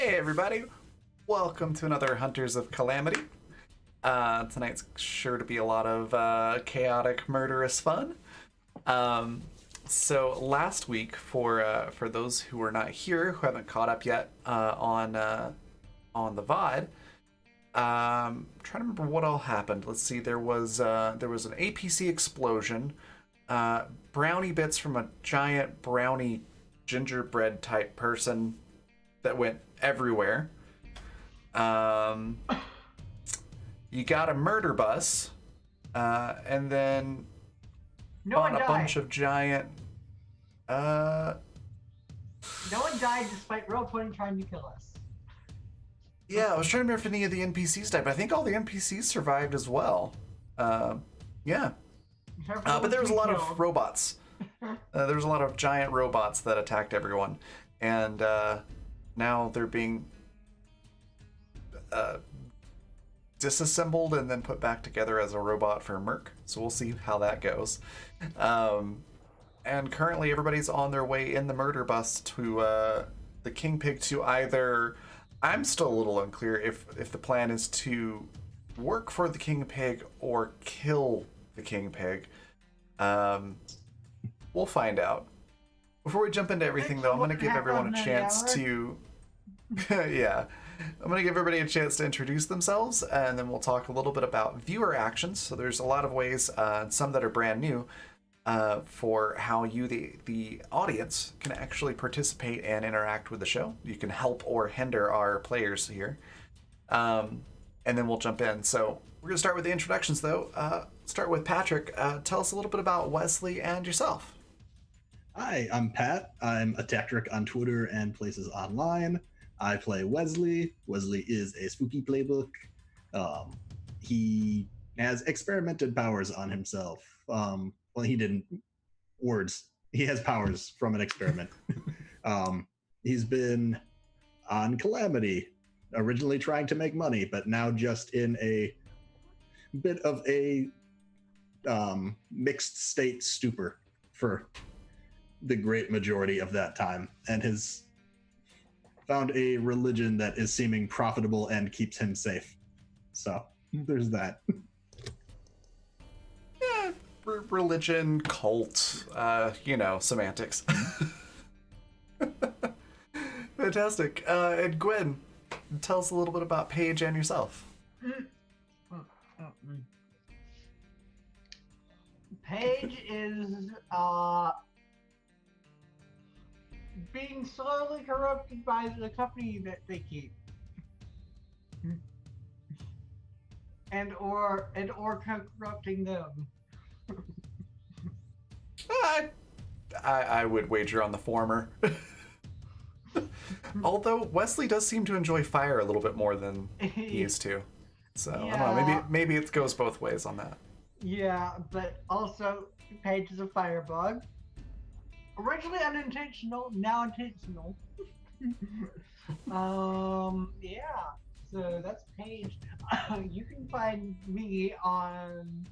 Hey everybody, welcome to another Hunters of Calamity. Tonight's sure to be a lot of chaotic, murderous fun. So last week, for those who are not here, who haven't caught up yet on the VOD, trying to remember what all happened. Let's see, there was an APC explosion, brownie bits from a giant brownie gingerbread type person that went everywhere. Um, you got a murder bus, and then No one on a died. bunch of giant. Uh, No one died despite Roll20 trying to kill us. yeah, I was trying to remember if any of the NPCs died, but I think all the NPCs survived as well. Yeah, but there was a lot of robots. There was a lot of giant robots that attacked everyone, and now they're being disassembled and then put back together as a robot for Merc. So we'll see how that goes. And currently, everybody's on their way in the murder bus to the King Pig to either. I'm still a little unclear if the plan is to work for the King Pig or kill the King Pig. We'll find out. Before we jump into everything, though, I'm going to give everyone a chance to. Yeah. I'm going to give everybody a chance to introduce themselves, and then we'll talk a little bit about viewer actions. So there's a lot of ways, some that are brand new, for how you, the audience, can actually participate and interact with the show. You can help or hinder our players here. And then we'll jump in. So we're going to start with the introductions, though. Start with Patrick. Tell us a little bit about Wesley and yourself. Hi, I'm Pat. I'm a Tactric on Twitter and places online. I play Wesley. Wesley is a spooky playbook. He has experimented powers on himself. Well, he didn't. Words. He has powers from an experiment. He's been on Calamity, originally trying to make money, but now just in a bit of a mixed state stupor for the great majority of that time, and has found a religion that is seeming profitable and keeps him safe. So there's that. Yeah, religion, cult, semantics. Fantastic. And Gwen, tell us a little bit about Paige and yourself. Paige is being slowly corrupted by the company that they keep, and or corrupting them. I would wager on the former. Although Wesley does seem to enjoy fire a little bit more than he used to. So I don't know, maybe it goes both ways on that. Yeah, but also Paige is a firebug. Originally unintentional, now intentional. Yeah. So that's Paige. You can find me on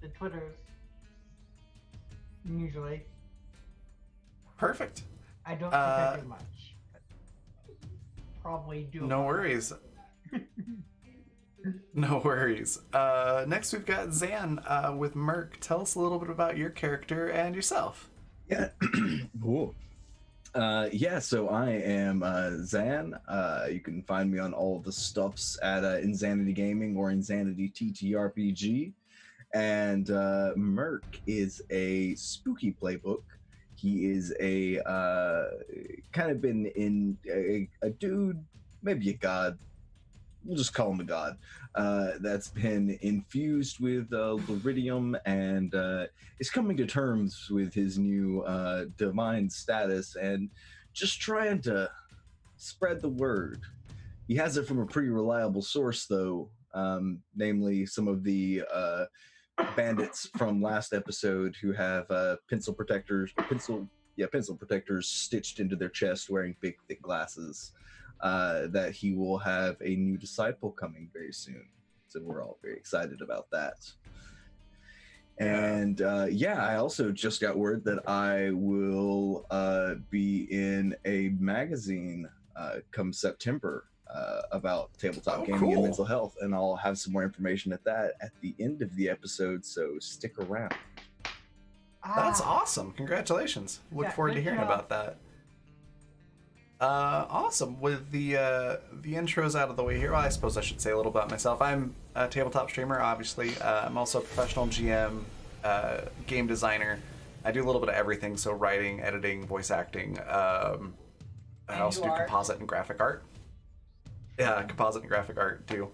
the Twitters. Usually. Perfect. I don't think I do much. Probably do. No worries. No worries. Next we've got Zan with Merc. Tell us a little bit about your character and yourself. Yeah. Cool. So I am Zan. You can find me on all of the stuffs at Insanity Gaming or Insanity TTRPG. And Merc is a spooky playbook. He is a kind of been in a dude, maybe a god. We'll just call him a god. That's been infused with Liridium and is coming to terms with his new divine status and just trying to spread the word. He has it from a pretty reliable source, though, namely some of the bandits from last episode who have pencil protectors stitched into their chest, wearing big, thick glasses. That he will have a new disciple coming very soon. So we're all very excited about that. And I also just got word that I will be in a magazine come September about tabletop Oh, gaming and cool. mental health, and I'll have some more information at that at the end of the episode. So stick around. That's awesome. Congratulations. Look Yeah, forward to good hearing job. about that. Awesome. With the intros out of the way here, well, I suppose I should say a little about myself. I'm a tabletop streamer, obviously. I'm also a professional GM, game designer. I do a little bit of everything, so writing, editing, voice acting. I also do art. composite and graphic art. Yeah, composite and graphic art too.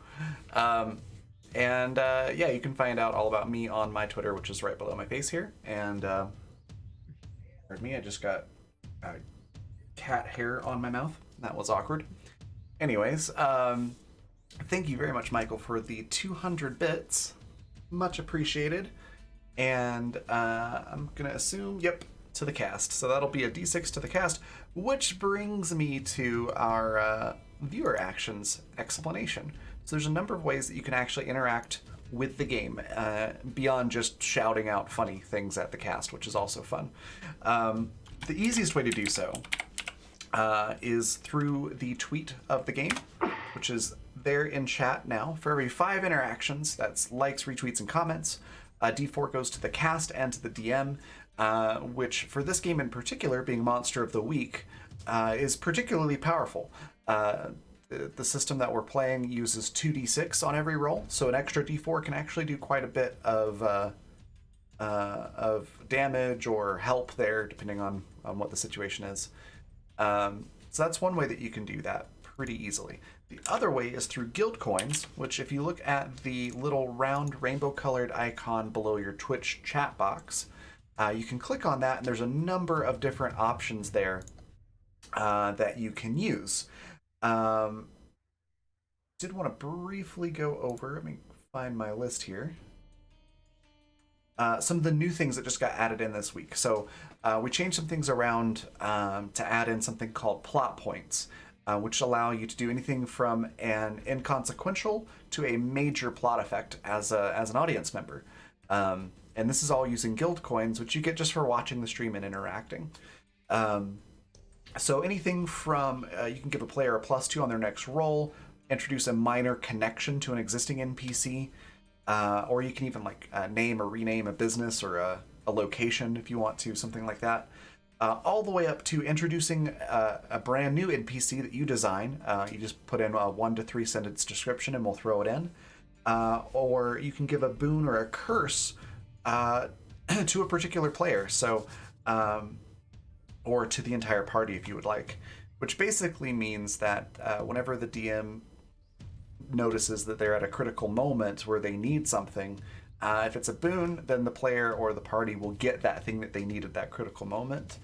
Yeah, you can find out all about me on my Twitter, which is right below my face here. And pardon me, I just got cat hair on my mouth. That was awkward. Anyways, thank you very much, Michael, for the 200 bits. Much appreciated. And I'm gonna assume, yep, to the cast. So that'll be a D6 to the cast, which brings me to our viewer actions explanation. So there's a number of ways that you can actually interact with the game beyond just shouting out funny things at the cast, which is also fun. The easiest way to do so is through the tweet of the game, which is there in chat now. For every 5 interactions, that's likes, retweets, and comments, D4 goes to the cast and to the DM, which for this game in particular, being Monster of the Week, is particularly powerful. The system that we're playing uses 2d6 on every roll, so an extra d4 can actually do quite a bit of damage or help there, depending on what the situation is. So that's one way that you can do that pretty easily. The other way is through guild coins, which if you look at the little round rainbow-colored icon below your Twitch chat box, you can click on that, and there's a number of different options there that you can use. Did want to briefly go over, let me find my list here. Some of the new things that just got added in this week. So we changed some things around to add in something called plot points, which allow you to do anything from an inconsequential to a major plot effect as an audience member. And this is all using guild coins, which you get just for watching the stream and interacting. So anything from you can give a player a +2 on their next roll, introduce a minor connection to an existing NPC, or you can even name or rename a business or a location if you want to, something like that. All the way up to introducing a brand new NPC that you design. You just put in a 1 to 3 sentence description and we'll throw it in. Or you can give a boon or a curse to a particular player. So, or to the entire party if you would like. Which basically means that whenever the DM notices that they're at a critical moment where they need something, if it's a boon, then the player or the party will get that thing that they need at that critical moment.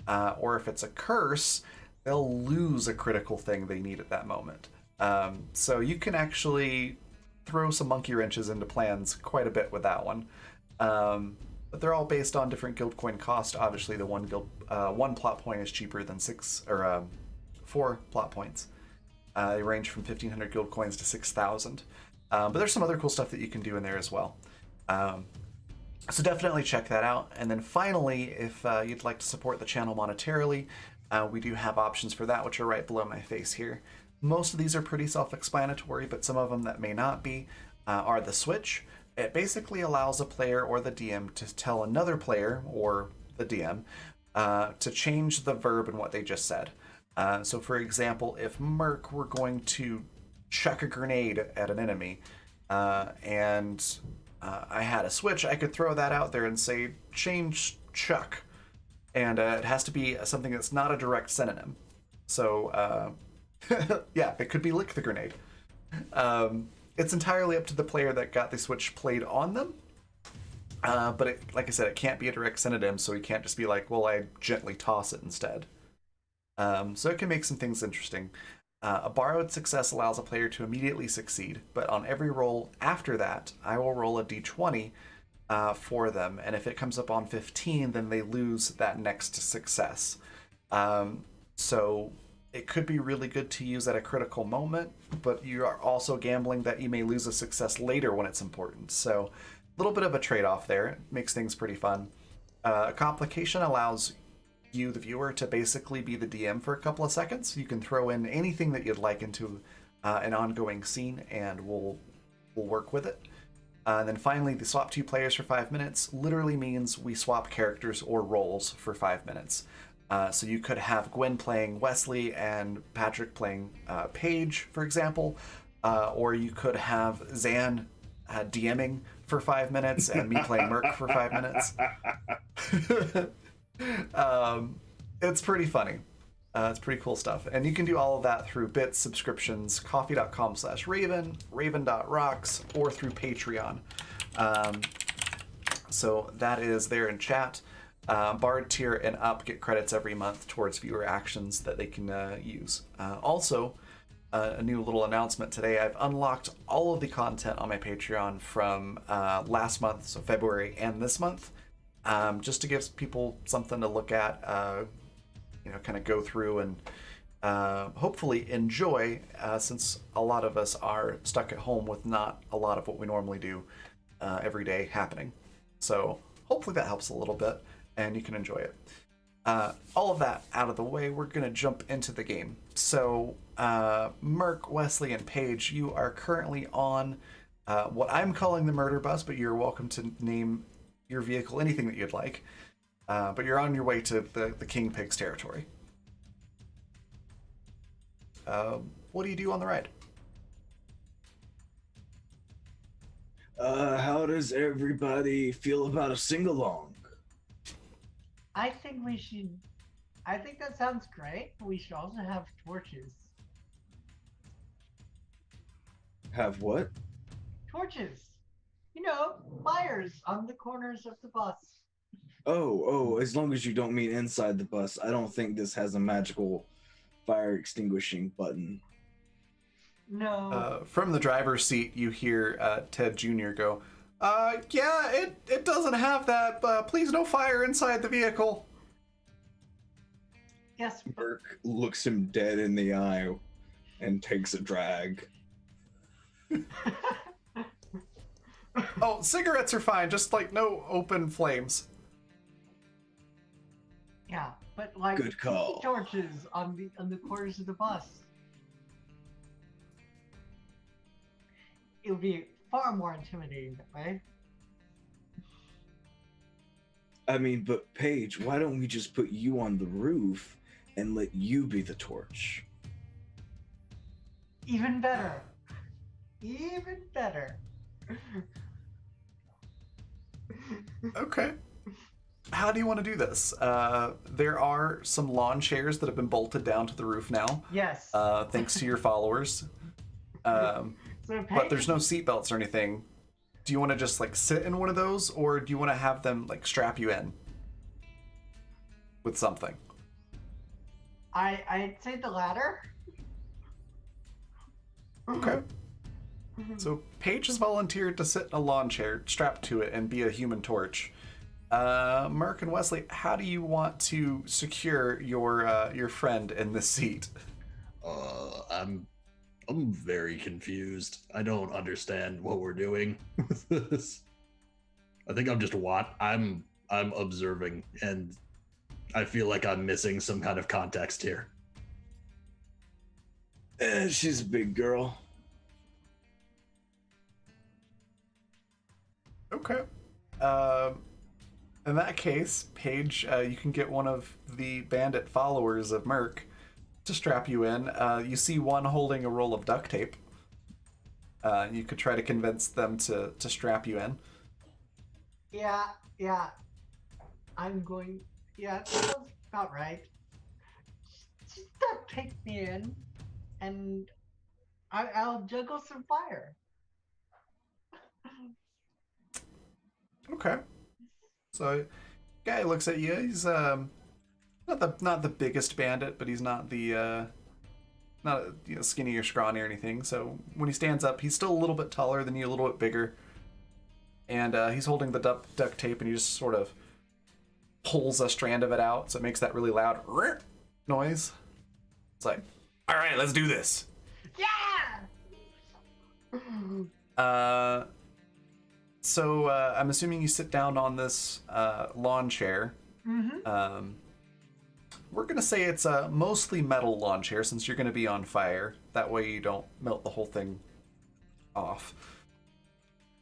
Or if it's a curse, they'll lose a critical thing they need at that moment. So you can actually throw some monkey wrenches into plans quite a bit with that one. But they're all based on different guild coin cost. Obviously, the one plot point is cheaper than 4 plot points. They range from 1,500 guild coins to 6,000. But there's some other cool stuff that you can do in there as well. So definitely check that out. And then finally, if you'd like to support the channel monetarily, we do have options for that, which are right below my face here. Most of these are pretty self-explanatory, but some of them that may not be are the switch. It basically allows a player or the DM to tell another player or the DM to change the verb in what they just said. So for example, if Merc were going to chuck a grenade at an enemy and I had a switch, I could throw that out there and say, change chuck. And it has to be something that's not a direct synonym. So yeah, it could be lick the grenade. It's entirely up to the player that got the switch played on them. But like I said, it can't be a direct synonym, so you can't just be like, well, I gently toss it instead. So it can make some things interesting. A borrowed success allows a player to immediately succeed, but on every roll after that, I will roll a d20 for them, and if it comes up on 15, then they lose that next success. So it could be really good to use at a critical moment, but you are also gambling that you may lose a success later when it's important. So a little bit of a trade-off there. It makes things pretty fun. Complication allows you, the viewer, to basically be the DM for a couple of seconds. You can throw in anything that you'd like into an ongoing scene, and we'll work with it. And then finally, the swap 2 players for 5 minutes literally means we swap characters or roles for 5 minutes. So you could have Gwen playing Wesley and Patrick playing Paige, for example, or you could have Zan DMing for 5 minutes and me playing Merc for 5 minutes. It's pretty funny. It's pretty cool stuff. And you can do all of that through bits, subscriptions, coffee.com/Raven, raven.rocks, or through Patreon. So that is there in chat. Bard tier and up get credits every month towards viewer actions that they can use. Also, a new little announcement today. I've unlocked all of the content on my Patreon from last month, so February, and this month, just to give people something to look at, kind of go through and hopefully enjoy, since a lot of us are stuck at home with not a lot of what we normally do every day happening. So hopefully that helps a little bit and you can enjoy it. All of that out of the way, we're going to jump into the game. So Merc, Wesley, and Paige, you are currently on what I'm calling the murder bus, but you're welcome to name your vehicle anything that you'd like. But you're on your way to the King Pig's territory. What do you do on the ride? How does everybody feel about a sing-along? I think that sounds great. We should also have torches. Have what? Torches. Fires on the corners of the bus. Oh, as long as you don't mean inside the bus. I don't think this has a magical fire extinguishing button. No. From the driver's seat, you hear Ted Jr. go, yeah, it doesn't have that, but please no fire inside the vehicle. Yes. Burke looks him dead in the eye and takes a drag. Oh, cigarettes are fine, just no open flames. Yeah, but Good call. torches on the corners of the bus. It would be far more intimidating that way. I mean, but Paige, why don't we just put you on the roof and let you be the torch? Even better. Even better. Okay. How do you want to do this? There are some lawn chairs that have been bolted down to the roof now. Yes. Thanks to your followers. But there's no seatbelts or anything. Do you want to just sit in one of those, or do you want to have them strap you in with something? I'd say the latter. Okay. So Paige has volunteered to sit in a lawn chair strapped to it and be a human torch. Merc and Wesley, how do you want to secure your friend in this seat? I'm very confused. I don't understand what we're doing with this. I think I'm observing, and I feel like I'm missing some kind of context here. She's a big girl. Okay. In that case, Paige, you can get one of the bandit followers of Merc to strap you in. You see one holding a roll of duct tape. You could try to convince them to strap you in. Yeah. Yeah, that sounds about right. Just take me in, and I'll juggle some fire. Okay. So, guy looks at you. He's not the biggest bandit, but he's not the not skinny or scrawny or anything. So when he stands up, he's still a little bit taller than you, a little bit bigger. And he's holding the duct tape, and he just sort of pulls a strand of it out, so it makes that really loud noise. It's like, all right, let's do this. Yeah. So I'm assuming you sit down on this lawn chair. Mm-hmm. we're gonna say it's a mostly metal lawn chair since you're gonna be on fire. That way you don't melt the whole thing off.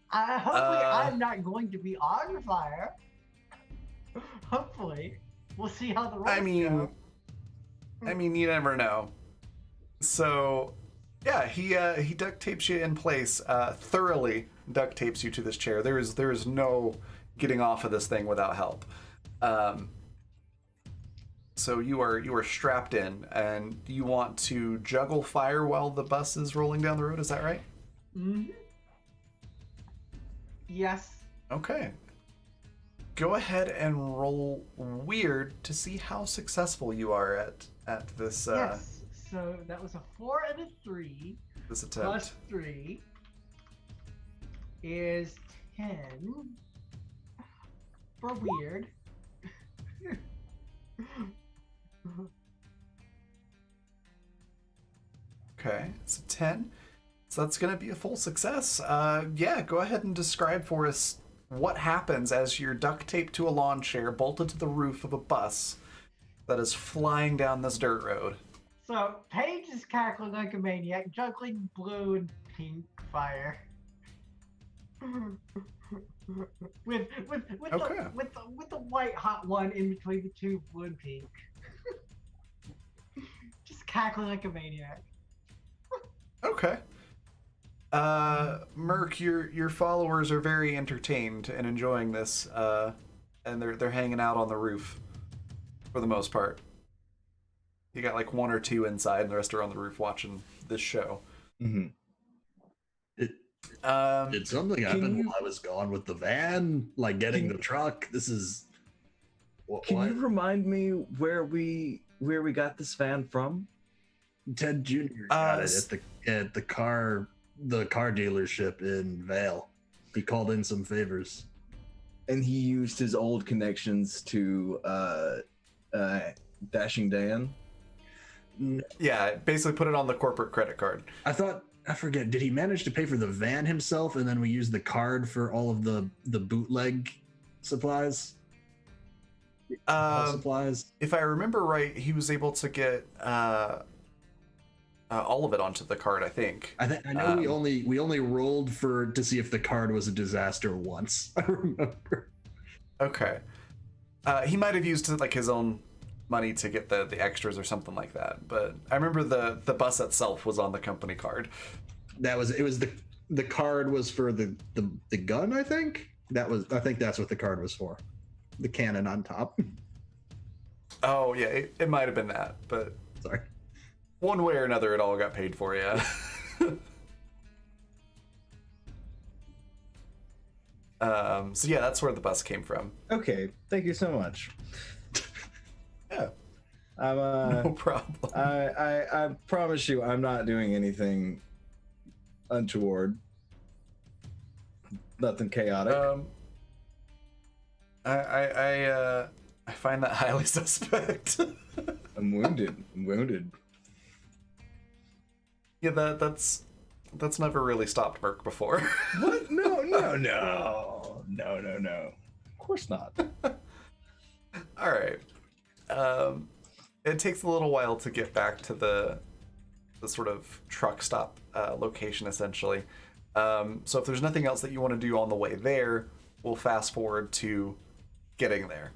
Hopefully, I'm not going to be on fire. Hopefully, we'll see how the rolls I mean, go. you never know. So, yeah, he duct tapes you in place, thoroughly duct tapes you to this chair. There is no getting off of this thing without help. So you are strapped in, and you want to juggle fire while the bus is rolling down the road. Is that right? Mm-hmm. Yes. Okay. Go ahead and roll weird to see how successful you are at this Yes. So that was a 4 and a 3. this attempt. Plus 3 is 10 for weird. Okay, it's a 10. So that's going to be a full success. Yeah, go ahead and describe for us what happens as you're duct taped to a lawn chair bolted to the roof of a bus that is flying down this dirt road. So Paige is cackling like a maniac, juggling blue and pink fire. with Okay. the white hot one in between the two blue and pink. Just cackling like a maniac. Okay. Merc, your followers are very entertained and enjoying this, and they're hanging out on the roof for the most part. You got like one or two inside, and the rest are on the roof watching this show. Mm-hmm. Did something happen while I was gone with the van? Like getting the truck? This is. Can you remind me where we got this van from? Ted Jr. got it at the car dealership in Vale. He called in some favors. And he used his old connections to Dashing Dan. Yeah, basically put it on the corporate credit card. I forget, did he manage to pay for the van himself and then we used the card for all of the bootleg supplies? Supplies? If I remember right, he was able to get all of it onto the card, I think. I know we only rolled to see if the card was a disaster once. I remember. Okay. He might have used like his own money to get the extras or something like that. But I remember the bus itself was on the company card. It was the card was for the gun, I think. I think that's what the card was for. The cannon on top. Oh yeah, it might have been that, but Sorry. One way or another, it all got paid for, yeah. So yeah, that's where the bus came from. Okay, thank you so much. Yeah. I'm No problem. I promise you I'm not doing anything untoward. Nothing chaotic. I find that highly suspect. I'm wounded. Yeah, that's never really stopped Merc before. What? No. Of course not. All right. It takes a little while to get back to the sort of truck stop location, essentially. So if there's nothing else that you want to do on the way there, we'll fast forward to getting there.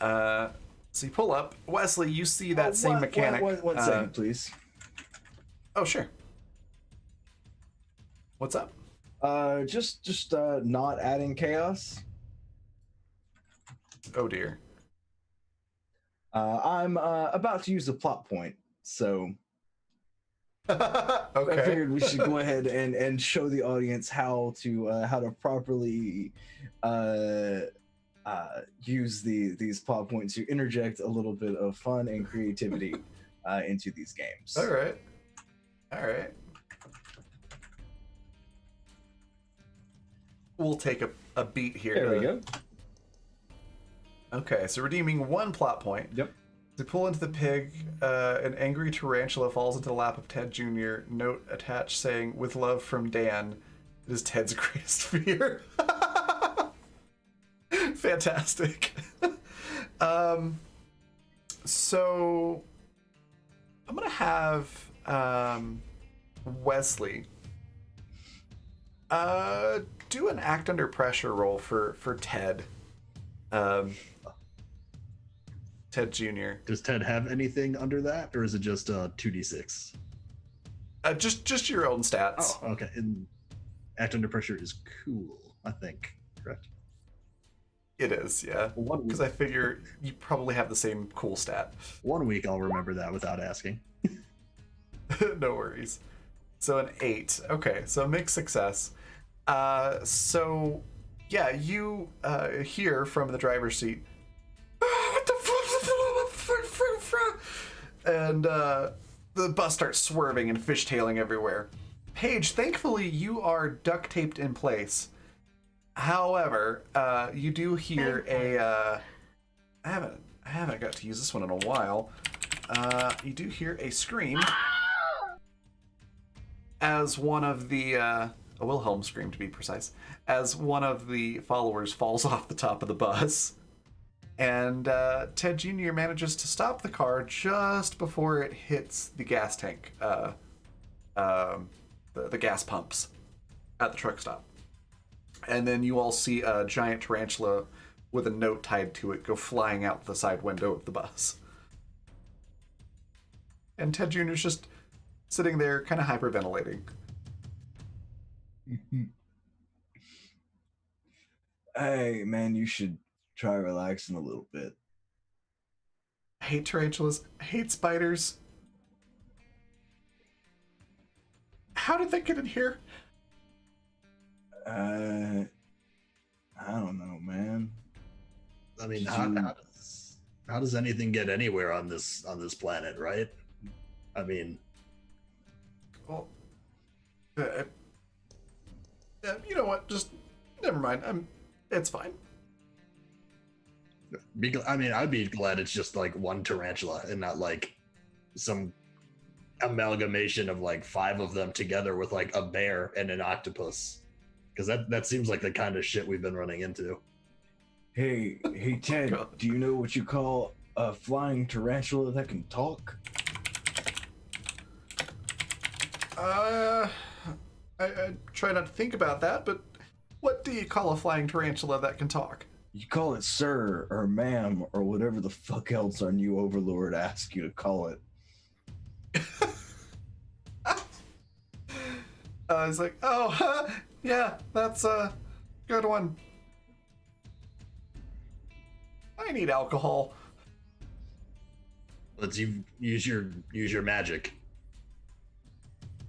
So you pull up. Wesley, you see that same mechanic. One second, please. Oh, sure. What's up? Just not adding chaos. Oh dear. I'm about to use a plot point, so I Okay. figured we should go ahead and show the audience how to properly use these plot points to interject a little bit of fun and creativity into these games. All right. We'll take a beat here. There we go. Okay, so redeeming one plot point. Yep. To pull into the pig, an angry tarantula falls into the lap of Ted Jr. Note attached saying, "With love from Dan." It is Ted's greatest fear. Fantastic. So I'm gonna have Wesley do an act under pressure roll for Ted. Ted Jr. Does Ted have anything under that, or is it just 2d6? Just your own stats. Oh, okay. And act under pressure is cool, I think. Correct. It is, yeah. One week, Because I figure you probably have the same cool stat. 1 week I'll remember that without asking. No worries. So an 8. Okay, so mixed success. So yeah, you hear from the driver's seat. What the fuck? And the bus starts swerving and fishtailing everywhere. Paige, thankfully you are duct taped in place. However, you do hear a I haven't got to use this one in a while. You do hear a scream as one of the a Wilhelm scream, to be precise, as one of the followers falls off the top of the bus. And Ted Jr. manages to stop the car just before it hits the gas tank, the gas pumps at the truck stop. And then you all see a giant tarantula with a note tied to it go flying out the side window of the bus. And Ted Jr.'s just sitting there kind of hyperventilating. Hey, man, you should try relaxing a little bit. I hate tarantulas. I hate spiders. How did they get in here? I don't know, man. I mean, Did you- how does anything get anywhere on this planet, right? I mean, Well, you know what? Just never mind. It's fine. I'd be glad it's just like one tarantula and not like some amalgamation of like 5 of them together with like a bear and an octopus, because that seems like the kind of shit we've been running into. Hey, Ted, God. do you know what you call a flying tarantula that can talk? I try not to think about that, but what do you call a flying tarantula that can talk? You call it sir or ma'am or whatever the fuck else our new overlord asks you to call it. It's like, oh, yeah, that's a good one. I need alcohol. Let's use your magic.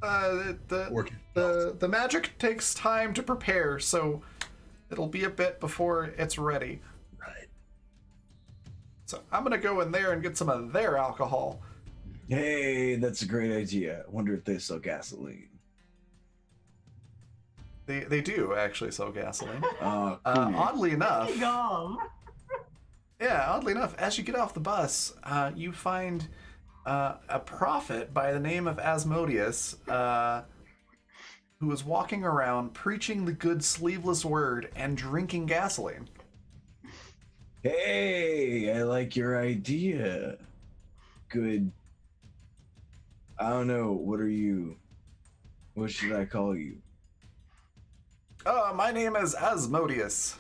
The magic takes time to prepare, so it'll be a bit before it's ready. Right. So I'm gonna go in there and get some of their alcohol. Hey, that's a great idea. I wonder if they sell gasoline. They do actually sell gasoline. Cool. Oddly enough, Yum. oddly enough, as you get off the bus, you find a prophet by the name of Asmodeus, who is walking around preaching the good sleeveless word and drinking gasoline. Hey, I like your idea. Good. I don't know. What are you? What should I call you? My name is Asmodeus,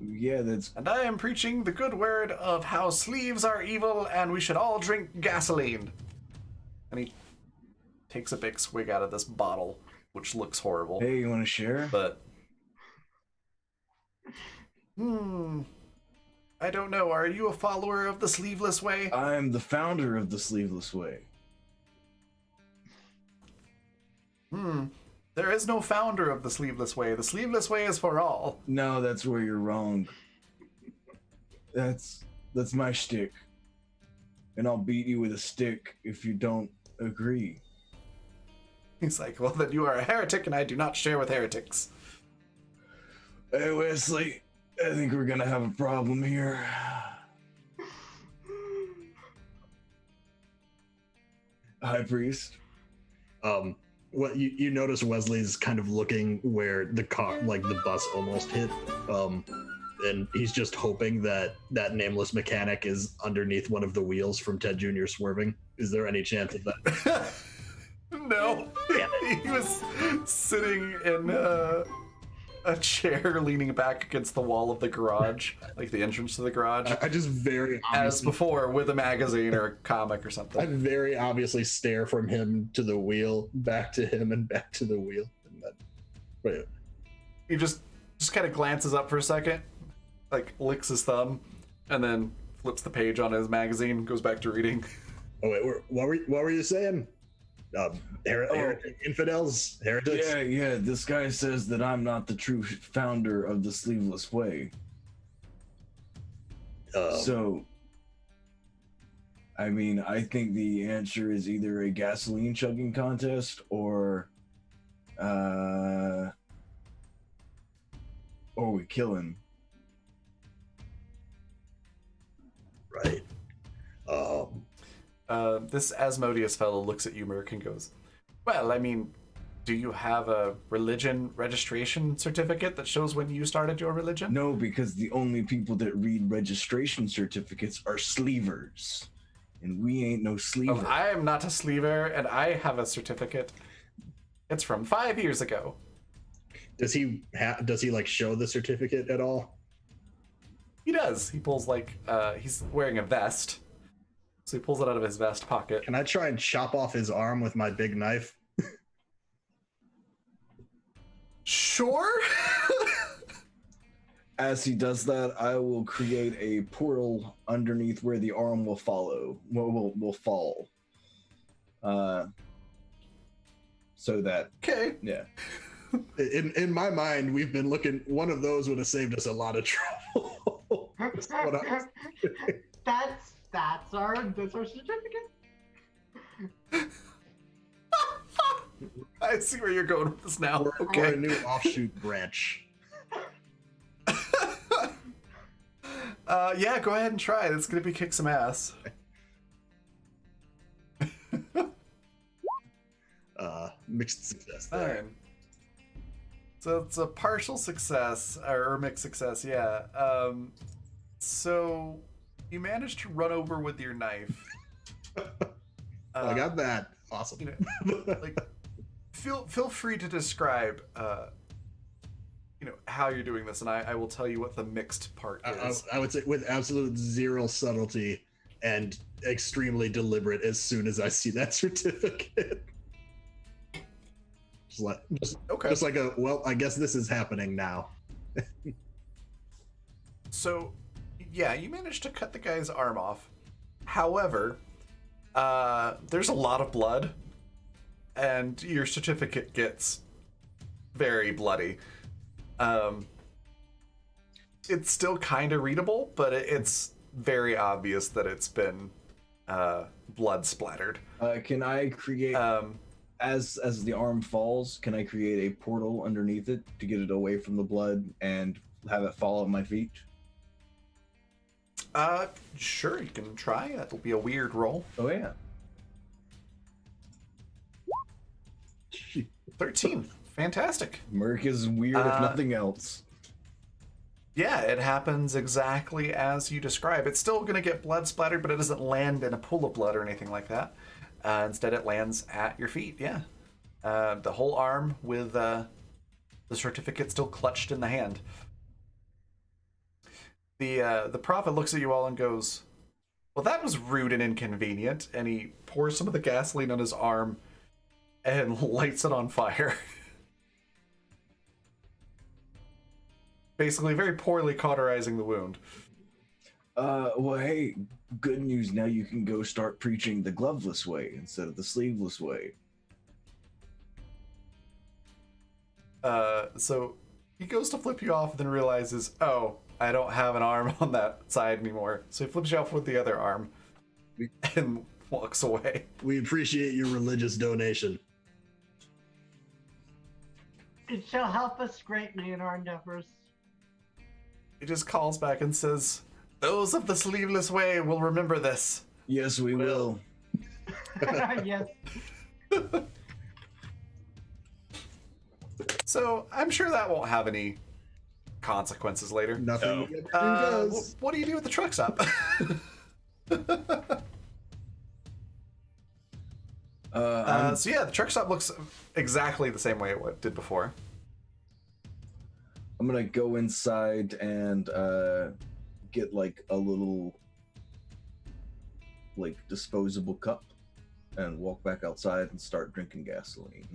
Yeah, that's and I am preaching the good word of how sleeves are evil and we should all drink gasoline. And he takes a big swig out of this bottle, which looks horrible. Hey, you want to share? But I don't know. Are you a follower of the sleeveless way? I'm the founder of the Sleeveless Way. There is no founder of the sleeveless way. The sleeveless way is for all. No, that's where you're wrong. That's my shtick. And I'll beat you with a stick if you don't agree. He's like, well, then you are a heretic, and I do not share with heretics. Hey, Wesley, I think we're gonna have a problem here. High Priest. What you notice Wesley's kind of looking where the car, like the bus almost hit, and he's just hoping that that nameless mechanic is underneath one of the wheels from Ted Jr. swerving. Is there any chance of that? No. He was sitting in a chair leaning back against the wall of the garage, like the entrance to the garage. I just very As obviously, before, with a magazine or a comic or I something. very obviously stare from him to the wheel, back to him, and back to the wheel. And then, wait, He just kind of glances up for a second, like licks his thumb, and then flips the page on his magazine, goes back to reading. oh wait, what were you saying? Infidels, heretics. Yeah. This guy says that I'm not the true founder of the Sleeveless Way. So, I mean, I think the answer is either a gasoline chugging contest or we kill him. Right. This Asmodeus fellow looks at you, Merc, and goes, well, I mean, do you have a religion registration certificate that shows when you started your religion? No, because the only people that read registration certificates are sleevers. And we ain't no sleever. Oh, I am not a sleever, and I have a certificate. It's from 5 years ago. Does he like show the certificate at all? He does. He pulls he's wearing a vest. So he pulls it out of his vest pocket. Can I try and chop off his arm with my big knife? Sure. As he does that, I will create a portal underneath where the arm will follow. Will fall. So that Okay. yeah. In my mind, we've been looking. One of those would have saved us a lot of trouble. That's our certificate. I see where you're going with this now. Or a Okay. new offshoot branch. Yeah, go ahead and try it. It's gonna be kick some ass. Mixed success there. Fine. So it's a partial success or mixed success, yeah. So you managed to run over with your knife. I got that. Awesome. You know, like, feel free to describe, how you're doing this, and I will tell you what the mixed part is. I would say with absolute zero subtlety and extremely deliberate as soon as I see that certificate. Just like I guess this is happening now. So, yeah, you managed to cut the guy's arm off. However, there's a lot of blood, and your certificate gets very bloody. It's still kind of readable, but it's very obvious that it's been blood splattered. Can I create as the arm falls? Can I create a portal underneath it to get it away from the blood and have it fall at my feet? Sure, you can try. That'll be a weird roll. Oh yeah. 13. Fantastic. Merc is weird if nothing else. Yeah, it happens exactly as you describe. It's still going to get blood splattered, but it doesn't land in a pool of blood or anything like that. Instead, it lands at your feet, yeah. The whole arm with the certificate still clutched in the hand. The prophet looks at you all and goes, well, that was rude and inconvenient. And he pours some of the gasoline on his arm and lights it on fire. Basically, very poorly cauterizing the wound. Well, hey, good news. Now you can go start preaching the gloveless way instead of the sleeveless way. So he goes to flip you off and then realizes, oh, I don't have an arm on that side anymore. So he flips you off with the other arm and walks away. We appreciate your religious donation. It shall help us greatly in our endeavors. He just calls back and says, those of the sleeveless way will remember this. Yes, we will. Yes. So I'm sure that won't have any consequences later. Nothing Oh. he ever does. What do you do with the truck stop? So yeah, the truck stop looks exactly the same way it did before. I'm gonna go inside and get like a little like disposable cup and walk back outside and start drinking gasoline.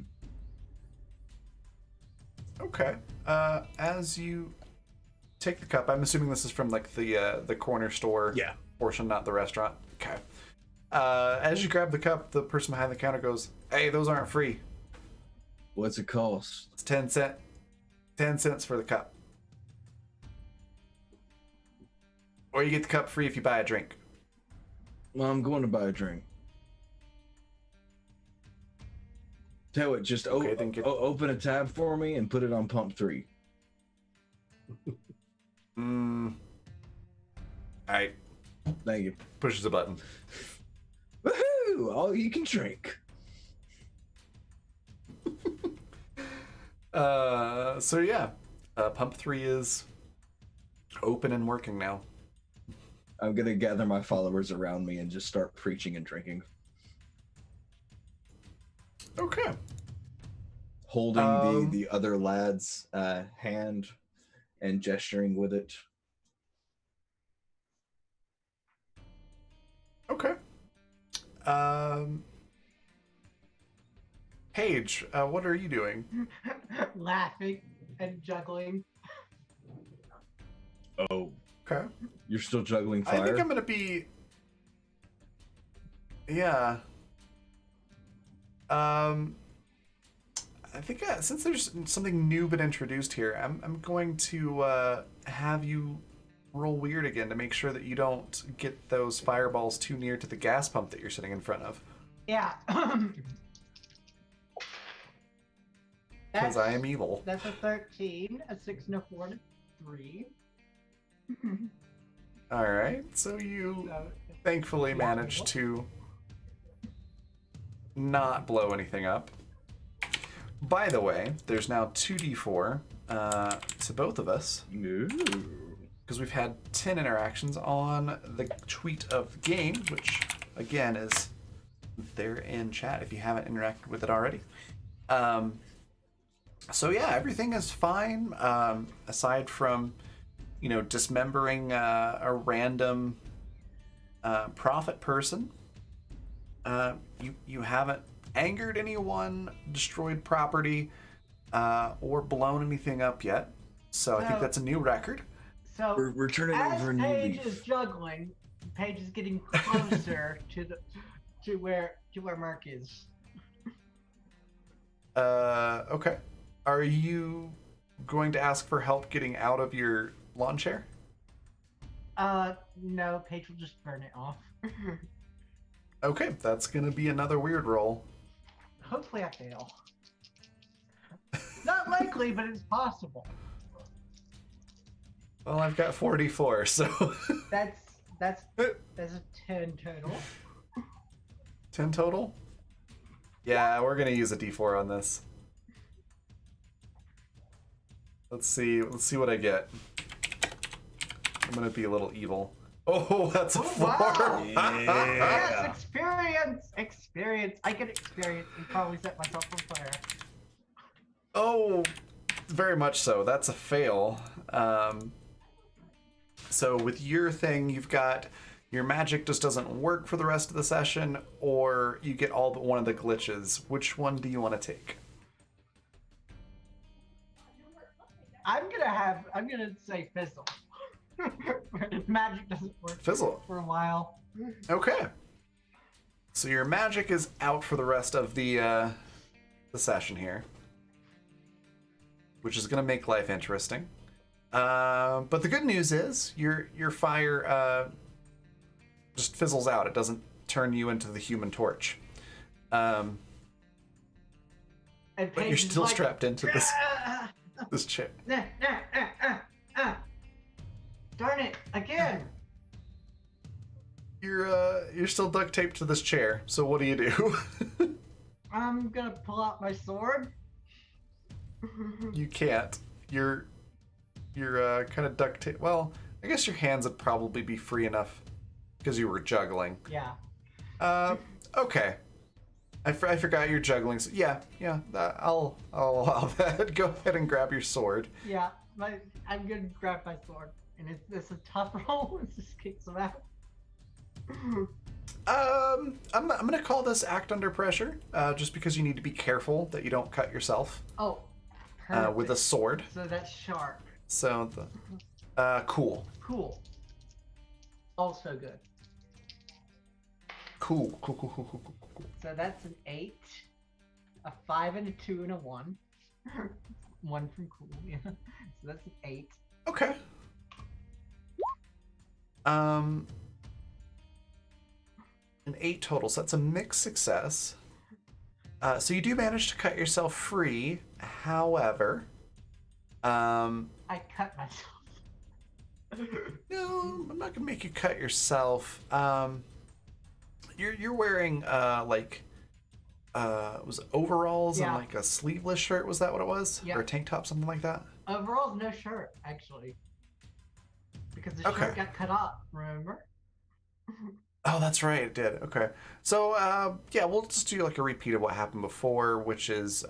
Okay. As you take the cup, I'm assuming this is from like the corner store Yeah. portion, not the restaurant. Okay. As you grab the cup, the person behind the counter goes, "Hey, those aren't free. What's it cost? It's 10 cent. 10 cents for the cup. Or you get the cup free if you buy a drink." Well, I'm going to buy a drink. Tell it, just Okay, then get- open a tab for me and put it on pump 3. Alright. Thank you. Pushes a button. Woohoo! All you can drink. So yeah. Pump 3 is open and working now. I'm gonna gather my followers around me and just start preaching and drinking. Okay. Holding the other lad's hand and gesturing with it. Okay. Paige, what are you doing? Laughing and juggling. Oh, Okay. you're still juggling fire? I think I'm gonna be. Yeah. I think since there's something new been introduced here, I'm going to have you roll weird again to make sure that you don't get those fireballs too near to the gas pump that you're sitting in front of. Yeah. Because I am evil. That's a 13, a 6, and a 4, and a 3. All right, so you So, thankfully Yeah. managed to not blow anything up. By the way, there's now 2d4 to both of us Ooh. because we've had 10 interactions on the tweet of the game, which again is there in chat if you haven't interacted with it already. So yeah, everything is fine aside from, you know, dismembering a random prophet person. You haven't angered anyone, destroyed property, or blown anything up yet. So I think So- that's a new record. so We're turning as over a new Paige leaf. is juggling, Paige is getting closer to where Mark is. Okay. Are you going to ask for help getting out of your lawn chair? No, Paige will just burn it off. Okay, that's gonna be another weird roll. Hopefully I fail. Not likely, but it's possible. Well, I've got 44, so That's a 10 total. 10 total? Yeah, we're gonna use a d4 on this. Let's see what I get. I'm gonna be a little evil. Oh, that's a 4. Wow. Yeah. Yes, experience. I get experience and probably set myself on fire. Oh, very much so. That's a fail. So with your thing, you've got your magic just doesn't work for the rest of the session, or you get all but one of the glitches. Which one do you want to take? I'm gonna say fizzle. Magic doesn't work Fizzle. for a while. Okay. So your magic is out for the rest of the session here, which is going to make life interesting. But the good news is your fire just fizzles out. It doesn't turn you into the Human Torch. And But Paige you're is still like, strapped into this "Ah, this chair. ah." Darn it, again. You're still duct taped to this chair. So what do you do? I'm gonna pull out my sword. You can't. You're you're kind of duct tape. Well, I guess your hands would probably be free enough because you were juggling. Yeah. Okay. I forgot you're juggling. So yeah. I'll allow that. Go ahead and grab your sword. Yeah. I'm gonna grab my sword, and it's a tough roll. It just kicks him out. I'm gonna call this act under pressure, just because you need to be careful that you don't cut yourself. Oh. Perfect. With a sword. So that's sharp. So cool. Cool. Also good. Cool. So that's an 8, a 5, and a 2, and a 1. 1 from cool. Yeah. So that's an 8. Okay. An 8 total. So that's a mixed success. So you do manage to cut yourself free. However, I cut myself. no, I'm not gonna make you cut yourself. You're wearing was it overalls and Yeah. like a sleeveless shirt? Was that what it was? Yeah. Or a tank top, something like that? Overall, no shirt actually, because the Okay. shirt got cut off. Remember? Oh, that's right, it did. Okay, so yeah, we'll just do like a repeat of what happened before, which is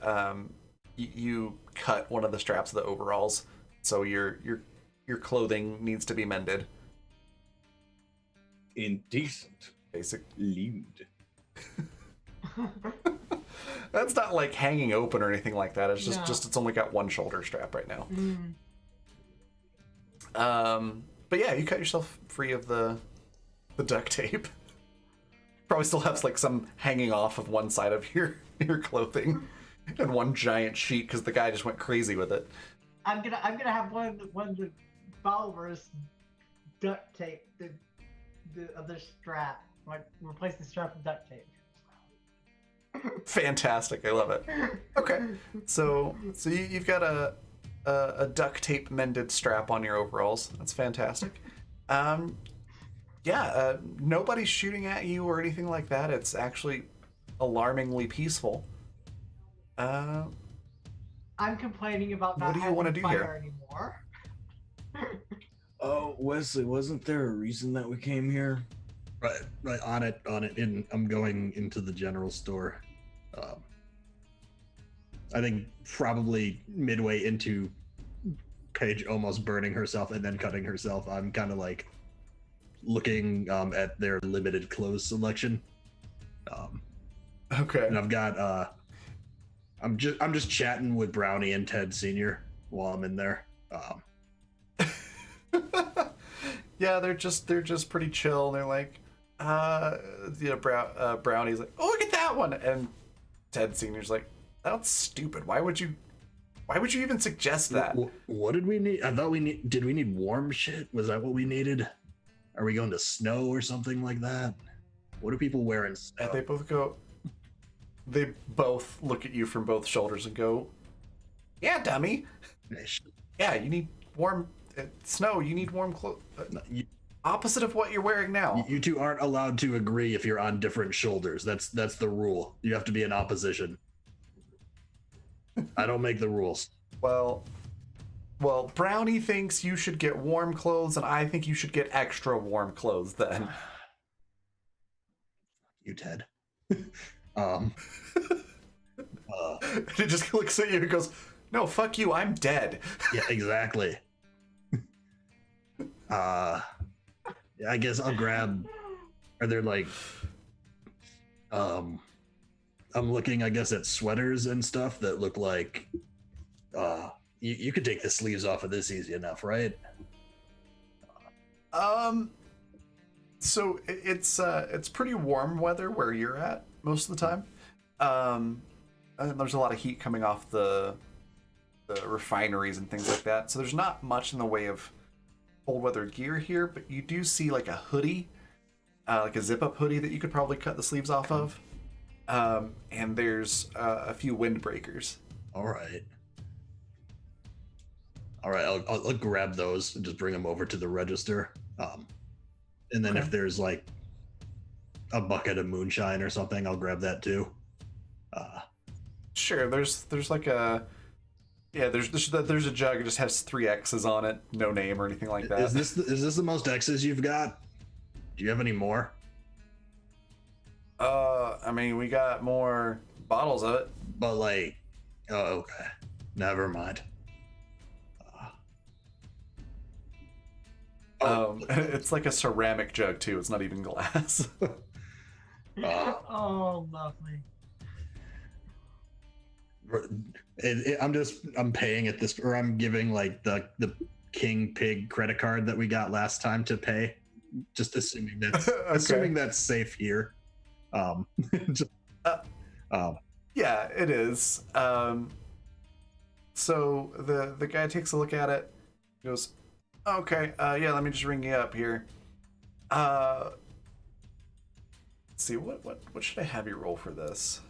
you cut one of the straps of the overalls, so your clothing needs to be mended. Indecent. Basic. Lewd. That's not like hanging open or anything like that. It's just No. it's only got one shoulder strap right now. Mm. But yeah, you cut yourself free of the duct tape. Probably still have like some hanging off of one side of your clothing, and one giant sheet because the guy just went crazy with it. I'm gonna have one of the followers duct tape the other strap. Like replace the strap with duct tape. Fantastic, I love it. Okay, so you've got a duct tape mended strap on your overalls. That's fantastic. Nobody's shooting at you or anything like that. It's actually alarmingly peaceful. I'm complaining about What not do you having wanna do fire here? anymore. Oh, Wesley, wasn't there a reason that we came here? Right on it. And I'm going into the general store. I think probably midway into Paige almost burning herself and then cutting herself. I'm kind of like looking at their limited clothes selection. Okay. And I've got I'm just chatting with Brownie and Ted Senior while I'm in there. Yeah, they're just pretty chill. They're like, Brownie's like, oh, look at that one, and Ted Senior's like, that's stupid. Why would you even suggest that? What did we need? I thought did we need warm shit? Was that what we needed? Are we going to snow or something like that? What do people wear in snow? And they both look at you from both shoulders and go, yeah, dummy. Yeah, you need warm snow. You need warm clothes. Opposite of what you're wearing now. You two aren't allowed to agree if you're on different shoulders. That's the rule. You have to be in opposition. I don't make the rules. Well, Brownie thinks you should get warm clothes, and I think you should get extra warm clothes then. You, Ted. He just looks at you and goes, no, fuck you, I'm dead. Yeah, exactly. Yeah, I guess I'll grab. Are there like, I'm looking, I guess, at sweaters and stuff that look like, you could take the sleeves off of this easy enough, right? So it's pretty warm weather where you're at most of the time. And there's a lot of heat coming off the refineries and things like that. So there's not much in the way of cold weather gear here, but you do see like a hoodie, like a zip-up hoodie that you could probably cut the sleeves off of. And there's a few windbreakers. All right. I'll grab those and just bring them over to the register. And then if there's like a bucket of moonshine or something, I'll grab that too. Sure, there's like a Yeah, there's a jug. It just has 3 X's on it, no name or anything like that. Is this the most X's you've got? Do you have any more? I mean, we got more bottles of it. But like, oh, okay, never mind. It's like a ceramic jug too. It's not even glass. Oh, lovely. I'm paying at this, or I'm giving like the King Pig credit card that we got last time to pay, just assuming that's Okay. assuming that's safe here. Just, Yeah, it is. So the guy takes a look at it, goes, "Okay, yeah, let me just ring you up here. Let's see, what should I have you roll for this?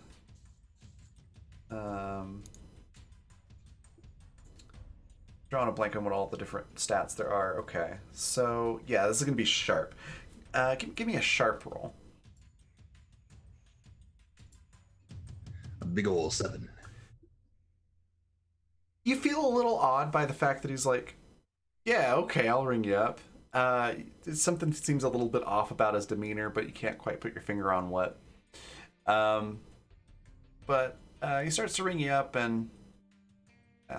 Drawing a blank on what all the different stats there are. Okay, so yeah, this is gonna be sharp. Give me a sharp roll. a big ol' 7. You feel a little odd by the fact that he's like, "Yeah, okay, I'll ring you up." Something seems a little bit off about his demeanor, but you can't quite put your finger on what. But he starts to ring you up and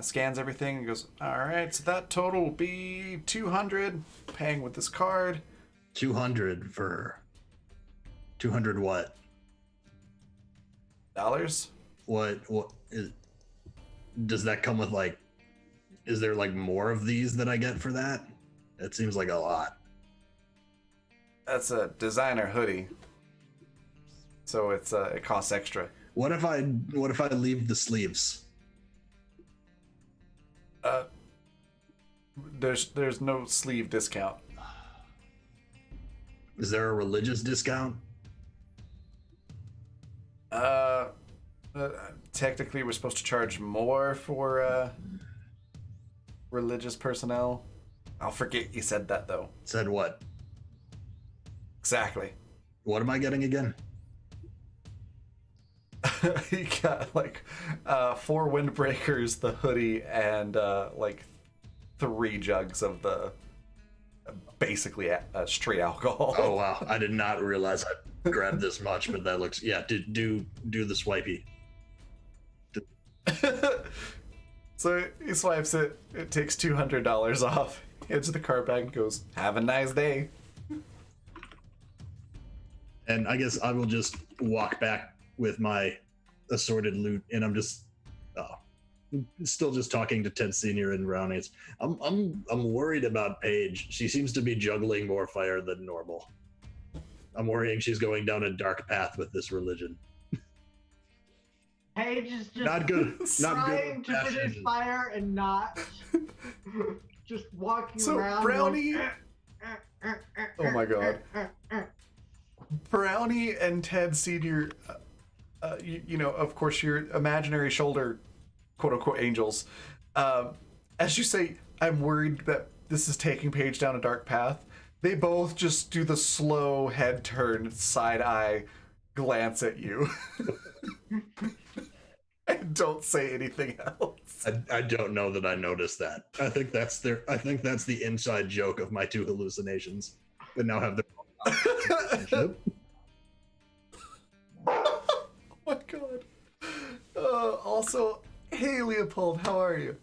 scans everything and goes, "All right, so that total will be 200, paying with this card." 200 for 200 what? Dollars? What is, does that come with like, is there like more of these that I get for that? It seems like a lot. That's a designer hoodie, so it costs extra. What if I leave the sleeves? There's no sleeve discount. Is there a religious discount? Technically, we're supposed to charge more for religious personnel. I'll forget you said that though. Said what? Exactly. What am I getting again? You got like 4 windbreakers, the hoodie, and like 3 jugs of the basically straight alcohol. Oh wow, I did not realize I grabbed this much, but that looks, yeah. Do the swipey. So he swipes it. It takes $200 off. Hands the card back and goes, "Have a nice day." And I guess I will just walk back with my assorted loot, and I'm just still just talking to Ted Senior and Brownies. I'm worried about Paige. She seems to be juggling more fire than normal. I'm worrying she's going down a dark path with this religion. Paige is just Not good. Not trying good. to produce fire and not just walking So around. Brownie, going, oh my god, Brownie and Ted Senior, you know, of course, your imaginary shoulder, quote unquote, angels. As you say, I'm worried that this is taking Paige down a dark path. They both just do the slow head turn, side eye glance at you. And don't say anything else. I don't know that I noticed that. I think that's the inside joke of my 2 hallucinations that now have their relationship. Oh my god. Also, hey Leopold, how are you?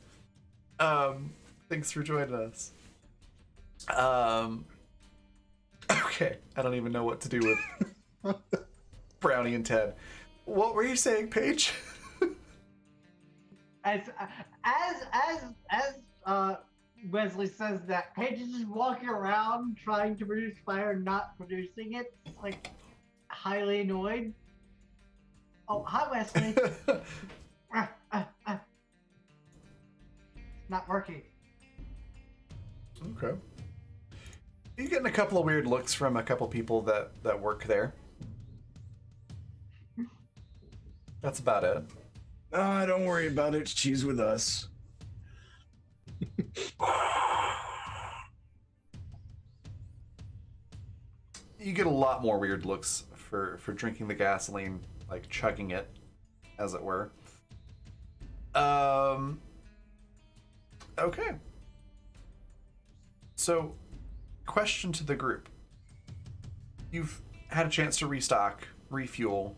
Thanks for joining us. Okay, I don't even know what to do with Brownie and Ted. What were you saying, Paige? As Wesley says that, Paige is just walking around trying to produce fire, not producing it, like highly annoyed. Oh, hi Wesley. Not working. Okay. You're getting a couple of weird looks from a couple people that work there. That's about it. Don't worry about it. She's with us. You get a lot more weird looks for drinking the gasoline, like chugging it, as it were. Okay. So, question to the group. You've had a chance to restock, refuel.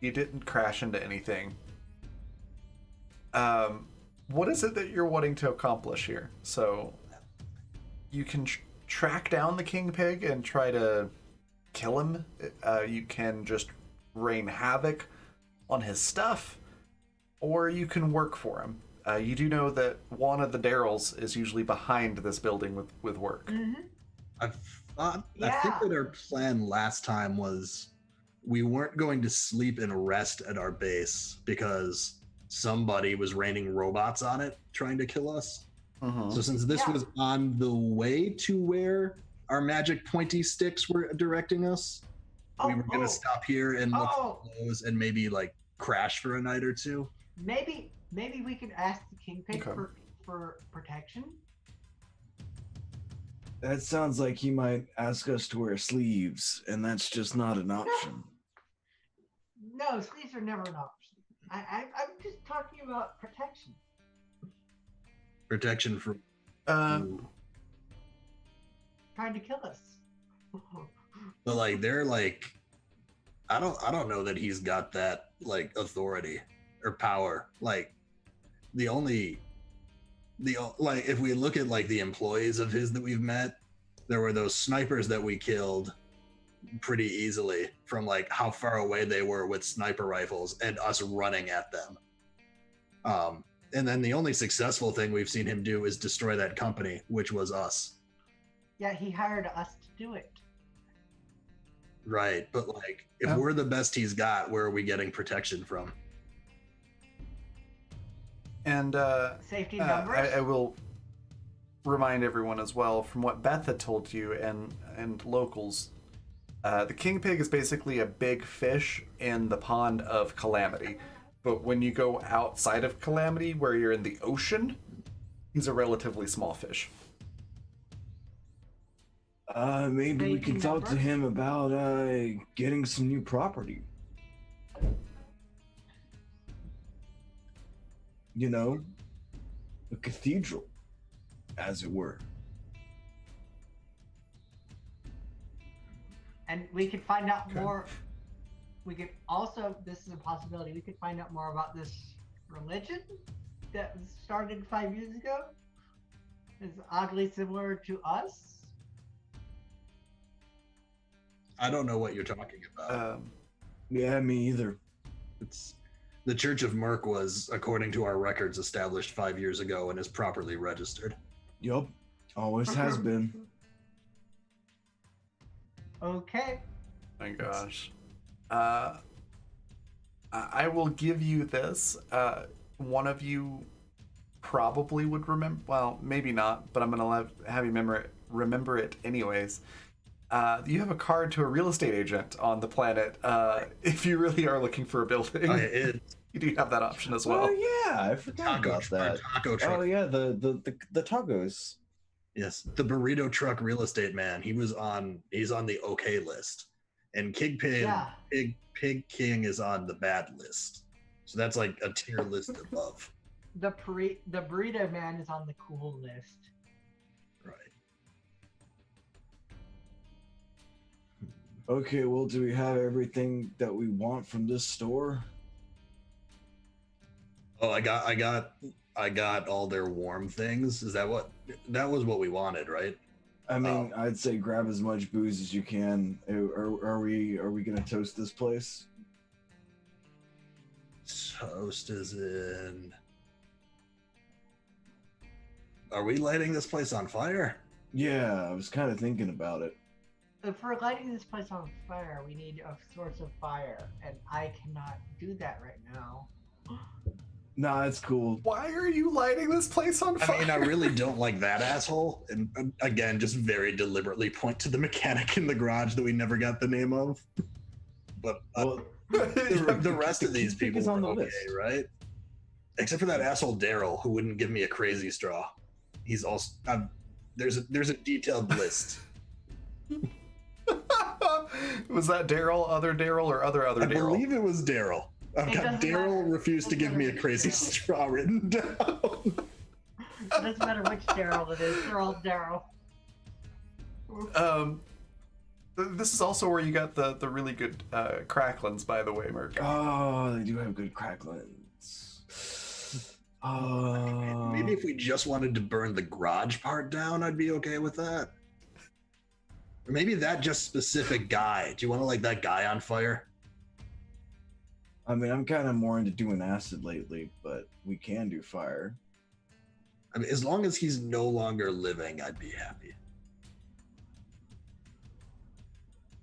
You didn't crash into anything. What is it that you're wanting to accomplish here? So, you can track down the king pig and try to kill him. You can just rain havoc on his stuff, or you can work for him. You do know that one of the Daryls is usually behind this building with work. Mm-hmm. I think that our plan last time was we weren't going to sleep and rest at our base because somebody was raining robots on it trying to kill us. Mm-hmm. So since this was on the way to where our magic pointy sticks were directing us, we were going to stop here and look for those and maybe like crash for a night or two. Maybe we could ask the king pig for protection. That sounds like he might ask us to wear sleeves, and that's just not an option. No, sleeves are never an option. I'm just talking about protection. Protection from trying to kill us. But like they're like I don't know that he's got that like authority or power. Like like if we look at like the employees of his that we've met, there were those snipers that we killed pretty easily from like how far away they were with sniper rifles and us running at them. And then the only successful thing we've seen him do is destroy that company, which was us. Yeah, he hired us to do it. Right, but like if we're the best he's got, where are we getting protection from? And safety numbers. I will remind everyone as well, from what Beth had told you and locals, the king pig is basically a big fish in the pond of Calamity. But when you go outside of Calamity, where you're in the ocean, he's a relatively small fish. Maybe we can talk to him about getting some new property. You know, a cathedral, as it were. And we could find out more. We could also, this is a possibility, we could find out more about this religion that was started 5 years ago. It's oddly similar to us. I don't know what you're talking about. Yeah, me either. It's the Church of Merc was, according to our records, established 5 years ago and is properly registered. Yup, always has been. Okay. My gosh. I will give you this. One of you probably would remember. Well, maybe not, but I'm gonna have you remember it anyways. You have a card to a real estate agent on the planet. If you really are looking for a building, you do have that option as well. Oh yeah, I forgot about that. Taco truck. Oh yeah, the tacos. Yes, the burrito truck real estate man. He's on the okay list, and Pig King is on the bad list. So that's like a tier list above. The burrito man is on the cool list. Right. Okay, well, do we have everything that we want from this store? Oh, I got all their warm things. That was what we wanted, right? I mean, I'd say grab as much booze as you can. Are we gonna toast this place? Toast is in. Are we lighting this place on fire? Yeah, I was kind of thinking about it. If we're lighting this place on fire, we need a source of fire, and I cannot do that right now. Nah, it's cool. Why are you lighting this place on fire? I mean, I really don't like that asshole. And again, just very deliberately point to the mechanic in the garage that we never got the name of. But the rest of these people is on the are okay, list, right? Except for that asshole Daryl, who wouldn't give me a crazy straw. He's also there's a detailed list. Was that Daryl, other Daryl, or other I Daryl? believe it was Daryl. I've got Daryl refused to give me a crazy straw written down. doesn't matter which Daryl it is. They're all Daryl. This is also where you got the really good cracklins, by the way, Merc. Oh, they do have good cracklins. Maybe if we just wanted to burn the garage part down, I'd be okay with that. Or maybe that just specific guy. Do you want to light that guy on fire? I mean, I'm kind of more into doing acid lately, but we can do fire. I mean, as long as he's no longer living, I'd be happy.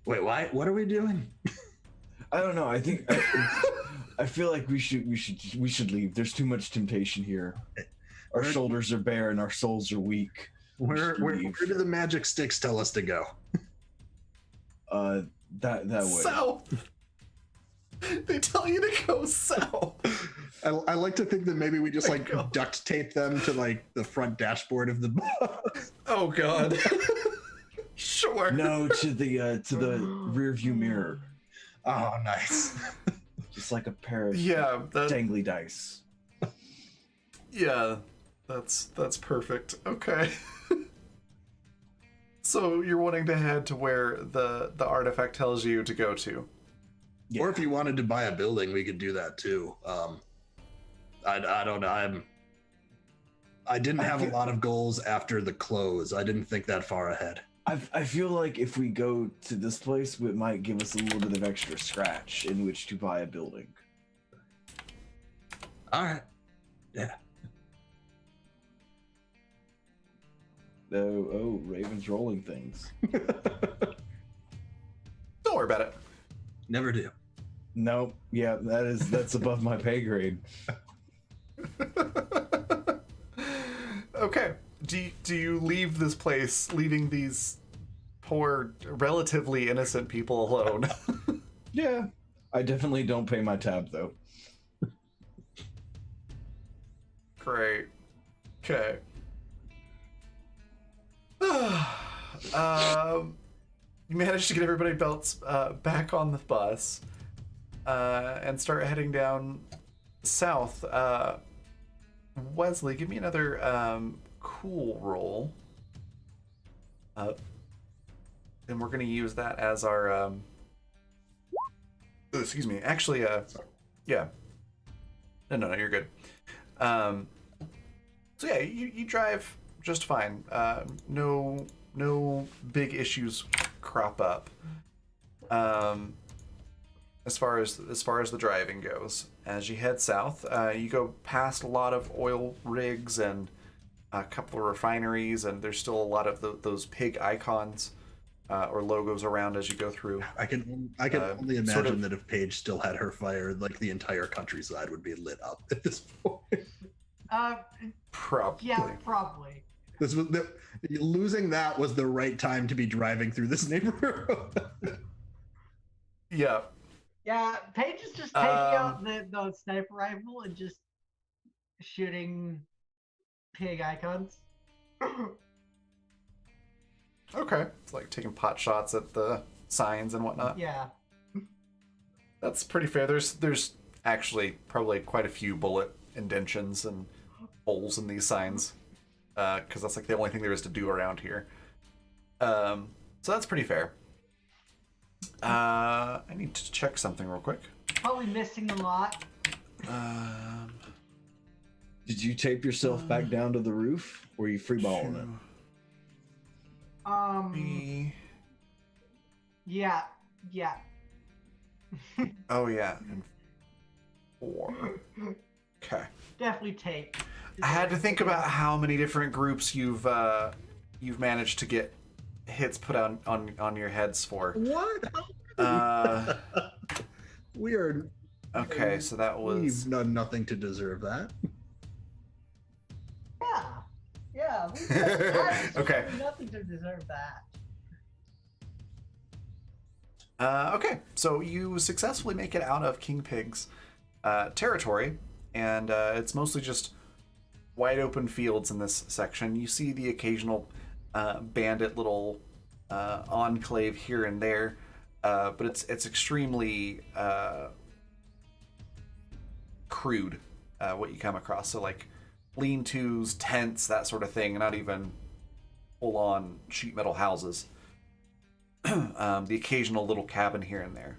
Wait, why? What are we doing? I don't know. I think I feel like we should leave. There's too much temptation here. Our shoulders are bare and our souls are weak. Where do the magic sticks tell us to go? That way. South. They tell you to go south. I like to think that maybe we just like duct tape them to like the front dashboard of the bus. Oh God. Sure. No, to the rear view mirror. Oh, nice. Just like a pair of that, dangly dice. Yeah, that's perfect. Okay. So you're wanting to head to where the artifact tells you to go to. Yeah. Or if you wanted to buy a building, we could do that too. I don't know. I didn't have a lot of goals after the close. I didn't think that far ahead. I feel like if we go to this place, it might give us a little bit of extra scratch in which to buy a building. All right. Yeah. Oh, Raven's rolling things. Don't worry about it. Never do. Nope. Yeah, that's above my pay grade. Okay. Do you leave this place, leaving these poor, relatively innocent people alone? Yeah. I definitely don't pay my tab though. Great. Okay. You managed to get everybody belts back on the bus and start heading down south. Wesley, give me another cool roll. And we're going to use that as our... excuse me. Actually, yeah. No, you're good. So yeah, you drive just fine. No big issues crop up. As far as the driving goes, as you head south, you go past a lot of oil rigs and a couple of refineries, and there's still a lot of those pig icons or logos around as you go through. I can only imagine that if Paige still had her fire, like the entire countryside would be lit up at this point. Probably. Yeah, probably. This was losing that was the right time to be driving through this neighborhood. Yeah. Yeah, Paige is just taking out the sniper rifle and just shooting pig icons. Okay. It's like taking pot shots at the signs and whatnot. Yeah. That's pretty fair. There's actually probably quite a few bullet indentions and holes in these signs. Because that's like the only thing there is to do around here. So that's pretty fair. I need to check something real quick. Probably missing a lot. Did you tape yourself back down to the roof, or are you freeballing it? Yeah. Oh yeah, and 4. Okay. Definitely tape. I had to think about how many different groups you've managed to get hits put on your heads for. What? We are. Okay, so that was. We've done nothing to deserve that. Yeah. Okay. Nothing to deserve that. Okay, so you successfully make it out of King Pig's territory, and it's mostly just wide open fields in this section. You see the occasional bandit little enclave here and there, but it's extremely crude what you come across. So like lean-tos, tents, that sort of thing, not even full-on sheet metal houses. The occasional little cabin here and there.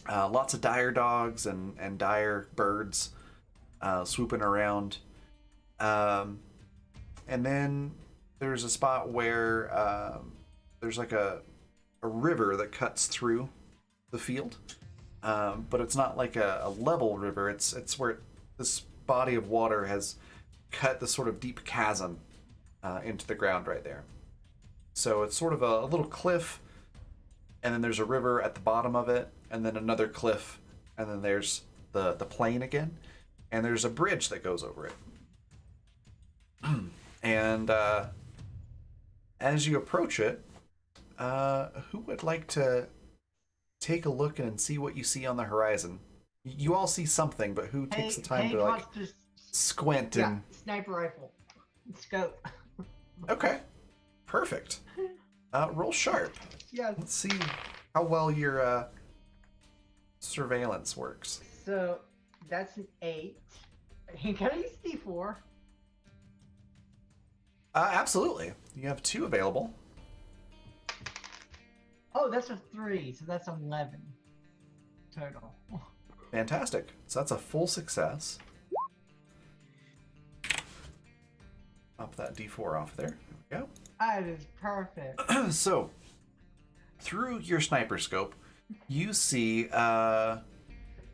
Lots of dire dogs and dire birds swooping around. And then there's a spot where there's like a river that cuts through the field. But it's not like a level river. It's where this body of water has cut this sort of deep chasm into the ground right there. So it's sort of a little cliff, and then there's a river at the bottom of it, and then another cliff, and then there's the plain again, and there's a bridge that goes over it. And as you approach it, who would like to take a look and see what you see on the horizon? You all see something, but who takes the time to like squint and sniper rifle, scope. Okay, perfect. Roll sharp. Yeah. Let's see how well your surveillance works. So that's an 8. Can I use D4? Absolutely. You have 2 available. Oh, that's a 3, so that's 11 total. Fantastic. So that's a full success. Pop that D4 off there. There we go. That is perfect. So, through your sniper scope, you see 2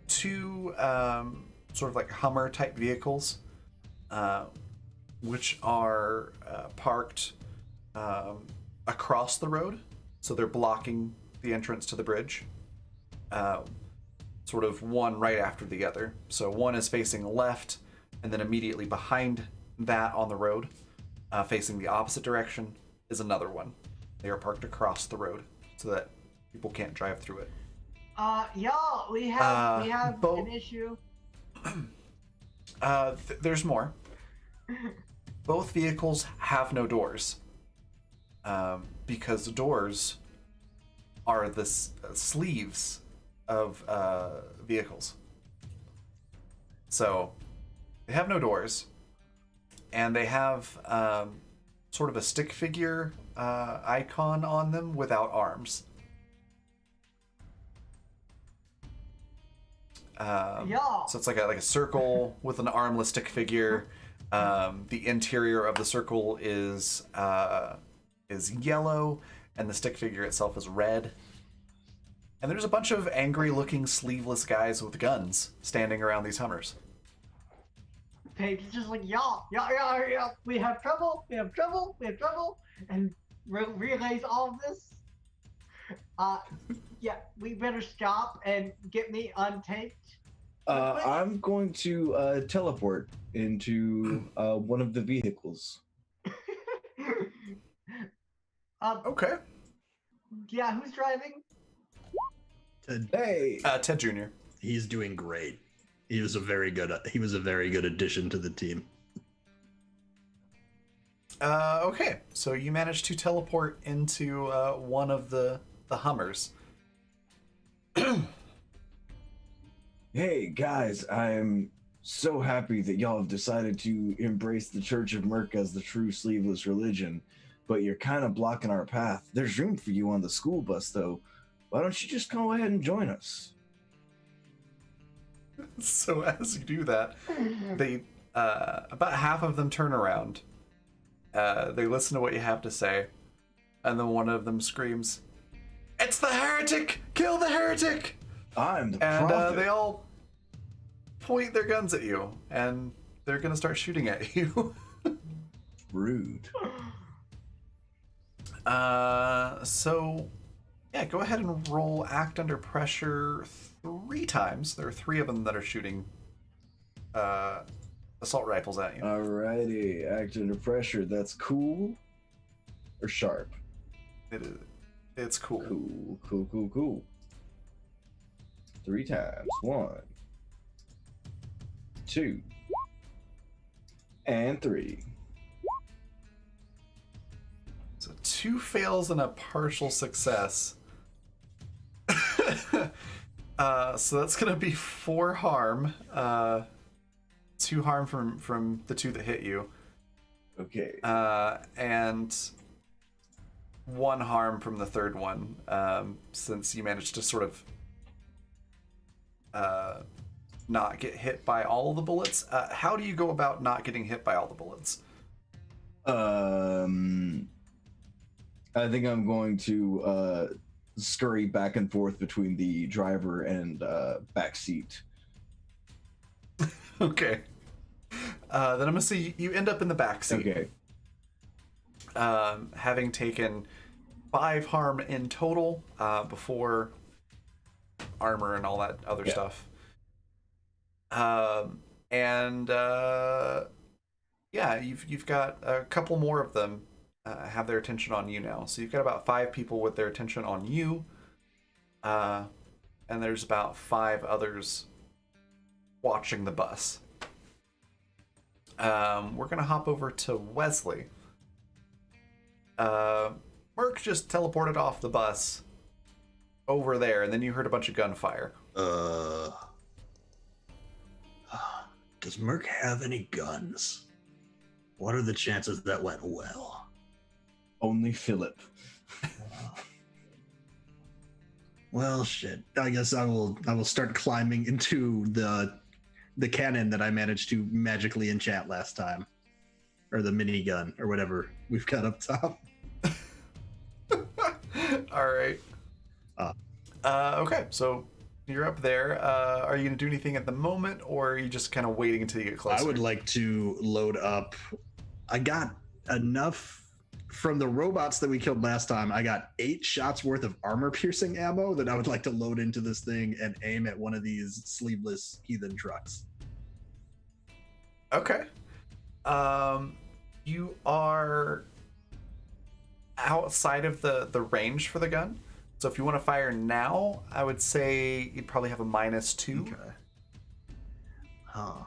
sort of like Hummer type vehicles, which are parked across the road. So they're blocking the entrance to the bridge. Sort of one right after the other. So one is facing left, and then immediately behind that on the road, facing the opposite direction, is another one. They are parked across the road so that people can't drive through it. Y'all, we have an issue. There's more. Both vehicles have no doors, because the doors are the sleeves of vehicles. So they have no doors, and they have sort of a stick figure icon on them without arms. Y'all. So it's like a circle with an armless stick figure. The interior of the circle is yellow, and the stick figure itself is red. And there's a bunch of angry-looking, sleeveless guys with guns standing around these Hummers. Paige is just like, y'all, we have trouble, and relays all of this. Yeah, we better stop and get me untaped. I'm going to teleport into one of the vehicles. Okay. Yeah, who's driving? Hey, Ted Jr. He's doing great. He was a very good addition to the team. Okay, so you managed to teleport into one of the Hummers. Hey guys, I'm so happy that y'all have decided to embrace the Church of Merc as the true sleeveless religion, but you're kind of blocking our path. There's room for you on the school bus though. Why don't you just go ahead and join us? So as you do that, they about half of them turn around. They listen to what you have to say, and then one of them screams, "It's the heretic! Kill the heretic!" I'm the And prophet. they all point their guns at you, and they're gonna start shooting at you. Rude. So yeah, go ahead and roll Act Under Pressure 3 times. There are 3 of them that are shooting assault rifles at you. Alrighty, act under pressure. That's cool or sharp? It's cool. Cool. 3 times. 1, 2, and 3. So 2 fails and a partial success. So that's gonna be 4 harm to 2 harm from the 2 that hit you. Okay. And 1 harm from the 3rd one, since you managed to sort of not get hit by all the bullets. How do you go about not getting hit by all the bullets? I think I'm going to scurry back and forth between the driver and back seat. Okay. Then I'm gonna say you end up in the back seat. Okay. Having taken 5 harm in total before armor and all that other stuff. Yeah, you've got a couple more of them have their attention on you now. So you've got about 5 people with their attention on you, and there's about 5 others watching the bus. We're gonna hop over to Wesley. Merc just teleported off the bus over there, and then you heard a bunch of gunfire. Does Merc have any guns? What are the chances that went well? Only Philip. Well, shit. I guess I will start climbing into the cannon that I managed to magically enchant last time, or the minigun, or whatever we've got up top. All right. Okay, so you're up there. Are you gonna do anything at the moment, or are you just kind of waiting until you get closer? I would like to load up. I got enough from the robots that we killed last time. I got 8 shots worth of armor-piercing ammo that I would like to load into this thing and aim at one of these sleeveless heathen trucks. Okay. You are outside of the range for the gun. So if you want to fire now, I would say you'd probably have a -2. Okay. Huh.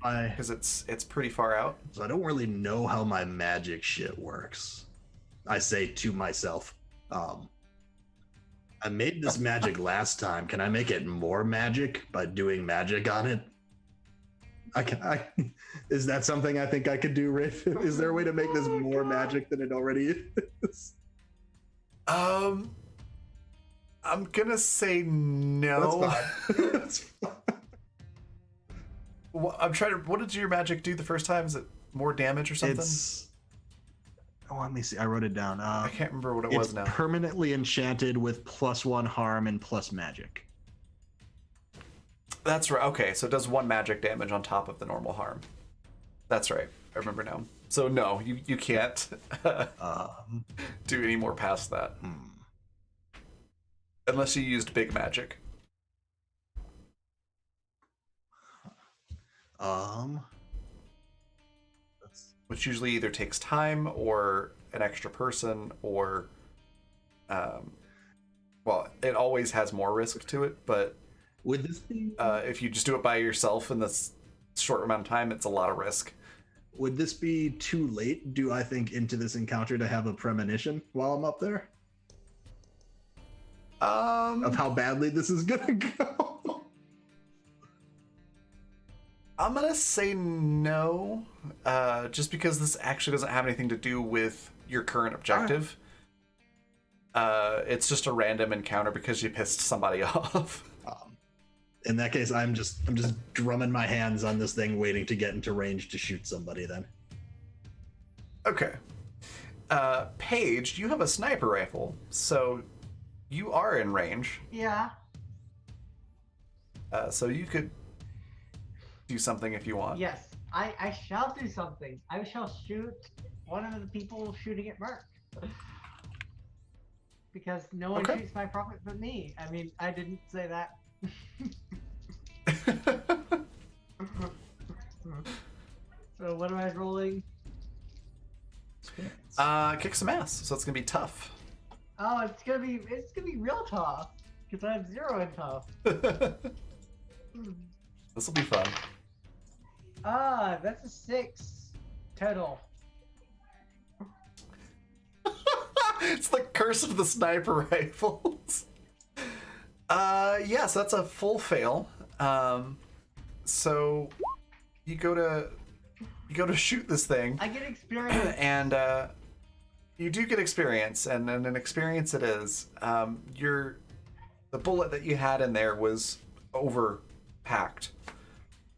Because it's pretty far out. So I don't really know how my magic shit works. I say to myself, I made this magic last time. Can I make it more magic by doing magic on it? Is that something I think I could do, Rafe? Is there a way to make this more magic than it already is? I'm gonna say no. That's fine. Well, I'm trying to. What did your magic do the first time? Is it more damage or something? Let me see. I wrote it down. I can't remember what it was now. It's permanently enchanted with +1 harm and plus magic. That's right. Okay, so it does 1 magic damage on top of the normal harm. That's right. I remember now. So no, you can't do any more past that. Unless you used big magic. Which usually either takes time or an extra person or well, it always has more risk to it, but would this be if you just do it by yourself in this short amount of time, it's a lot of risk. Would this be too late, do I think, into this encounter to have a premonition while I'm up there? Of how badly this is gonna go? I'm gonna say no, just because this actually doesn't have anything to do with your current objective. It's just a random encounter because you pissed somebody off. In that case, I'm just drumming my hands on this thing, waiting to get into range to shoot somebody. Then. Okay. Paige, you have a sniper rifle, so you are in range. Yeah. So you could do something if you want. Yes, I shall do something. I shall shoot one of the people shooting at Merc. Because no one shoots my prophet but me. I mean, I didn't say that. So what am I rolling? Kick some ass. So it's gonna be tough. Oh, it's gonna be real tough because I have 0 in tough. This will be fun. That's a 6 total. It's the curse of the sniper rifles. So that's a full fail. So you go to shoot this thing, I get experience. and you do get experience, and an experience it is. The bullet that you had in there was overpacked,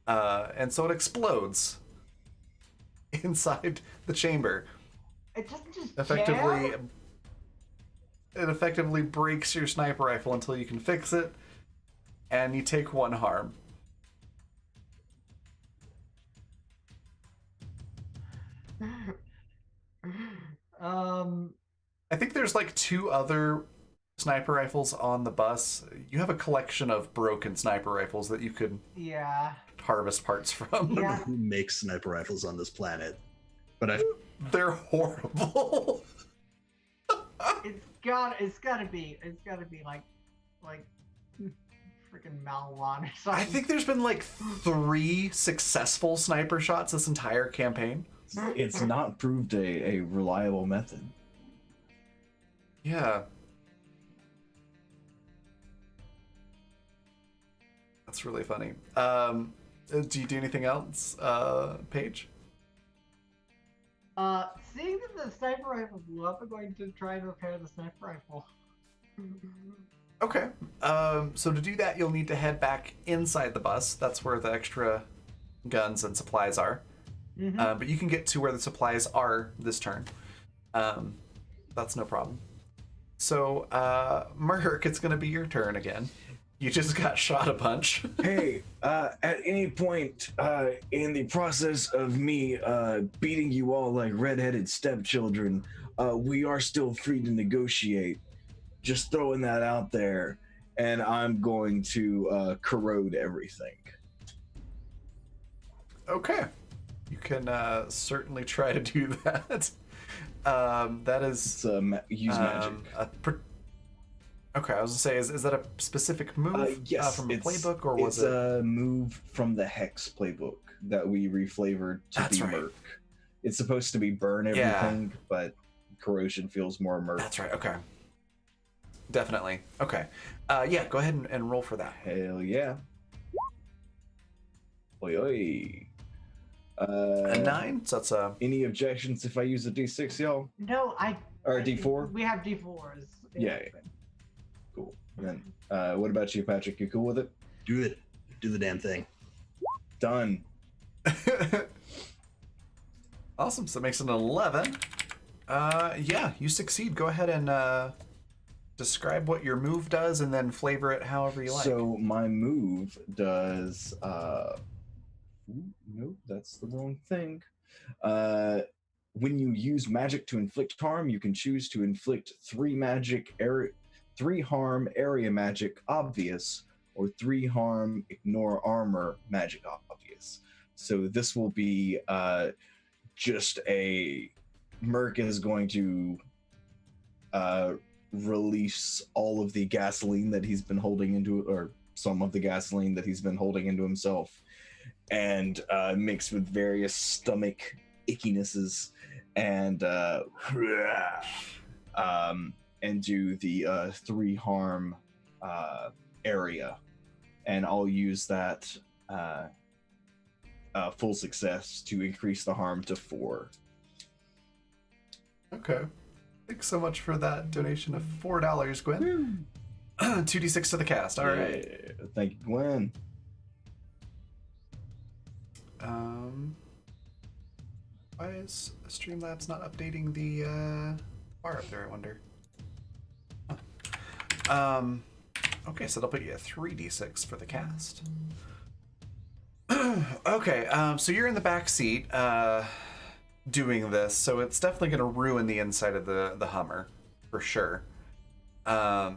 and so it explodes inside the chamber. It doesn't just Effectively, jam? it effectively breaks your sniper rifle until you can fix it, and you take 1 harm. I think there's like 2 other sniper rifles on the bus. You have a collection of broken sniper rifles that you could Yeah. harvest parts I from. don't know Yeah. who makes sniper rifles on this planet, but They're horrible. It's gotta be like freaking Malwan or something. I think there's been like 3 successful sniper shots this entire campaign. It's not proved a reliable method. Yeah. That's really funny. Do you do anything else, Paige? Seeing that the sniper rifle blew up, I'm going to try and repair the sniper rifle. Okay. So to do that, you'll need to head back inside the bus. That's where the extra guns and supplies are. Mhm. But you can get to where the supplies are this turn. That's no problem. So, Merc, it's going to be your turn again. You just got shot a bunch. Hey, at any point in the process of me beating you all like redheaded stepchildren, we are still free to negotiate. Just throwing that out there, and I'm going to corrode everything. Okay. You can certainly try to do that. That is... Use magic. Okay, I was gonna say, is that a specific move Yes, from a it's, playbook, or was it's it? a move from the Hex playbook that we reflavored to That's be right. Merc. It's supposed to be burn everything, but corrosion feels more Merc. That's right. Okay. Definitely. Okay. Yeah. Go ahead and roll for that. Hell yeah. Oi oi. A 9. So that's a. Any objections if I use a D6, y'all? No, Or a D4? We have D4s. Yeah. Cool. Then, what about you, Patrick? You cool with it? do the damn thing. Done. Awesome. So it makes an 11. Yeah, you succeed. Go ahead and describe what your move does, and then flavor it however you like. So my move does. Nope, that's the wrong thing. When you use magic to inflict harm, you can choose to inflict 3 harm area magic obvious, or 3 harm ignore armor magic obvious. So this will be just a Merc is going to release all of the gasoline that he's been holding into, or some of the gasoline that he's been holding into himself, and mixed with various stomach ickinesses, and do the 3 harm area, and I'll use that full success to increase the harm to 4. Okay. Thanks so much for that donation of $4, Gwen. 2d6 to the cast. All right. Yeah, thank you, Gwen. Why is Streamlabs not updating the bar up there, I wonder? Huh. Okay, so they'll put you at 3d6 for the cast. Okay, so you're in the back seat doing this, so it's definitely going to ruin the inside of the Hummer, for sure. There's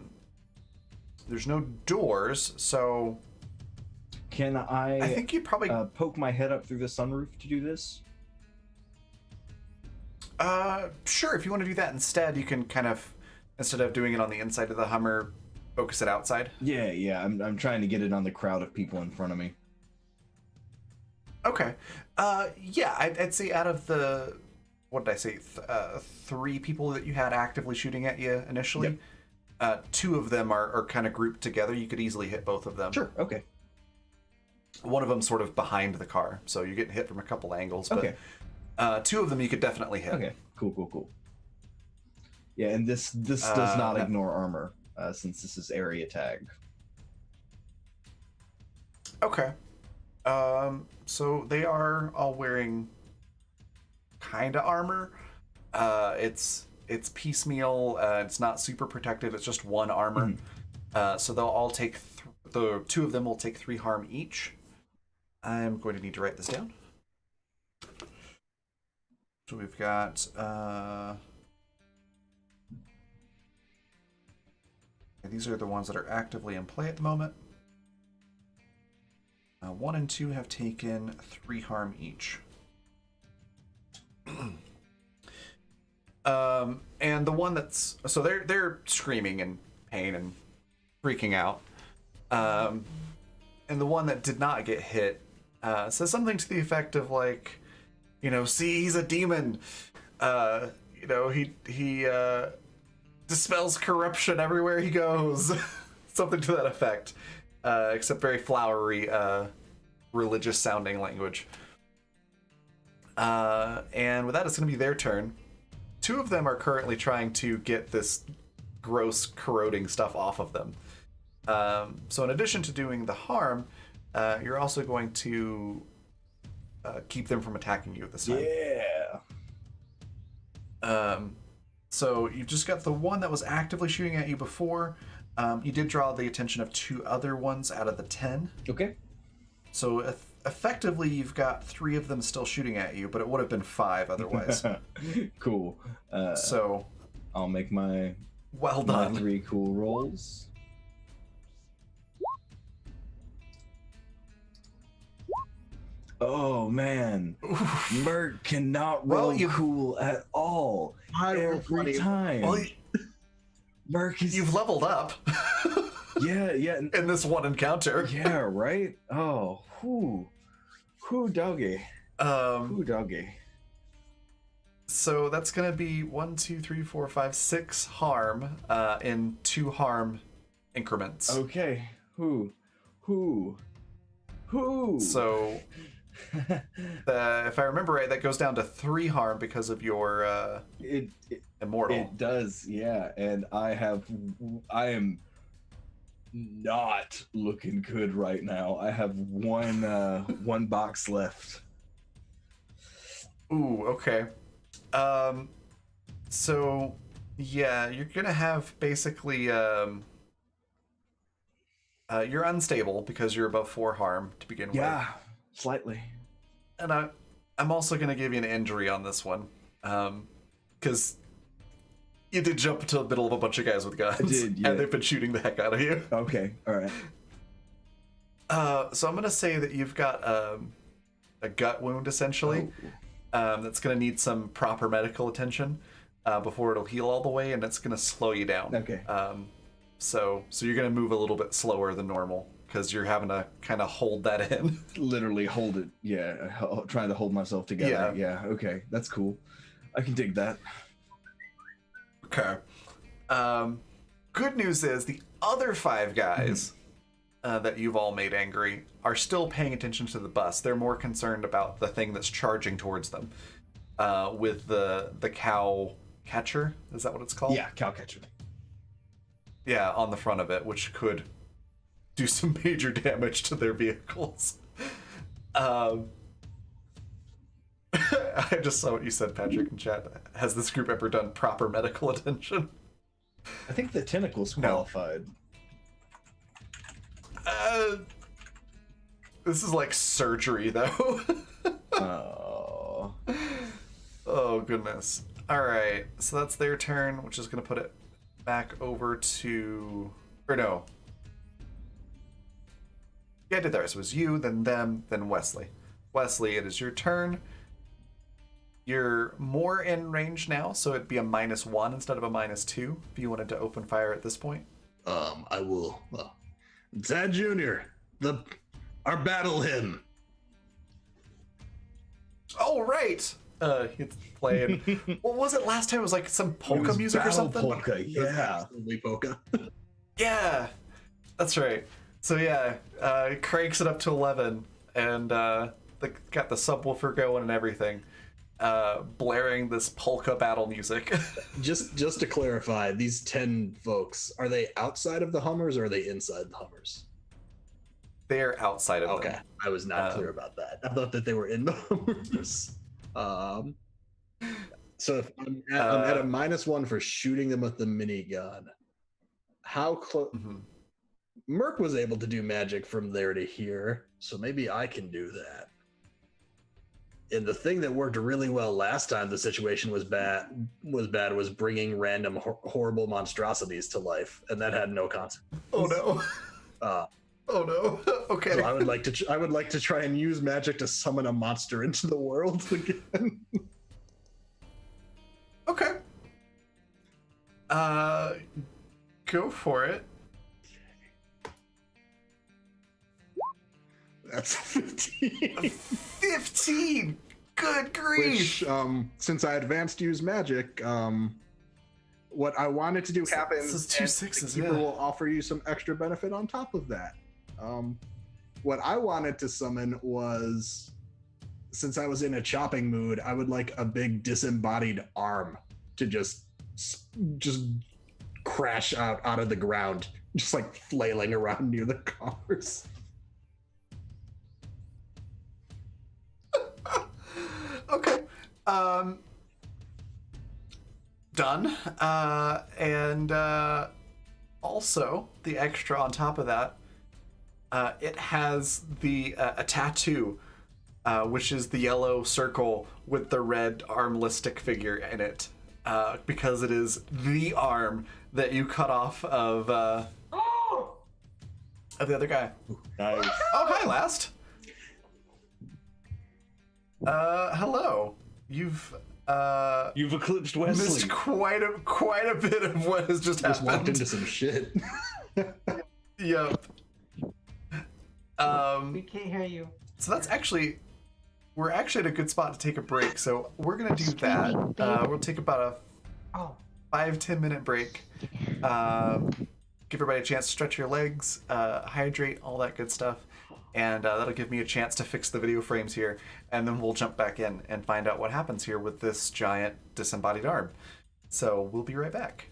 no doors, so Can I think you probably... poke my head up through the sunroof to do this? Sure, if you want to do that instead, you can kind of, instead of doing it on the inside of the Hummer, focus it outside. Yeah, I'm trying to get it on the crowd of people in front of me. Okay. Yeah, I'd say out of the, what did I say, 3 people that you had actively shooting at you initially, 2 of them are kind of grouped together. You could easily hit both of them. Sure, okay. One of them sort of behind the car, so you're getting hit from a couple angles. But Okay. two of them you could definitely hit. Okay. Cool. Yeah, and this does not ignore armor, since this is area tag. Okay. So they are all wearing kind of armor. It's piecemeal. It's not super protective. It's just one armor. So they'll all take the two of them will take 3 harm each. I'm going to need to write this down. So we've got these are the ones that are actively in play at the moment. 1 and 2 have taken 3 harm each. And the one that's so they're screaming in pain and freaking out. And the one that did not get hit says something to the effect of like, see, he's a demon. He dispels corruption everywhere he goes. Something to that effect. Except very flowery, religious sounding language. And with that, it's going to be their turn. 2 of them are currently trying to get this gross, corroding stuff off of them. So in addition to doing the harm, you're also going to keep them from attacking you at this time. Yeah. So you've just got the one that was actively shooting at you before. You did draw the attention of 2 other ones out of the 10. Okay. So effectively, you've got 3 of them still shooting at you, but it would have been 5 otherwise. Cool. So I'll make my well done. 3 cool rolls. Oh man, Mert cannot roll cool at all. Every time. Well, Merc is... you've leveled up. Yeah. In this one encounter. Yeah, right? Oh, whoo doggy. Whoo doggy. So that's going to be 1, 2, 3, 4, 5, 6 harm in 2 harm increments. Okay. Who? So, if I remember right, that goes down to 3 harm because of your immortal. It does, yeah. And I am not looking good right now. I have one box left. Ooh, okay. So yeah, you're gonna have basically you're unstable because you're above 4 harm to begin with. Yeah, slightly. And I'm also gonna give you an injury on this one, because you did jump into the middle of a bunch of guys with guns. I did, yeah. And they've been shooting the heck out of you. Okay, all right. So I'm gonna say that you've got a gut wound essentially. That's gonna need some proper medical attention before it'll heal all the way, and it's gonna slow you down. Okay. So you're gonna move a little bit slower than normal because you're having to kind of hold that in. Literally hold it. Yeah, trying to hold myself together. Yeah. Okay, that's cool. I can dig that. Okay. Good news is the other 5 guys that you've all made angry are still paying attention to the bus. They're more concerned about the thing that's charging towards them, with the cow catcher. Is that what it's called? Yeah, cow catcher. Yeah, on the front of it, which could do some major damage to their vehicles. I just saw what you said, Patrick, in chat. Has this group ever done proper medical attention? I think the tentacle's qualified. This is like surgery, though. Oh. Oh, goodness. All right, so that's their turn, which is going to put it back over to... Or no. Yeah, I did that. So it was you, then them, then Wesley. Wesley, it is your turn. You're more in range now, so it'd be a -1 instead of a -2 if you wanted to open fire at this point. I will. Zad Jr., our battle hymn. Oh, right! It's playing. What was it last time? It was like some polka music or something? Polka, yeah. Only polka. Yeah, that's right. So yeah, it cranks it up to 11, and got the subwoofer going and everything, blaring this polka battle music. Just to clarify, these 10 folks, are they outside of the Hummers or are they inside the Hummers? They're outside of Okay, them. I was not clear about that. I thought that they were in the Hummers. So if I'm at a -1 for shooting them with the minigun. How close? Mhm. Merc was able to do magic from there to here, so maybe I can do that. And the thing that worked really well last time the situation was was bringing random horrible monstrosities to life, and that had no consequence. Oh no! Oh no! Okay. So I would like to try and use magic to summon a monster into the world again. Okay. Go for it. That's 15. 15. Good grief. Which, since I advanced use magic, what I wanted to do happens. This is 2 sixes. The keeper Yeah. will offer you some extra benefit on top of that. What I wanted to summon was, since I was in a chopping mood, I would like a big disembodied arm to just crash out of the ground, just like flailing around near the cars. Okay. Done. And also the extra on top of that, it has a tattoo, which is the yellow circle with the red armless stick figure in it, because it is the arm that you cut off of the other guy. Nice. Oh, hi, Last. Hello. You've eclipsed Wesley. missed quite a bit of what has just Just walked happened. into some shit. Yep. We can't hear you. So that's we're actually at a good spot to take a break. So we're gonna do that. We'll take about a Oh, 5-10 minute break. Give everybody a chance to stretch your legs, hydrate, all that good stuff. And that'll give me a chance to fix the video frames here. And then we'll jump back in and find out what happens here with this giant disembodied arm. So we'll be right back.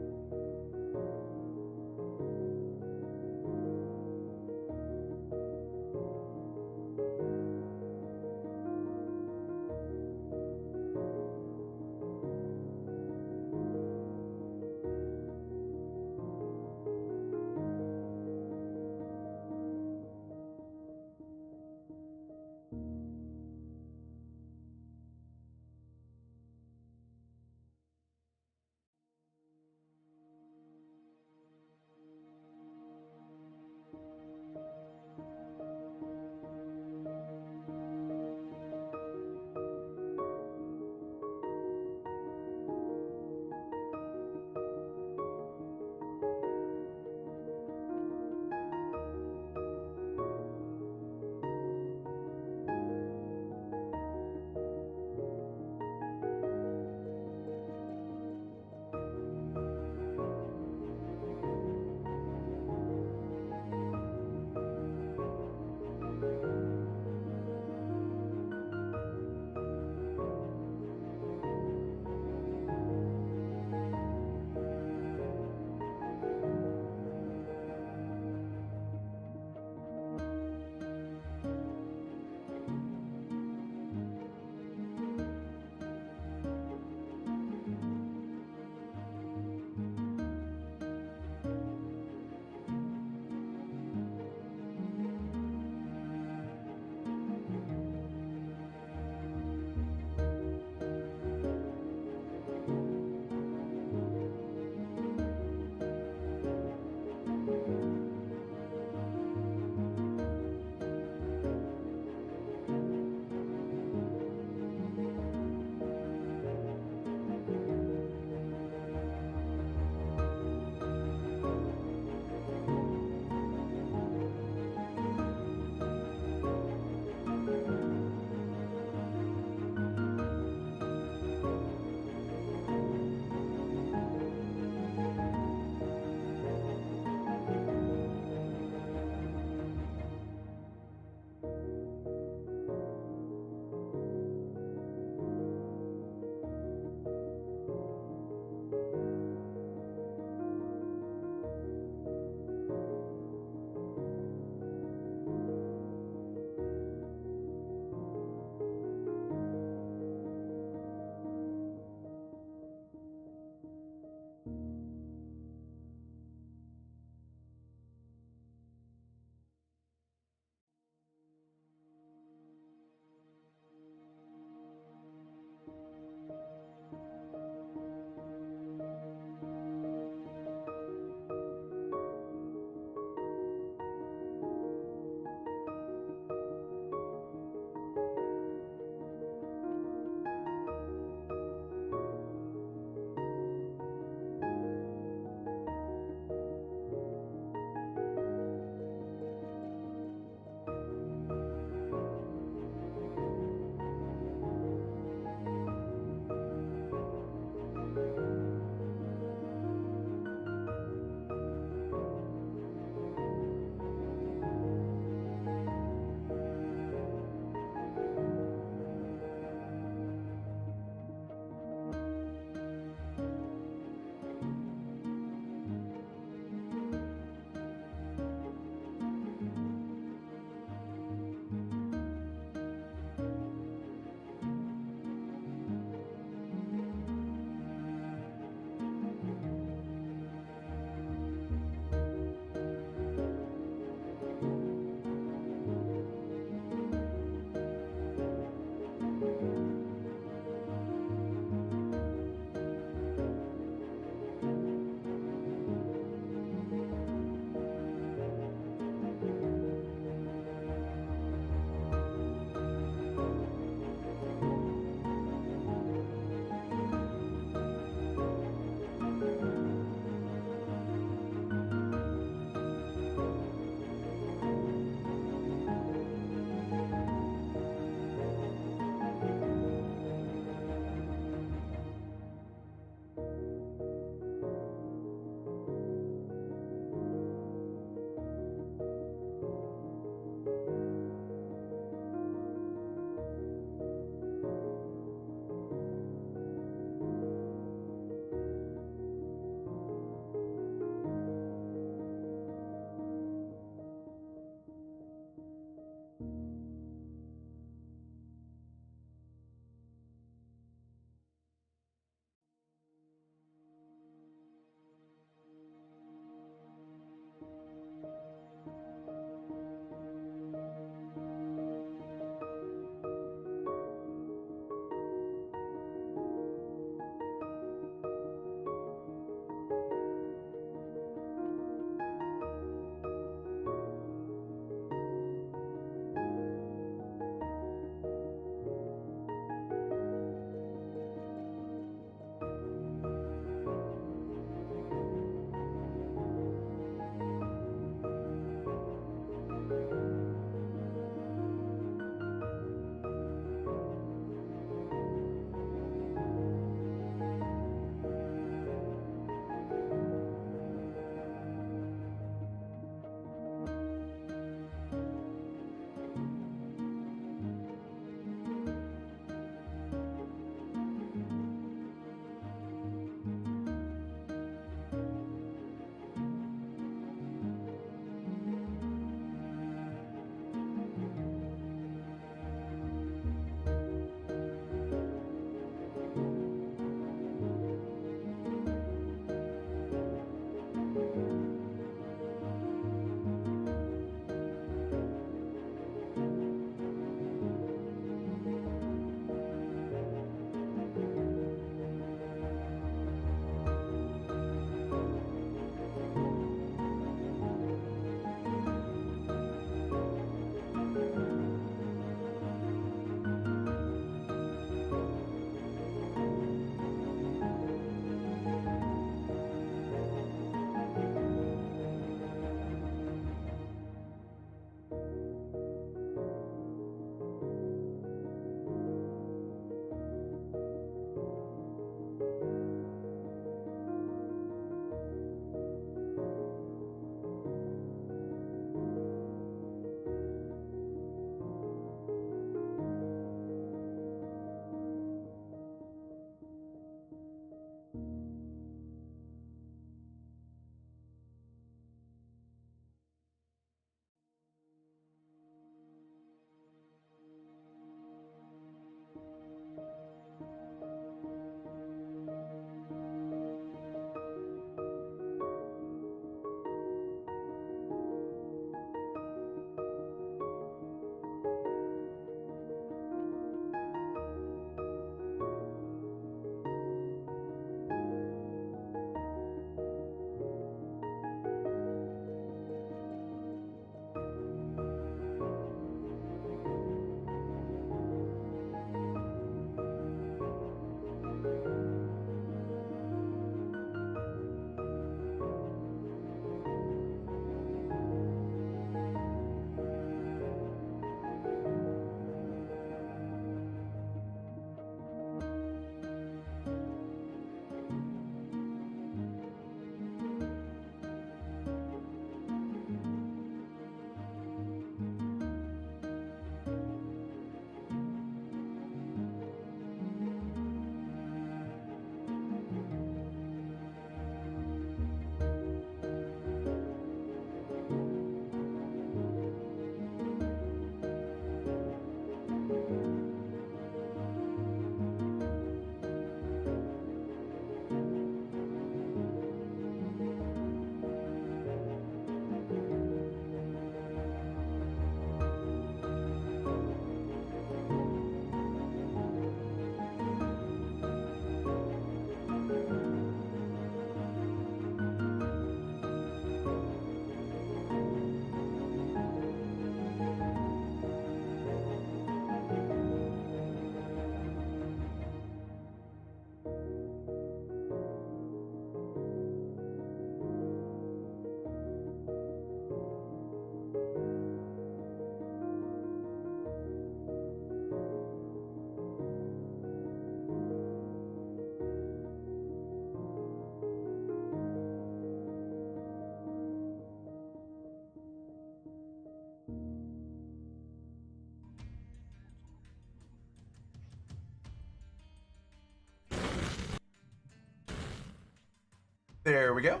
There we go.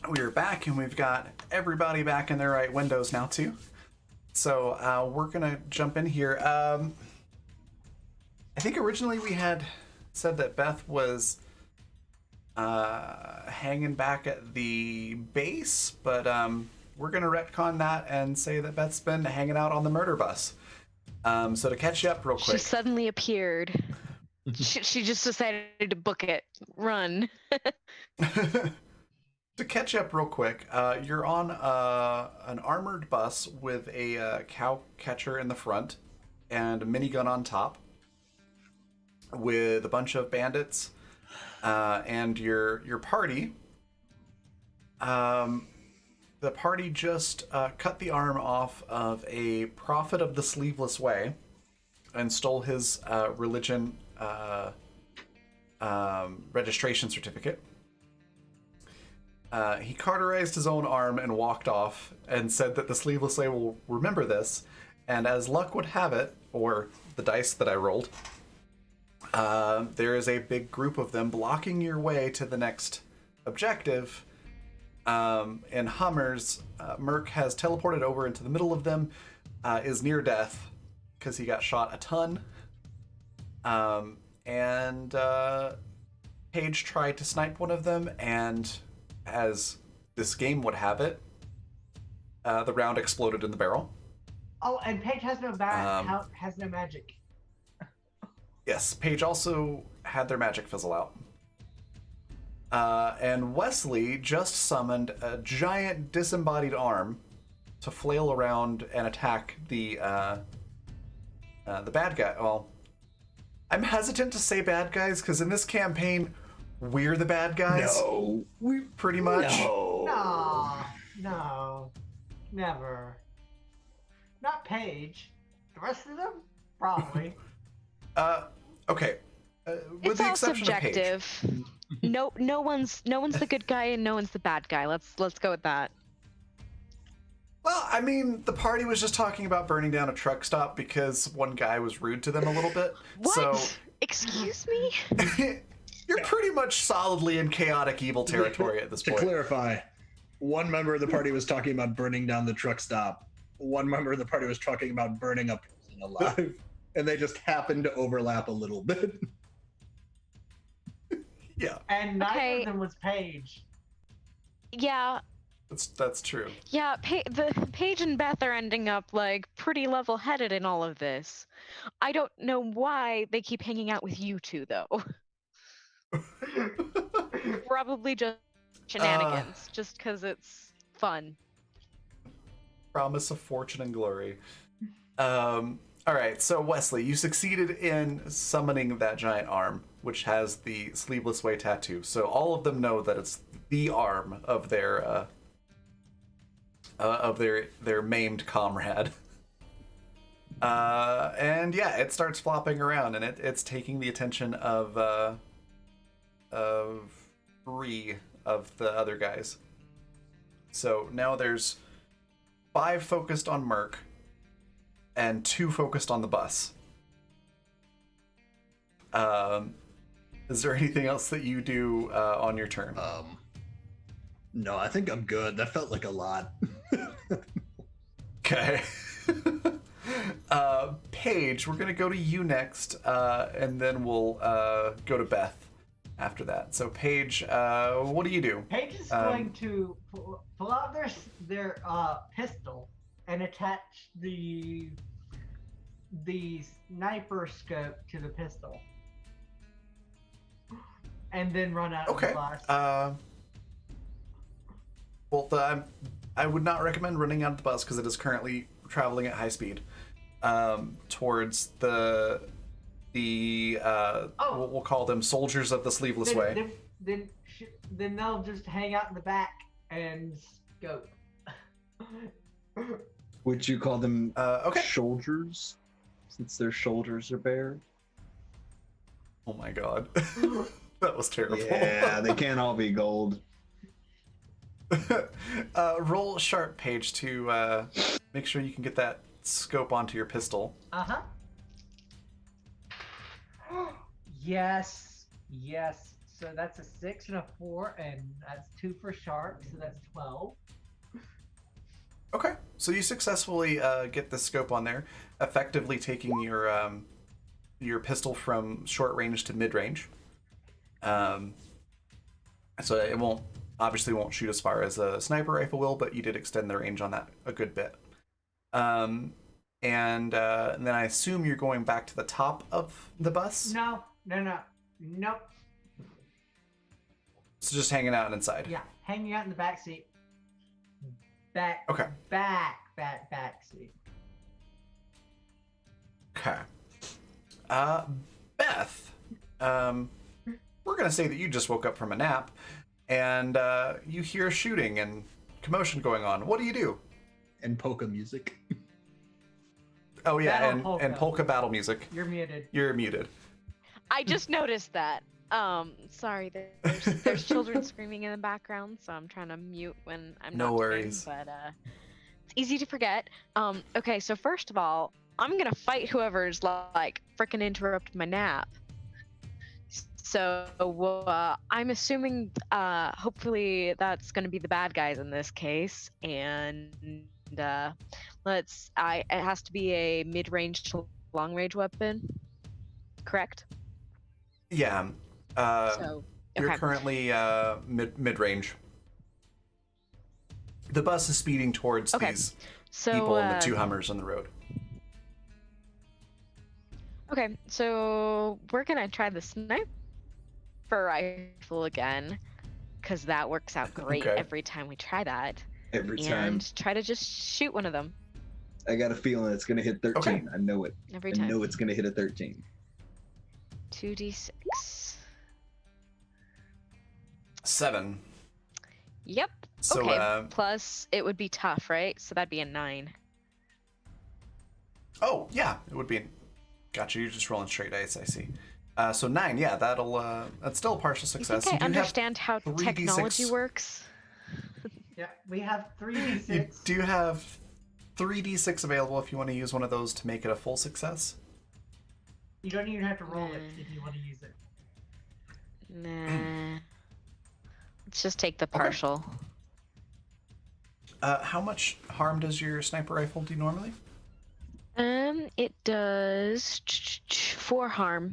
We're back, and we've got everybody back in their right windows now, too. So we're going to jump in here. I think originally we had said that Beth was hanging back at the base, but we're going to retcon that and say that Beth's been hanging out on the murder bus. So to catch you up real quick. She suddenly appeared. she just decided to book it. Run. To catch up real quick, you're on an armored bus with a cow catcher in the front and a minigun on top with a bunch of bandits and your party. The party just cut the arm off of a prophet of the Sleeveless Way and stole his religion registration certificate. He cauterized his own arm and walked off and said that the Sleeveless Way will remember this. And as luck would have it, or the dice that I rolled, there is a big group of them blocking your way to the next objective. In Hummers, Merc has teleported over into the middle of them, is near death because he got shot a ton. And Paige tried to snipe one of them, and as this game would have it, the round exploded in the barrel. Oh, and Paige has no has no magic. Yes, Paige also had their magic fizzle out. And Wesley just summoned a giant disembodied arm to flail around and attack the bad guy. Well, I'm hesitant to say bad guys because in this campaign, we're the bad guys. No, we pretty much. No, never. Not Paige. The rest of them, probably. Okay. With It's the all exception subjective. of Paige. No one's the good guy and no one's the bad guy. Let's go with that. Well, I mean, the party was just talking about burning down a truck stop because one guy was rude to them a little bit. What? So Excuse me? you're pretty much solidly in chaotic evil territory at this To point. clarify, one member of the party was talking about burning down the truck stop. One member of the party was talking about burning a person alive. And they just happened to overlap a little bit. Yeah, And neither Okay. of them was Paige. Yeah. that's true. Yeah, Paige and Beth are ending up like pretty level-headed in all of this. I don't know why they keep hanging out with you two though. Probably just shenanigans, just because it's fun. Promise of fortune and glory. All right, so Wesley, you succeeded in summoning that giant arm, which has the Sleeveless Way tattoo. So all of them know that it's the arm of their maimed comrade. And yeah, it starts flopping around, and it's taking the attention of 3 of the other guys. So now there's 5 focused on Merc and 2 focused on the bus. Is there anything else that you do on your turn? No, I think I'm good. That felt like a lot. Okay. Paige, we're gonna go to you next, and then we'll go to Beth after that. So Paige, what do you do? Paige is going to pull out their pistol and attach the sniper scope to the pistol, and then run out of the bus. Well, I would not recommend running out of the bus because it is currently traveling at high speed towards the we'll call them soldiers of the Sleeveless Way. Then they'll just hang out in the back and scope. Would you call them Okay. shoulders, since their shoulders are bare? Oh my god. That was terrible. Yeah, they can't all be gold. Roll sharp, Page, to make sure you can get that scope onto your pistol. Uh-huh. Yes. So that's a 6 and a 4, and that's 2 for sharp, so that's 12. Okay, so you successfully get the scope on there, effectively taking your pistol from short range to mid range. So it won't shoot as far as a sniper rifle will, but you did extend the range on that a good bit. And then I assume you're going back to the top of the bus. No. Nope. So just hanging out inside. Yeah, hanging out in the back seat. Back seat. Okay. Beth, we're gonna say that you just woke up from a nap, and you hear shooting and commotion going on. What do you do? And polka music. Oh yeah, Battle and polka. polka battle music. You're muted. You're muted. I just noticed that. Sorry, there's children screaming in the background, so I'm trying to mute when I'm No not worries. doing, but it's easy to forget. Okay, so first of all, I'm gonna fight whoever's like frickin' interrupted my nap. So I'm assuming, hopefully that's gonna be the bad guys in this case, and it has to be a mid-range to long-range weapon, correct? Yeah. So You're okay. currently mid range. The bus is speeding towards Okay, these so people in the two Hummers on the road. okay, so we're gonna try the sniper rifle again, because that works out great Okay. every time we try that. Every time. And try to just shoot one of them I got a feeling it's gonna hit 13. Okay. I know it. every I time. know it's gonna hit a 13. 2d6. 7. Yep. So Okay. Plus, it would be tough, right? So that'd be a 9. oh yeah, it would be. Gotcha. You're just rolling straight dice. I see. So 9. Yeah, that's still a partial You success. think I do have understand how 3d6. technology works? Yeah, we have 3d6. You do have 3d6 available if you want to use one of those to make it a full success. You don't even have to roll it if you want to use it. Nah. Let's just take the partial. How much harm does your sniper rifle do normally? It does 4 harm.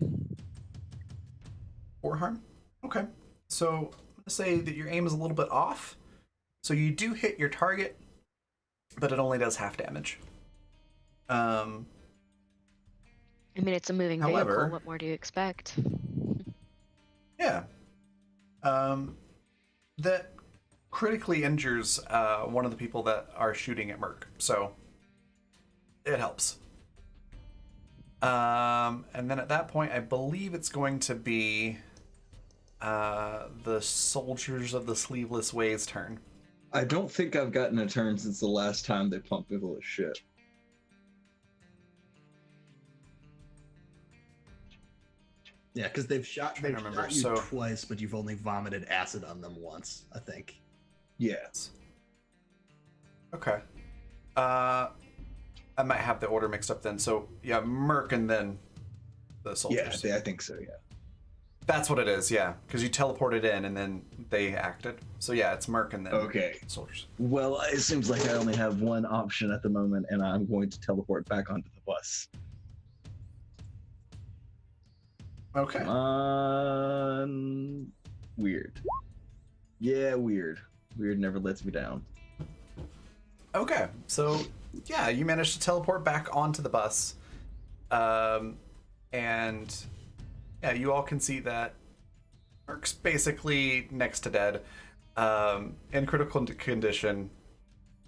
4 harm? Okay. So I'm going to say that your aim is a little bit off. So you do hit your target, but it only does half damage. I mean, it's a moving However- vehicle. What more do you expect? Yeah. That critically injures one of the people that are shooting at Merc. So it helps. And then at that point, I believe it's going to be the Soldiers of the Sleeveless Way's turn. I don't think I've gotten a turn since the last time they pumped me full of shit. Yeah, because they've shot Trying to remember, you so- twice, but you've only vomited acid on them once, I think. Yes. Okay. I might have the order mixed up then. So yeah, Merc and then the soldiers. Yeah, I think so, yeah. That's what it is, yeah. Because you teleported in and then they acted. So yeah, it's Merc and then Okay. soldiers. Well, it seems like I only have one option at the moment, and I'm going to teleport back onto the bus. Okay. Come on. Weird. Yeah, weird. Weird never lets me down. Okay. So yeah, you managed to teleport back onto the bus. And yeah, you all can see that Merc's basically next to dead, in critical condition,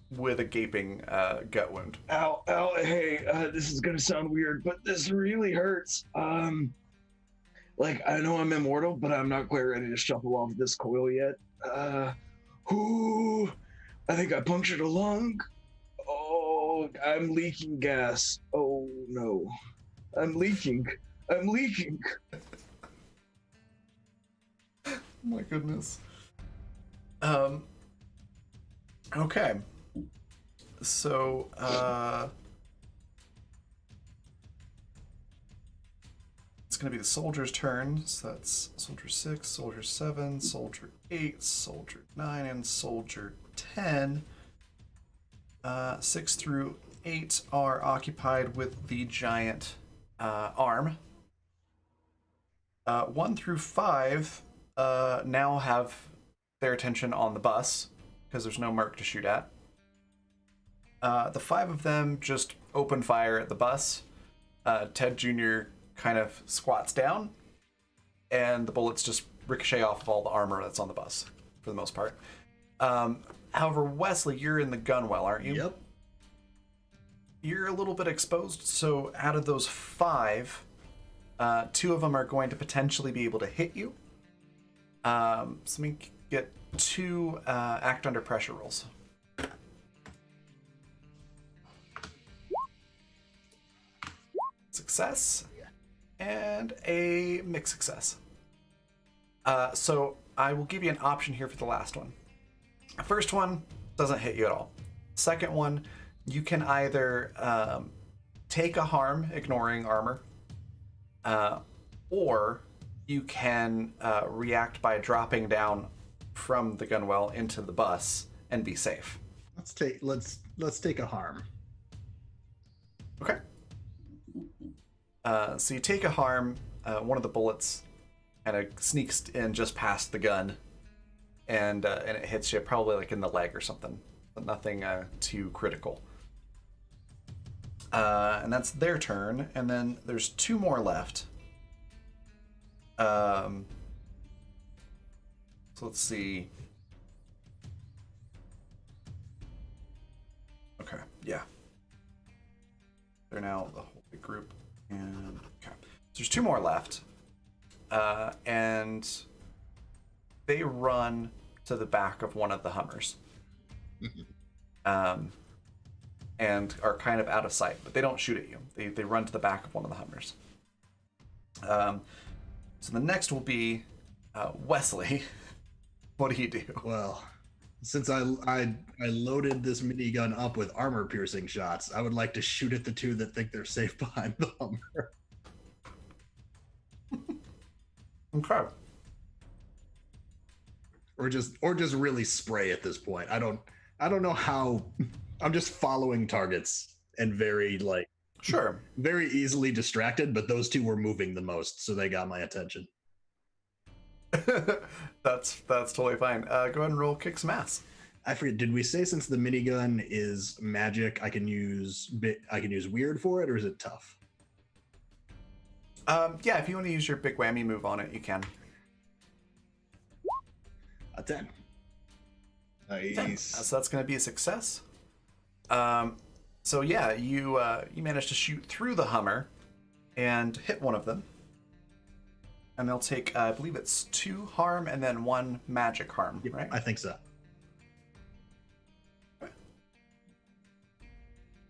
with a gaping gut wound. Ow, ow, hey, this is gonna sound weird, but this really hurts. Like, I know I'm immortal, but I'm not quite ready to shuffle off this coil yet. Ooh, I think I punctured a lung. Oh, I'm leaking gas. Oh, no. I'm leaking. I'm leaking. Oh my goodness. Okay. So, it's going to be the soldier's turn. So that's soldier 6, soldier 7, soldier 8, soldier 9, and soldier 10. 6 through 8 are occupied with the giant arm. 1 through 5 now have their attention on the bus because there's no merc to shoot at. The 5 of them just open fire at the bus. Ted Jr. kind of squats down, and the bullets just ricochet off of all the armor that's on the bus for the most part. However, Wesley, you're in the gun well, aren't you? Yep. You're a little bit exposed, so out of those 5, 2 of them are going to potentially be able to hit you. So let me get 2 act under pressure rolls. Success and a mixed success. So I will give you an option here for the last one. The first one doesn't hit you at all. Second one, you can either take a harm, ignoring armor, or you can react by dropping down from the gunwell into the bus and be safe. Let's take a harm. Okay. So you take a harm. One of the bullets kind of sneaks in just past the gun, and it hits you probably like in the leg or something, but nothing too critical. And that's their turn, and then there's 2 more left. So let's see. Okay, yeah. They're now the whole big group. And okay. So there's 2 more left. And they run to the back of one of the Hummers. And are kind of out of sight, but they don't shoot at you. They run to the back of one of the Hummers. So the next will be Wesley. What do you do? Well, since I loaded this minigun up with armor-piercing shots, I would like to shoot at the 2 that think they're safe behind the Hummer. Okay. Or just really spray at this point. I don't know how. I'm just following targets and very Sure. very easily distracted, but those 2 were moving the most, so they got my attention. That's totally fine. Go ahead and roll kick some ass. I forget. Did we say since the minigun is magic, I can use weird for it, or is it tough? Yeah, if you want to use your big whammy move on it, you can. A 10. 10. So that's going to be a success. So yeah, you manage to shoot through the Hummer and hit one of them. And they'll take, I believe it's 2 harm and then 1 magic harm, Yep, right? I think so.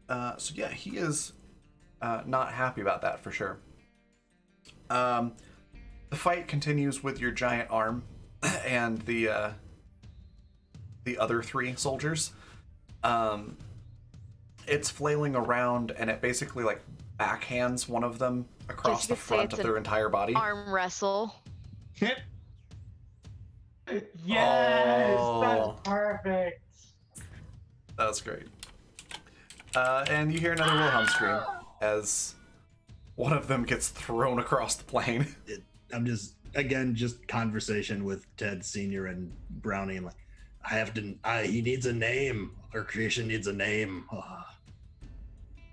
So yeah, he is not happy about that for sure. The fight continues with your giant arm and the other 3 soldiers. It's flailing around, and it basically like backhands one of them across the front of their entire body. Arm wrestle. Yes, Oh. that's perfect. That's great. And you hear another Wilhelm scream as one of them gets thrown across the plane. I'm just conversation with Ted Senior and Brownie, and he needs a name. Our creation needs a name.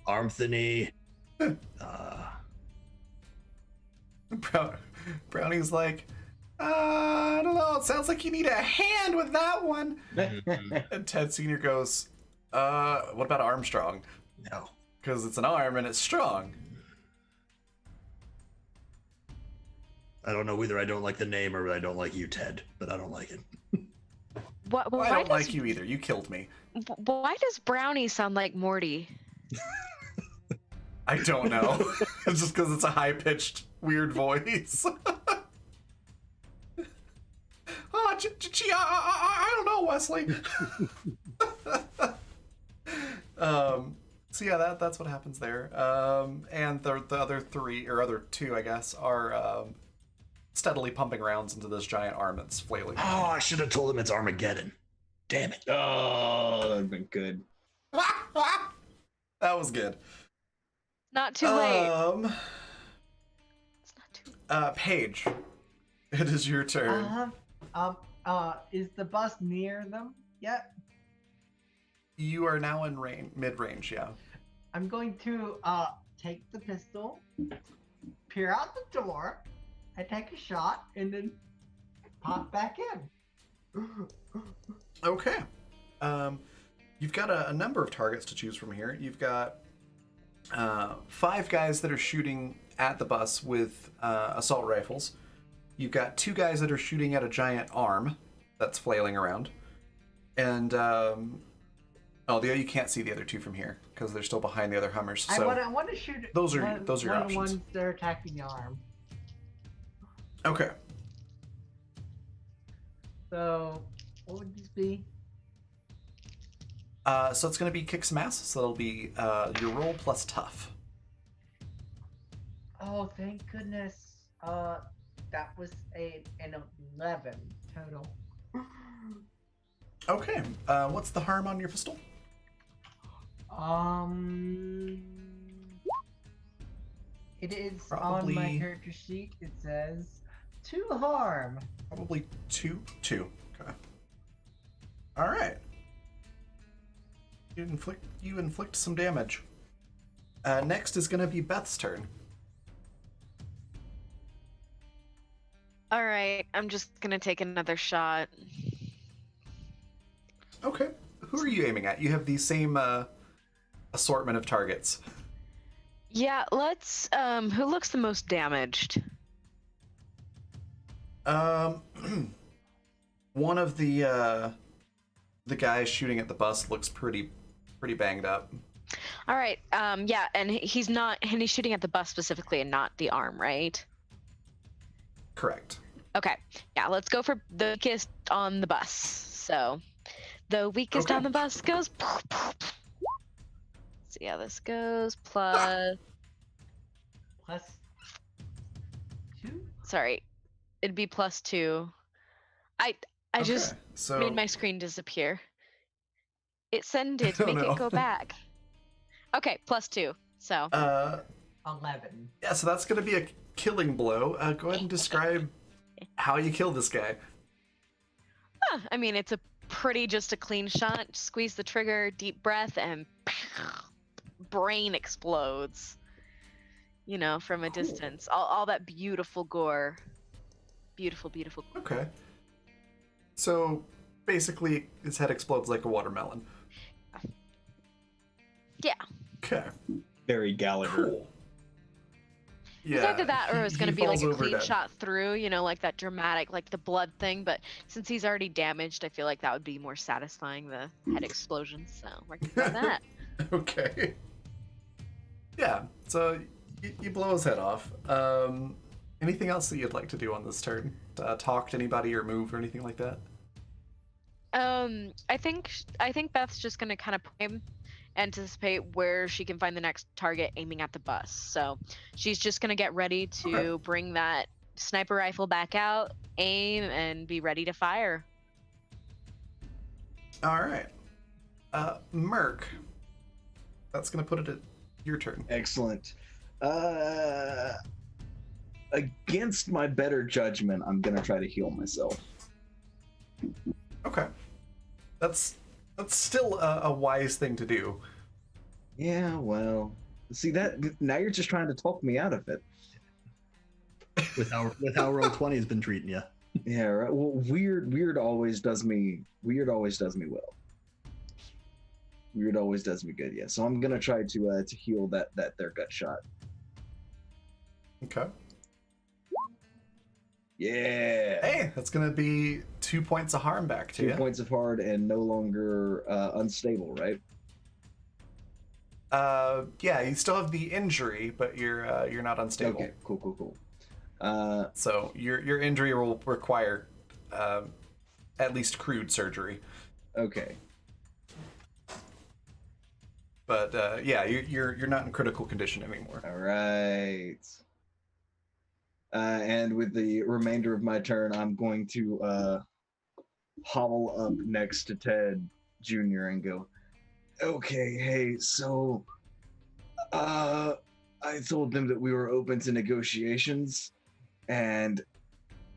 Armthony. Brownie's like, I don't know. It sounds like you need a hand with that one. And Ted Senior goes, what about Armstrong? No. Because it's an arm and it's strong. I don't know whether I don't like the name or I don't like you, Ted, but I don't like it. Well, I don't like you either. You killed me. Why does Brownie sound like Morty? I don't know. It's just because it's a high-pitched, weird voice. I don't know, Wesley. So yeah, that's what happens there. And the other three, or other two, I guess, are steadily pumping rounds into this giant arm that's flailing Oh, around. I should have told him it's Armageddon. Damn it. Oh, that'd been good. That was good. Not too late. It's not too late. Paige, it is your turn. Is the bus near them yet? You are now in mid-range, yeah. I'm going to take the pistol, peer out the door, I take a shot, and then pop back in. Okay. You've got a number of targets to choose from here. You've got 5 guys that are shooting at the bus with assault rifles. You've got 2 guys that are shooting at a giant arm that's flailing around. And, you can't see the other 2 from here because they're still behind the other Hummers. So I want to shoot those are your one of the options. ones that are attacking the arm. Okay. So, what would this be? So it's going to be kick some ass. So it'll be your roll plus tough. Oh, thank goodness. That was an 11 total. Okay. What's the harm on your pistol? It is Probably- on my character sheet. It says 2 harm. Probably 2. Okay. All right. You inflict some damage. Next is going to be Beth's turn. All right, I'm just gonna take another shot. Okay. Who are you aiming at? You have the same assortment of targets. Yeah, let's. Who looks the most damaged? One of the guys shooting at the bus looks pretty banged up. All right. Yeah, and he's shooting at the bus specifically and not the arm, right? Correct. Okay. Yeah, let's go for the weakest on the bus. So, the weakest Okay. on the bus goes. See how this goes. Plus. Plus 2? Sorry, it'd be +2. I Okay, just so made my screen disappear. It sended. Oh, Make no. it go back. Okay, +2. So. 11. yeah, so that's going to be a killing blow. Go ahead and describe how you kill this guy. I mean, it's just a clean shot. Squeeze the trigger, deep breath, and brain explodes. You know, from a distance. All that beautiful gore. Beautiful, beautiful. Okay. So basically, his head explodes like a watermelon. Yeah. Okay. Very Gallagher. Cool. It's either that or it's going to be like falls a over clean dead. shot through, you know, like that dramatic, like the blood thing. But since he's already damaged, I feel like that would be more satisfying, the head explosion. So we're going to go with that. Okay. Yeah, so you blow his head off. Anything else that you'd like to do on this turn? Talk to anybody or move or anything like that? I think Beth's just going to kind of anticipate where she can find the next target aiming at the bus. So she's just going to get ready to bring that sniper rifle back out, aim, and be ready to fire. All right. Merc. That's going to put it at your turn. Excellent. Against my better judgment, I'm gonna try to heal myself. Okay. That's still a wise thing to do. Yeah, well, see that now you're just trying to talk me out of it. With how Roll20 has been treating you. Yeah, right. Well, weird always does me well. Weird always does me good. Yeah, so I'm gonna try to heal that their gut shot. Okay. Yeah. Hey, that's going to be 2 points of harm back to 2 you. points of hard and no longer unstable, right? Yeah, you still have the injury, but you're not unstable. Okay, cool. So your injury will require at least crude surgery. Okay. But yeah, you're not in critical condition anymore. All right. And with the remainder of my turn, I'm going to hobble up next to Ted Jr. and go, okay, hey, so I told them that we were open to negotiations, and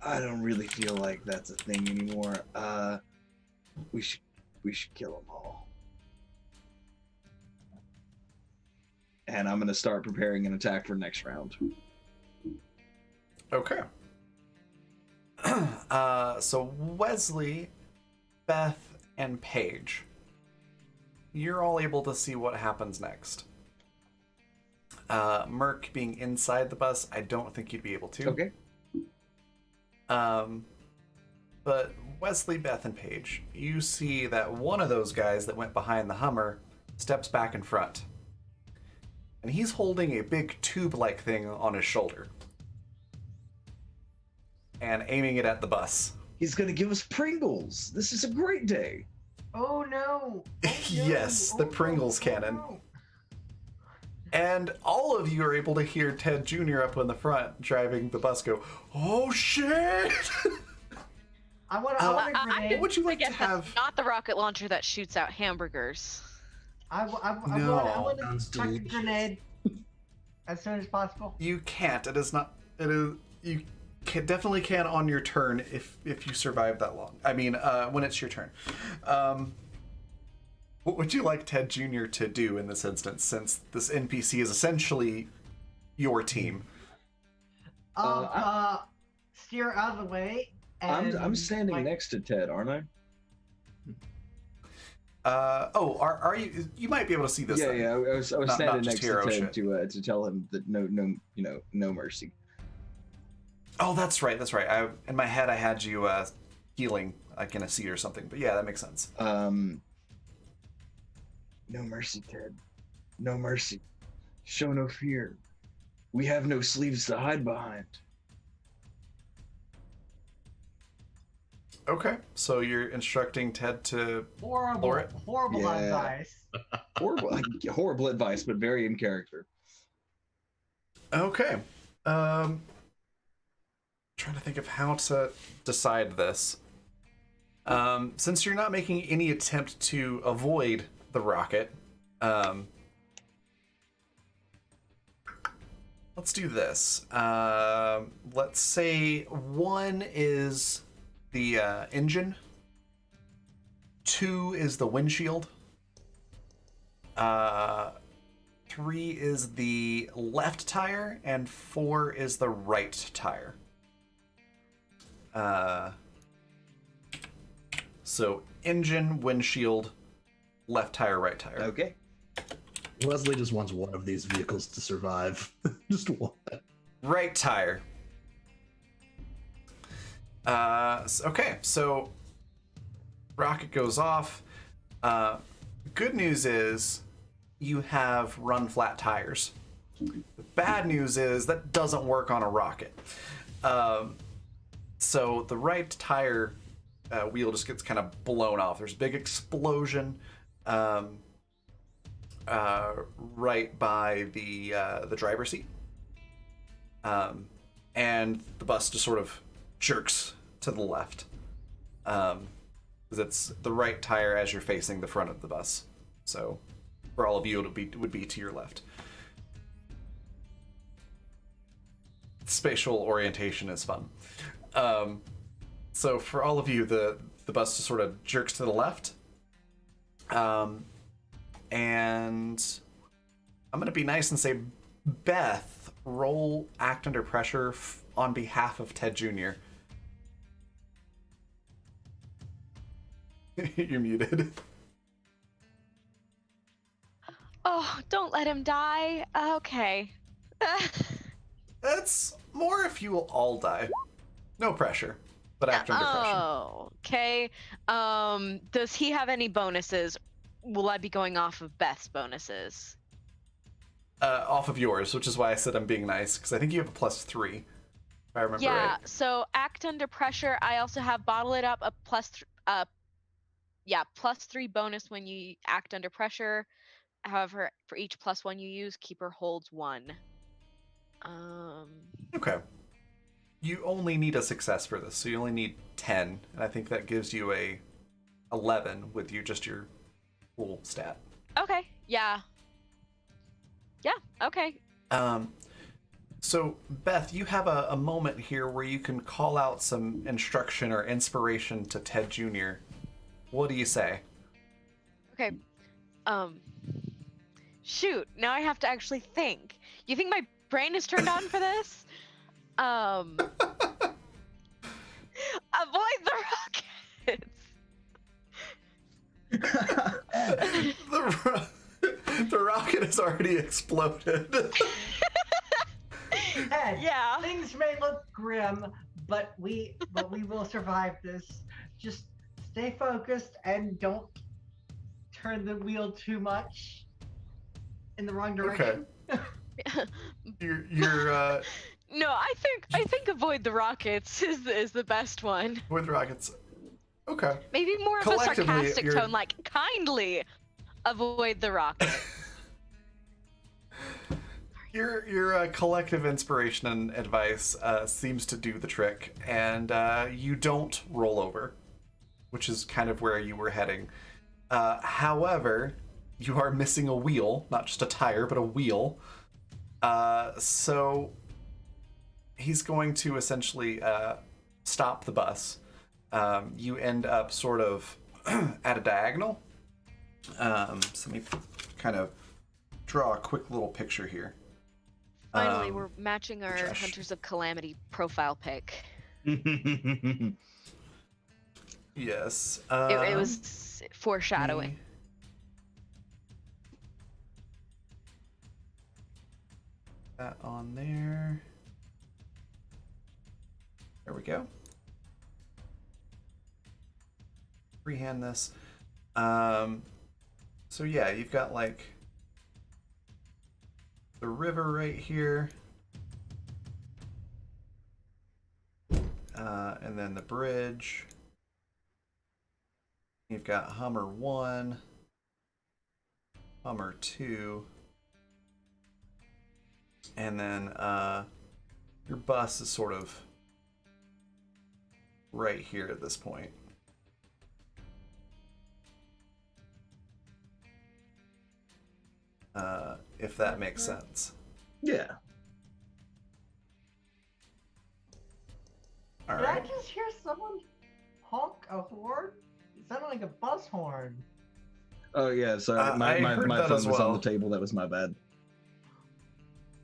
I don't really feel like that's a thing anymore. We should kill them all. And I'm gonna start preparing an attack for next round. Okay. So Wesley, Beth, and Paige, you're all able to see what happens next. Merc being inside the bus, I don't think you'd be able to. Okay. But Wesley, Beth, and Paige, you see that one of those guys that went behind the Hummer steps back in front. And he's holding a big tube-like thing on his shoulder. And aiming it at the bus. He's gonna give us Pringles. This is a great day. Oh no! Yes, the Pringles cannon. No. And all of you are able to hear Ted Jr. up in the front driving the bus go, "Oh shit!" I want a grenade. What would you like to Guess that's have? not the rocket launcher that shoots out hamburgers. I No. want Sounds to chuck a delicious. grenade as soon as possible. You can't. It is not. It is. You definitely can on your turn if you survive that long. I mean, when it's your turn. What would you like Ted Jr. to do in this instance, since this NPC is essentially your team? Steer out of the way. And I'm standing like, next to Ted, aren't I? Are you? You might be able to see this. Yeah, then. yeah. I was Not standing just next to hero Ted shit. to tell him that no mercy. Oh, that's right. That's right. In my head, I had you healing, like in a seat or something. But yeah, that makes sense. No mercy, Ted. No mercy. Show no fear. We have no sleeves to hide behind. Okay, so you're instructing Ted to lower it? horrible Yeah. advice. Horrible advice, but very in character. Okay. Trying to think of how to decide this. Since you're not making any attempt to avoid the rocket, let's do this. Let's say 1 is the engine, 2 is the windshield, 3 is the left tire, and 4 is the right tire. So engine, windshield, left tire, right tire. Okay. Wesley just wants one of these vehicles to survive. Just one. Right tire. Okay, so rocket goes off. Good news is you have run flat tires. The bad news is that doesn't work on a rocket. So the right tire wheel just gets kind of blown off. There's a big explosion right by the driver's seat, and the bus just sort of jerks to the left, because it's the right tire as you're facing the front of the bus. So for all of you, it would be to your left. Spatial orientation is fun. So for all of you, the bus just sort of jerks to the left. And I'm going to be nice and say, Beth, roll act under pressure on behalf of Ted Jr. You're muted. Oh, don't let him die. Okay. That's more if you will all die. No pressure, but act under pressure. Oh, okay. Does he have any bonuses? Will I be going off of Beth's bonuses? Off of yours, which is why I said I'm being nice, because I think you have a +3, if I remember Yeah, right. so act under pressure. I also have bottle it up, a +3 bonus when you act under pressure. However, for each +1 you use, keeper holds 1. Okay. You only need a success for this, so you only need 10, and I think that gives you a 11 with just your full stat. Okay. Yeah. Yeah. Okay. So Beth, you have a moment here where you can call out some instruction or inspiration to Ted Jr. What do you say? Okay. Shoot. Now I have to actually think. You think my brain is turned on for this? Avoid the rockets. The rocket has already exploded. Ted, Yeah. things may look grim, but we will survive this. Just stay focused and don't turn the wheel too much in the wrong direction. You're No, I think avoid the rockets is the best one. Avoid the rockets. Okay. Maybe more of a sarcastic tone, like kindly avoid the rocket. Your collective inspiration and advice seems to do the trick, and you don't roll over, which is kind of where you were heading. However, you are missing a wheel, not just a tire, but a wheel. So he's going to essentially stop the bus. You end up sort of at a diagonal. So let me kind of draw a quick little picture here. Finally, we're matching our Hunters of Calamity profile pic. Yes. It was foreshadowing. That on there. There we go. Freehand this. So yeah, you've got like the river right here. And then the bridge. You've got Hummer 1, Hummer 2, and then your bus is sort of right here at this point. If that makes sense. Yeah. All Did right. I just hear someone honk a horn? It sounded like a bus horn. Oh yeah, sorry. I My heard my that phone as was on well. the table. That was my bad.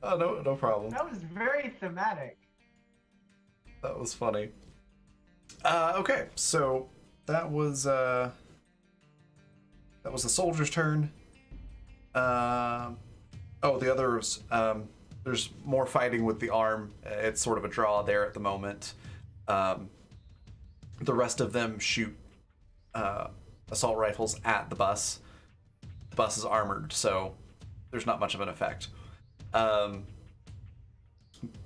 Oh, no problem. That was very thematic. That was funny. Okay, so that was the soldier's turn. The others. There's more fighting with the arm. It's sort of a draw there at the moment. The rest of them shoot assault rifles at the bus. The bus is armored, so there's not much of an effect. But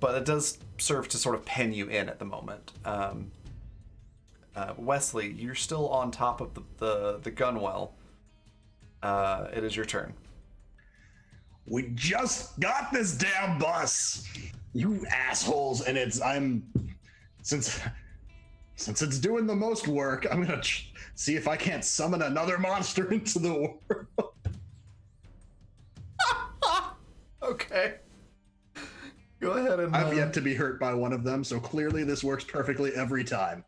it does serve to sort of pen you in at the moment. Wesley, you're still on top of the gunwell. It is your turn. We just got this damn bus, you assholes, and since it's doing the most work, I'm gonna see if I can't summon another monster into the world. Okay. Go ahead and. I've yet to be hurt by one of them, so clearly this works perfectly every time.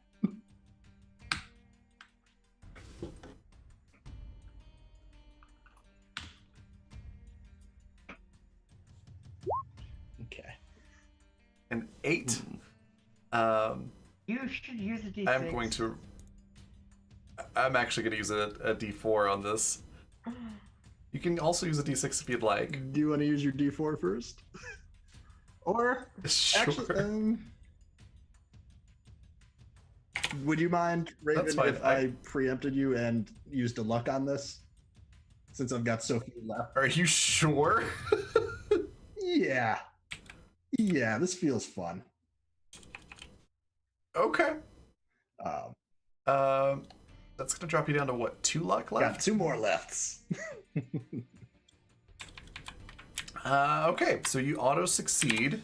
Okay. An 8. You should use a D6. I'm actually going to use a D4 on this. You can also use a D6 if you'd like. Do you want to use your D4 first? Or Sure. actually, would you mind, Raven, That's fine. if I preempted you and used a luck on this? Since I've got so few left. Are you sure? Yeah. Yeah, this feels fun. Okay. Um, That's going to drop you down to what, 2 luck left? got 2 more lefts. Okay, so you auto succeed.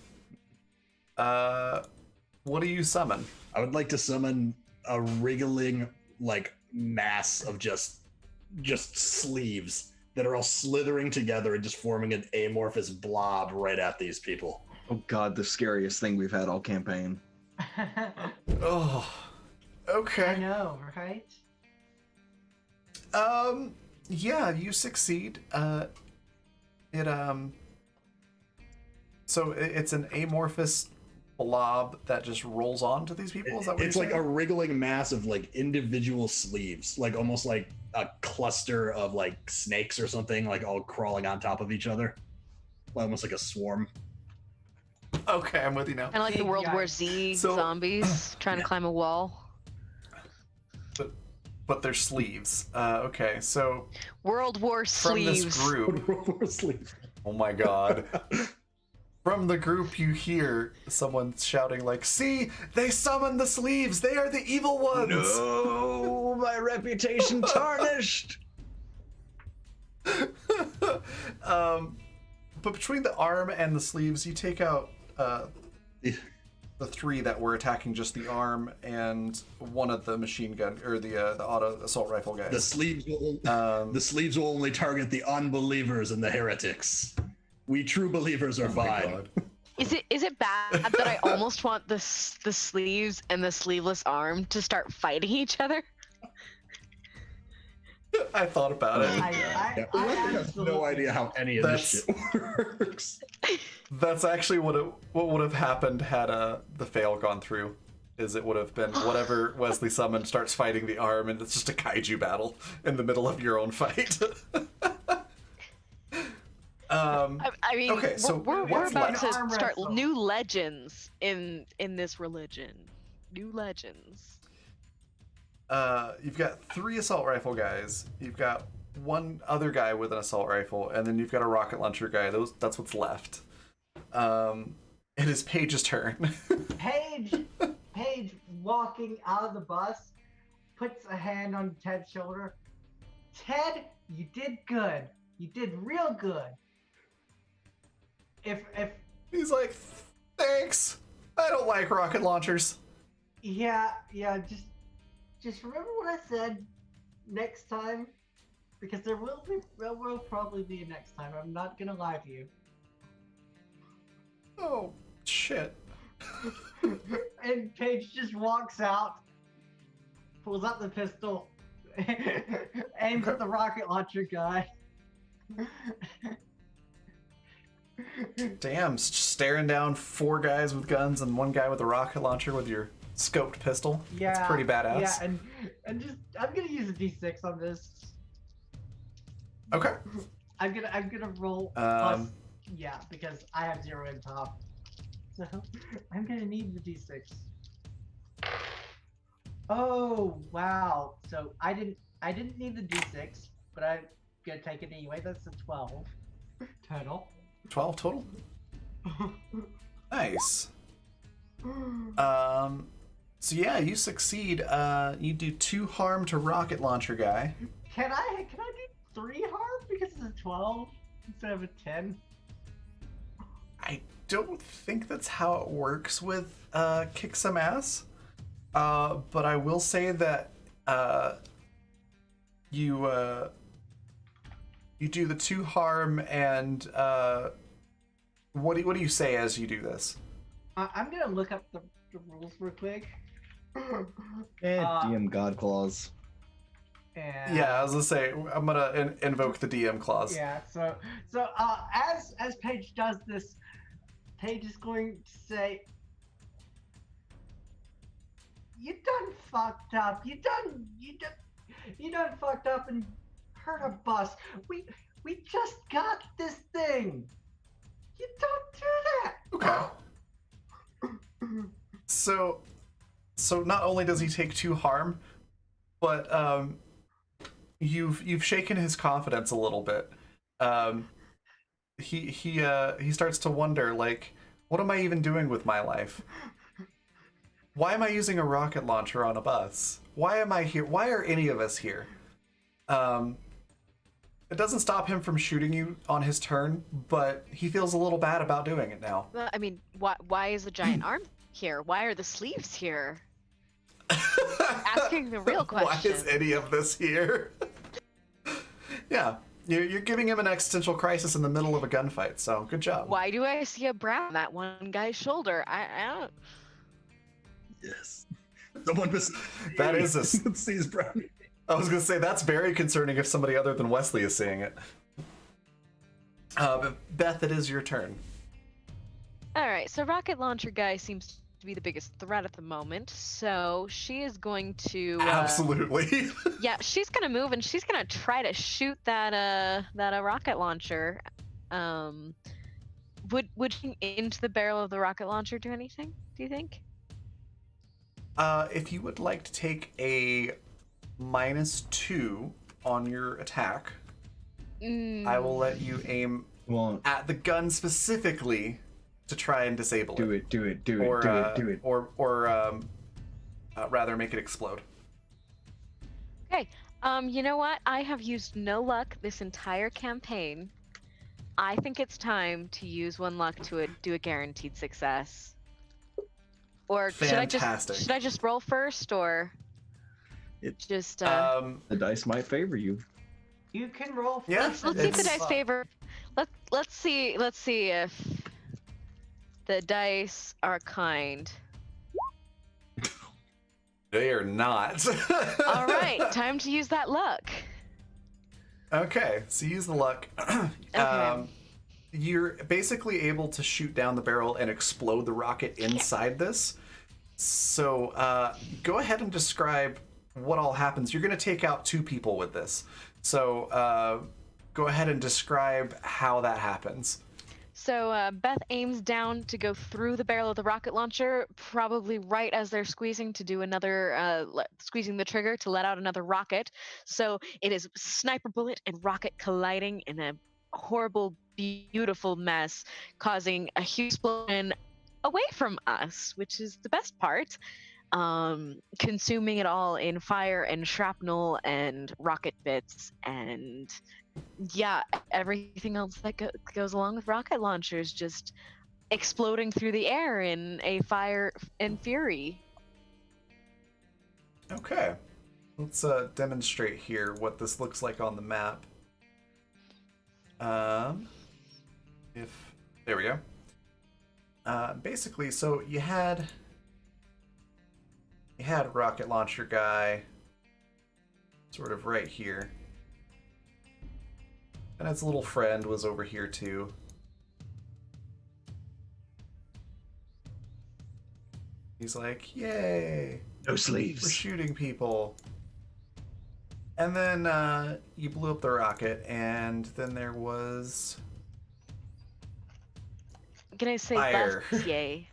What do you summon? I would like to summon a wriggling like mass of just sleeves that are all slithering together and just forming an amorphous blob right at these people. Oh god, the scariest thing we've had all campaign. Oh, I okay. know, right? Yeah, you succeed. So it's an amorphous blob that just rolls on to these people. Is that what It's you're like a saying? wriggling mass of like individual sleeves, like almost like a cluster of like snakes or something, like all crawling on top of each other, almost like a swarm. Okay, I'm with you now. Kind of like the Big World War guys. Z So- zombies trying to climb a wall. But they're sleeves. Okay, so World War from sleeves. this group, Sleeves. oh my god. From the group, you hear someone shouting like, "See, they summoned the sleeves. They are the evil ones." No, my reputation tarnished. But between the arm and the sleeves, you take out the three that were attacking just the arm and one of the machine gun or the auto assault rifle guys. The sleeves will Um, the sleeves will only target the unbelievers and the heretics. We true believers are oh my fine. God. Is it bad that I almost want the sleeves and the sleeveless arm to start fighting each other? I thought about it. Yeah, I I have absolutely- no idea how any of this shit works. That's actually what would have happened had the fail gone through. Is it would have been whatever Wesley summoned starts fighting the arm, and it's just a kaiju battle in the middle of your own fight. I mean, Okay, so we're what's about left? to Arm start wrestle. new legends in this religion. New legends. You've got 3 assault rifle guys. You've got one other guy with an assault rifle, and then you've got a rocket launcher guy. That's what's left. It is Paige's turn. Paige walking out of the bus, puts a hand on Ted's shoulder. Ted, you did good. You did real good. If He's like, "Thanks. I don't like rocket launchers." yeah, just remember what I said next time, because there will probably be a next time. I'm not gonna lie to you. Oh shit. And Paige just walks out, pulls out the pistol, aims at the rocket launcher guy. Damn, staring down 4 guys with guns and 1 guy with a rocket launcher with your scoped pistol. Yeah, That's pretty badass. Yeah, and just I'm gonna use a D6 on this. Okay. I'm gonna roll plus, yeah, because I have 0 in top. So I'm gonna need the D6. Oh wow! So I didn't need the D6, but I'm gonna take it anyway. That's a 12 total. 12 total. Nice. So yeah, you succeed. You do 2 harm to rocket launcher guy. Can I do 3 harm because it's a 12 instead of a 10? I don't think that's how it works with kick some ass. But I will say that you do the 2 harm, and what do you say as you do this? I'm gonna look up the rules real quick. DM God clause. And, Yeah, I was gonna say I'm gonna invoke the DM clause. Yeah. So as Paige does this, Paige is going to say, "You done fucked up. You done fucked up and hurt a bus. We just got this thing. You don't do that." Okay. So not only does he take 2 harm, but you've shaken his confidence a little bit. He starts to wonder, like, what am I even doing with my life? Why am I using a rocket launcher on a bus? Why am I here? Why are any of us here? It doesn't stop him from shooting you on his turn, but he feels a little bad about doing it now. Well, I mean, why is the giant arm here? Why are the sleeves here? Asking the real question. Why is any of this here? Yeah, you're giving him an existential crisis in the middle of a gunfight, so good job. Why do I see a brow on that one guy's shoulder? I don't... Yes. Someone That is a... sees brownie. I was going to say, that's very concerning if somebody other than Wesley is seeing it. But Beth, it is your turn. All right, so rocket launcher guy seems to be the biggest threat at the moment, so she is going to... Absolutely. Yeah, she's going to move and she's going to try to shoot that rocket launcher. Would shooting into the barrel of the rocket launcher do anything, do you think? If you would like to take a -2 on your attack, I will let you aim at the gun specifically to try and disable it. Do it. Or rather make it explode. Okay, you know what? I have used no luck this entire campaign. I think it's time to use one luck to do a guaranteed success. Or Fantastic. should I just roll first, or just the dice might favor you. You can roll. Yeah, first. let's see if the dice favor. Let's see if the dice are kind. They are not. All right, time to use that luck. Okay, so use the luck. Okay. You're basically able to shoot down the barrel and explode the rocket inside this. So go ahead and describe what all happens. You're going to take out 2 people with this. So go ahead and describe how that happens. So Beth aims down to go through the barrel of the rocket launcher, probably right as they're squeezing to do another, squeezing the trigger to let out another rocket. So it is sniper bullet and rocket colliding in a horrible, beautiful mess, causing a huge explosion away from us, which is the best part. Consuming it all in fire and shrapnel and rocket bits and yeah, everything else that goes along with rocket launchers, just exploding through the air in a fire and fury. Okay. Let's demonstrate here what this looks like on the map. There we go. Basically, so you had rocket launcher guy sort of right here. And its little friend was over here too. He's like, yay! No We're sleeves. shooting people. And then you blew up the rocket, and then there was Can I say fire. less yay?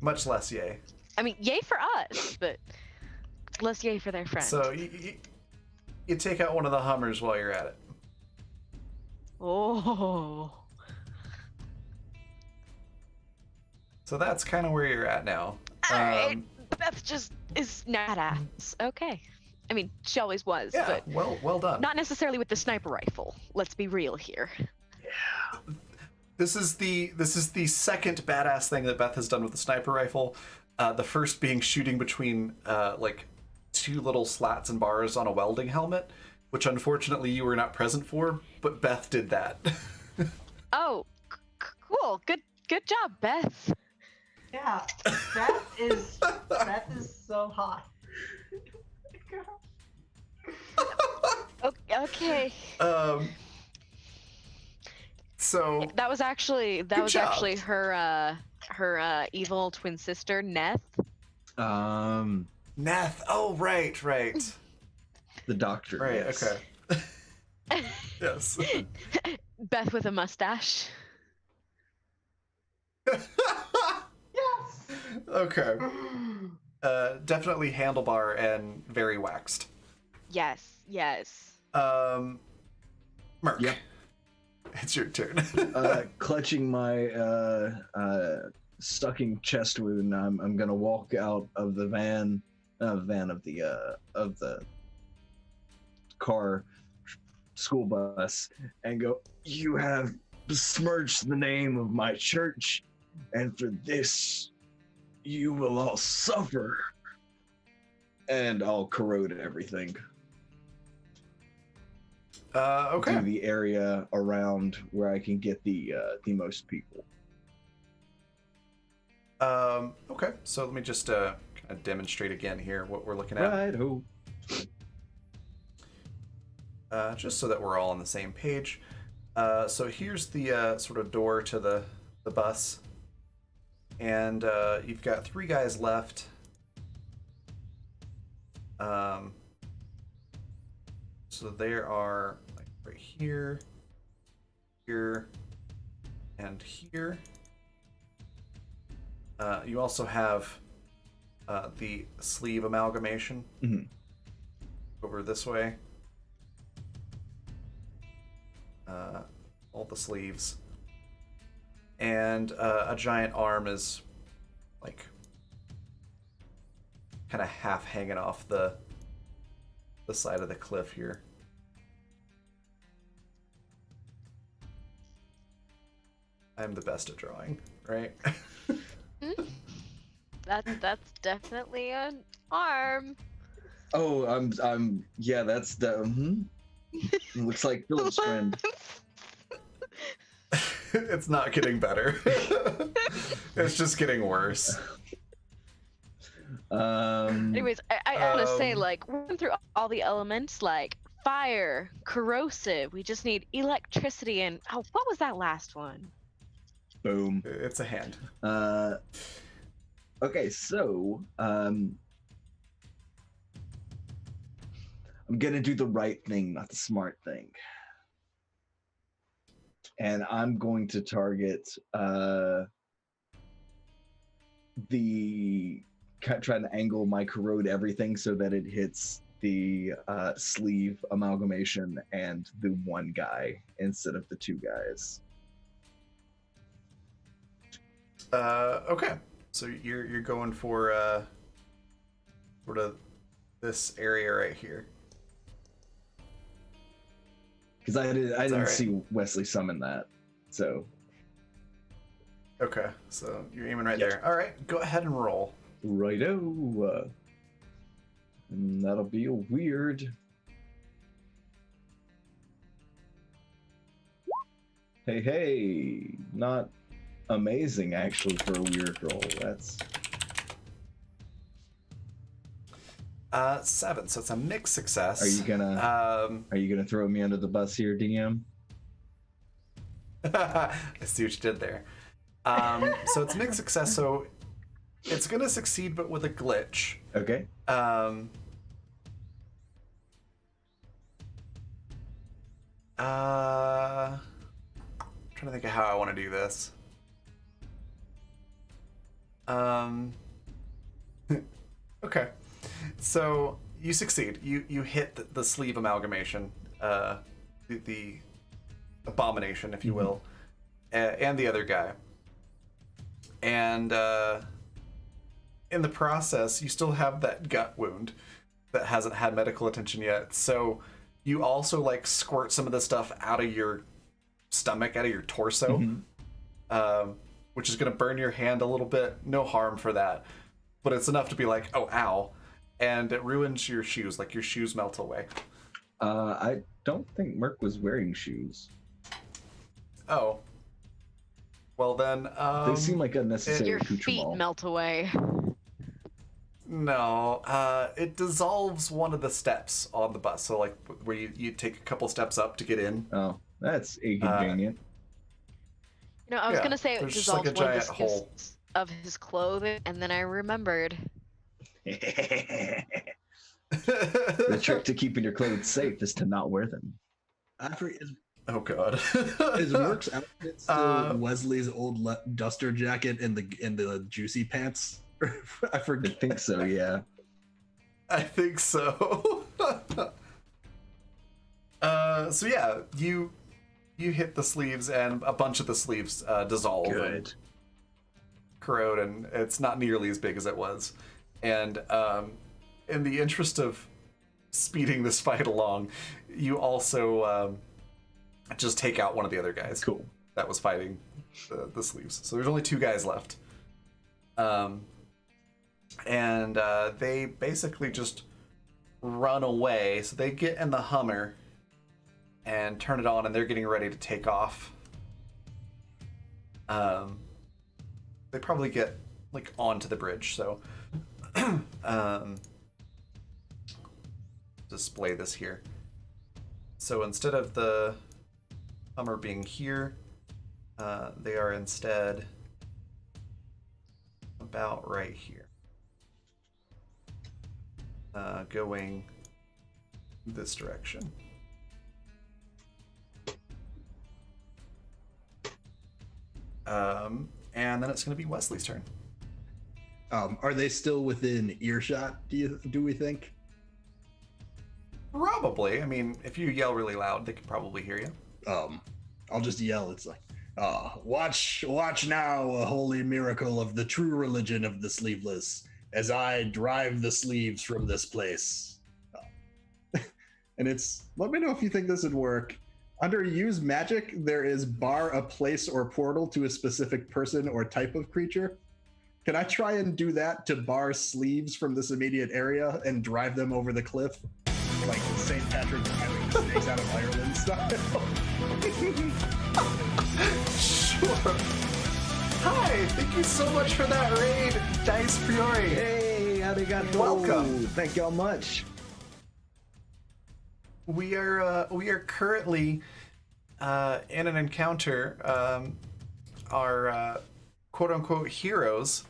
Much less yay. I mean, yay for us, but less yay for their friend. So you take out one of the Hummers while you're at it. Oh. So that's kind of where you're at now. Alright, Beth just is not ass. Okay. I mean, she always was, Yeah, but well done. not necessarily with the sniper rifle. Let's be real here. This is the second badass thing that Beth has done with the sniper rifle. The first being shooting between like 2 little slats and bars on a welding helmet, which unfortunately you were not present for, but Beth did that. Oh, cool. Good job, Beth. Yeah, Beth is so hot. Okay. So That was actually Good job. her evil twin sister, Neth. Nath. Oh, right. The doctor. Right, yes. okay. Yes. Beth with a mustache. Yes. Okay. Definitely handlebar and very waxed. Yes. Merc. Yep. It's your turn. Clutching my sucking chest wound, I'm gonna walk out of the van of the car, school bus and go, "You have besmirched the name of my church, and for this you will all suffer." And I'll corrode everything. Okay. To the area around where I can get the most people. Okay, so let me just kind of demonstrate again here what we're looking at. Right-ho. Just so that we're all on the same page. So here's the sort of door to the bus. And you've got 3 guys left. So there are like right here, here, and here. You also have the sleeve amalgamation over this way. All the sleeves. And a giant arm is like kind of half hanging off the side of the cliff here. I'm the best at drawing, right? That's definitely an arm. Oh, I'm yeah, that's the looks like Philip's friend. It's not getting better. It's just getting worse. Anyways, I want to say, like, we went through all the elements, like fire, corrosive. We just need electricity and what was that last one? Boom. It's a hand. Okay, so I'm gonna do the right thing, not the smart thing. And I'm going to target trying to angle my corrode everything so that it hits the sleeve amalgamation and the one guy instead of the 2 guys. Okay. So you're going for sort of this area right here. Because I didn't right. see Wesley summon that, so. Okay, so you're aiming right Yep. there. All right, go ahead and roll. Righto. And that'll be a weird. Hey, not amazing actually for a weird roll. That's 7, so it's a mixed success. Are you gonna throw me under the bus here, DM? I see what you did there. So it's mixed success, so it's gonna succeed, but with a glitch. Okay. I'm trying to think of how I want to do this. Okay. So you succeed. You hit the sleeve amalgamation, the abomination, if you will, and the other guy. And in the process, you still have that gut wound that hasn't had medical attention yet. So you also like squirt some of the stuff out of your stomach, out of your torso, which is going to burn your hand a little bit. No harm for that, but it's enough to be like, oh, ow. And it ruins your shoes, like your shoes melt away. I don't think Merc was wearing shoes. Oh. Well then, They seem like unnecessary Your feet accoutrement. melt away. No, it dissolves one of the steps on the bus. So like where you take a couple steps up to get in. Oh, that's inconvenient. You know, I was Yeah, gonna say it there's just, like, dissolves a one of the giant hole. skins of his clothing, and then I remembered. The trick to keeping your clothes safe is to not wear them. Oh god. Is Merc's outfit still Wesley's old duster jacket and the juicy pants? I I forget. think so, yeah. I think so. So yeah, you hit the sleeves and a bunch of the sleeves dissolve and corrode, and it's not nearly as big as it was. And in the interest of speeding this fight along, you also just take out one of the other guys. Cool. That was fighting the sleeves. So there's only 2 guys left. And they basically just run away. So they get in the Hummer and turn it on, and they're getting ready to take off. They probably get like onto the bridge. So display this here. So instead of the Hummer being here, they are instead about right here. Going this direction. And then it's going to be Wesley's turn. Are they still within earshot, do we think? Probably. I mean, if you yell really loud, they could probably hear you. I'll just yell. It's like, watch now, a holy miracle of the true religion of the sleeveless, as I drive the sleeves from this place. And it's, let me know if you think this would work. Under use magic, there is bar a place or portal to a specific person or type of creature. Can I try and do that to bar sleeves from this immediate area and drive them over the cliff? Like St. Patrick driving the snakes out of Ireland style? Sure. Hi, thank you so much for that raid, Dice Priori. Hey, arigato. Welcome. Thank y'all much. We are currently in an encounter. Our quote unquote heroes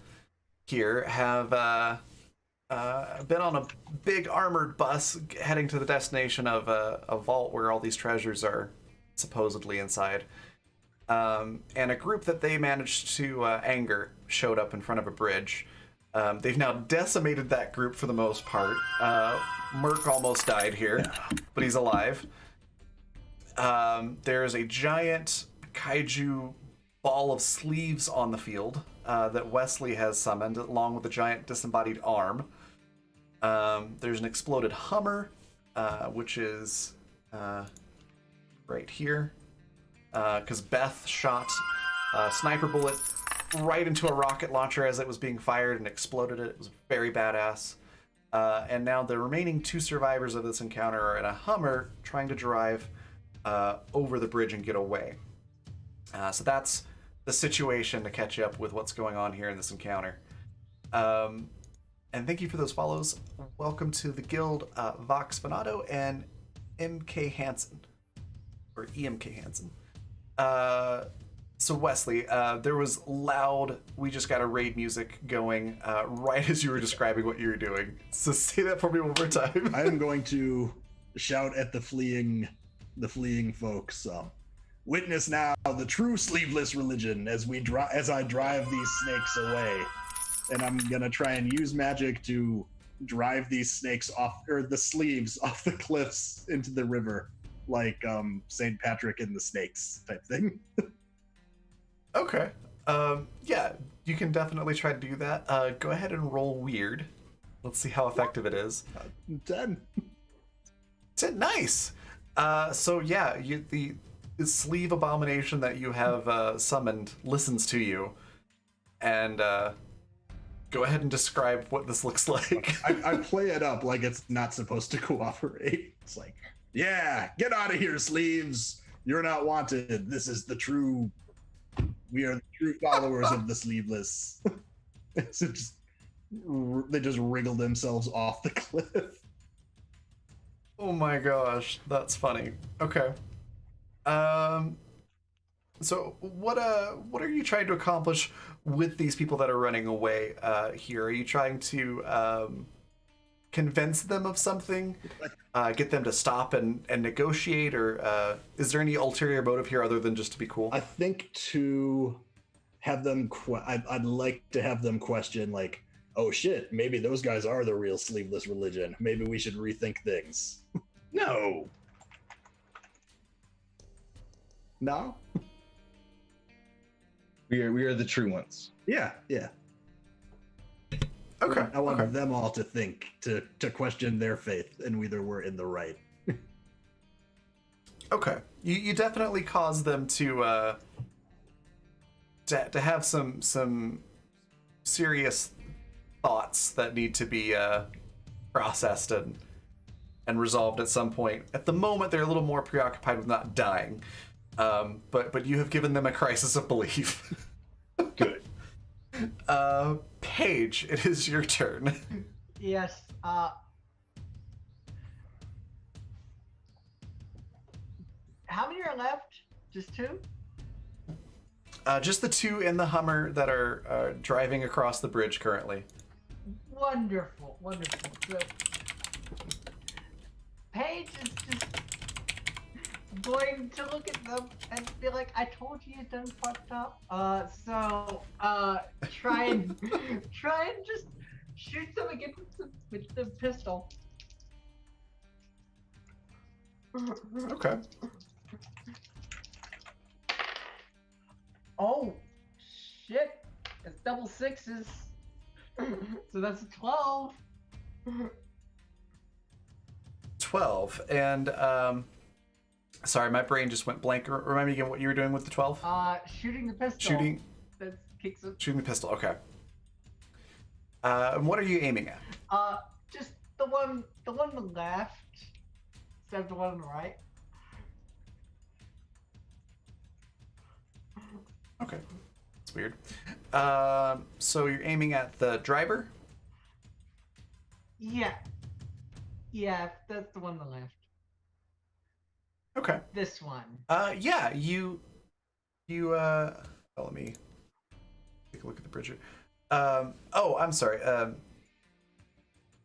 here have been on a big armored bus heading to the destination of a vault where all these treasures are supposedly inside. And a group that they managed to anger showed up in front of a bridge. They've now decimated that group for the most part. Merc almost died here, but he's alive. There's a giant kaiju ball of sleeves on the field that Wesley has summoned, along with a giant disembodied arm. There's an exploded Hummer, which is right here, because Beth shot a sniper bullet right into a rocket launcher as it was being fired and exploded it. It was very badass. And now the remaining 2 survivors of this encounter are in a Hummer trying to drive over the bridge and get away. So that's the situation to catch up with what's going on here in this encounter. And thank you for those follows. Welcome to the guild, Vox Venato and MK Hansen, or EMK Hansen. So Wesley, there was loud, we just got a raid music going right as you were describing what you were doing. So say that for me one more time. I am going to shout at the fleeing folks. Witness now the true sleeveless religion as I drive these snakes away. And I'm gonna try and use magic to drive these snakes off, or the sleeves off the cliffs into the river, like St. Patrick and the snakes type thing. Okay. Yeah, you can definitely try to do that. Go ahead and roll weird. Let's see how effective it is. 10. Nice. So yeah, the sleeve abomination that you have summoned listens to you, and go ahead and describe what this looks like. I play it up like it's not supposed to cooperate. It's like, yeah, get out of here, sleeves. You're not wanted. This is the true. We are the true followers of the sleeveless. So they just wriggle themselves off the cliff. Oh my gosh, that's funny. Okay. So what are you trying to accomplish with these people that are running away here? Are you trying to convince them of something? Get them to stop and negotiate, or is there any ulterior motive here other than just to be cool? I think to have them, I'd like to have them question, like, oh shit, maybe those guys are the real sleeveless religion. Maybe we should rethink things. No. No? We are the true ones. Yeah. Okay. I want okay. them all to think, to question their faith, and whether we're in the right. Okay. You definitely cause them to have some serious thoughts that need to be processed and resolved at some point. At the moment, they're a little more preoccupied with not dying, but you have given them a crisis of belief. Good. Paige, it is your turn. Yes. How many are left? Just two? Just the two in the Hummer that are driving across the bridge currently. Wonderful, wonderful. So, Paige is just going to look at them and be like, "I told you you done fucked up." Try and just shoot them again with the pistol. Okay. Oh, shit! It's double sixes. So that's a 12. 12. And, sorry, my brain just went blank. Remind me again what you were doing with the 12? Shooting the pistol. Shooting the pistol, okay. And what are you aiming at? Just the one on the left instead of the one on the right. Okay. That's weird. So you're aiming at the driver? Yeah. Yeah, that's the one on the left. Okay. This one. Yeah, let me take a look at the bridge. Oh, I'm sorry.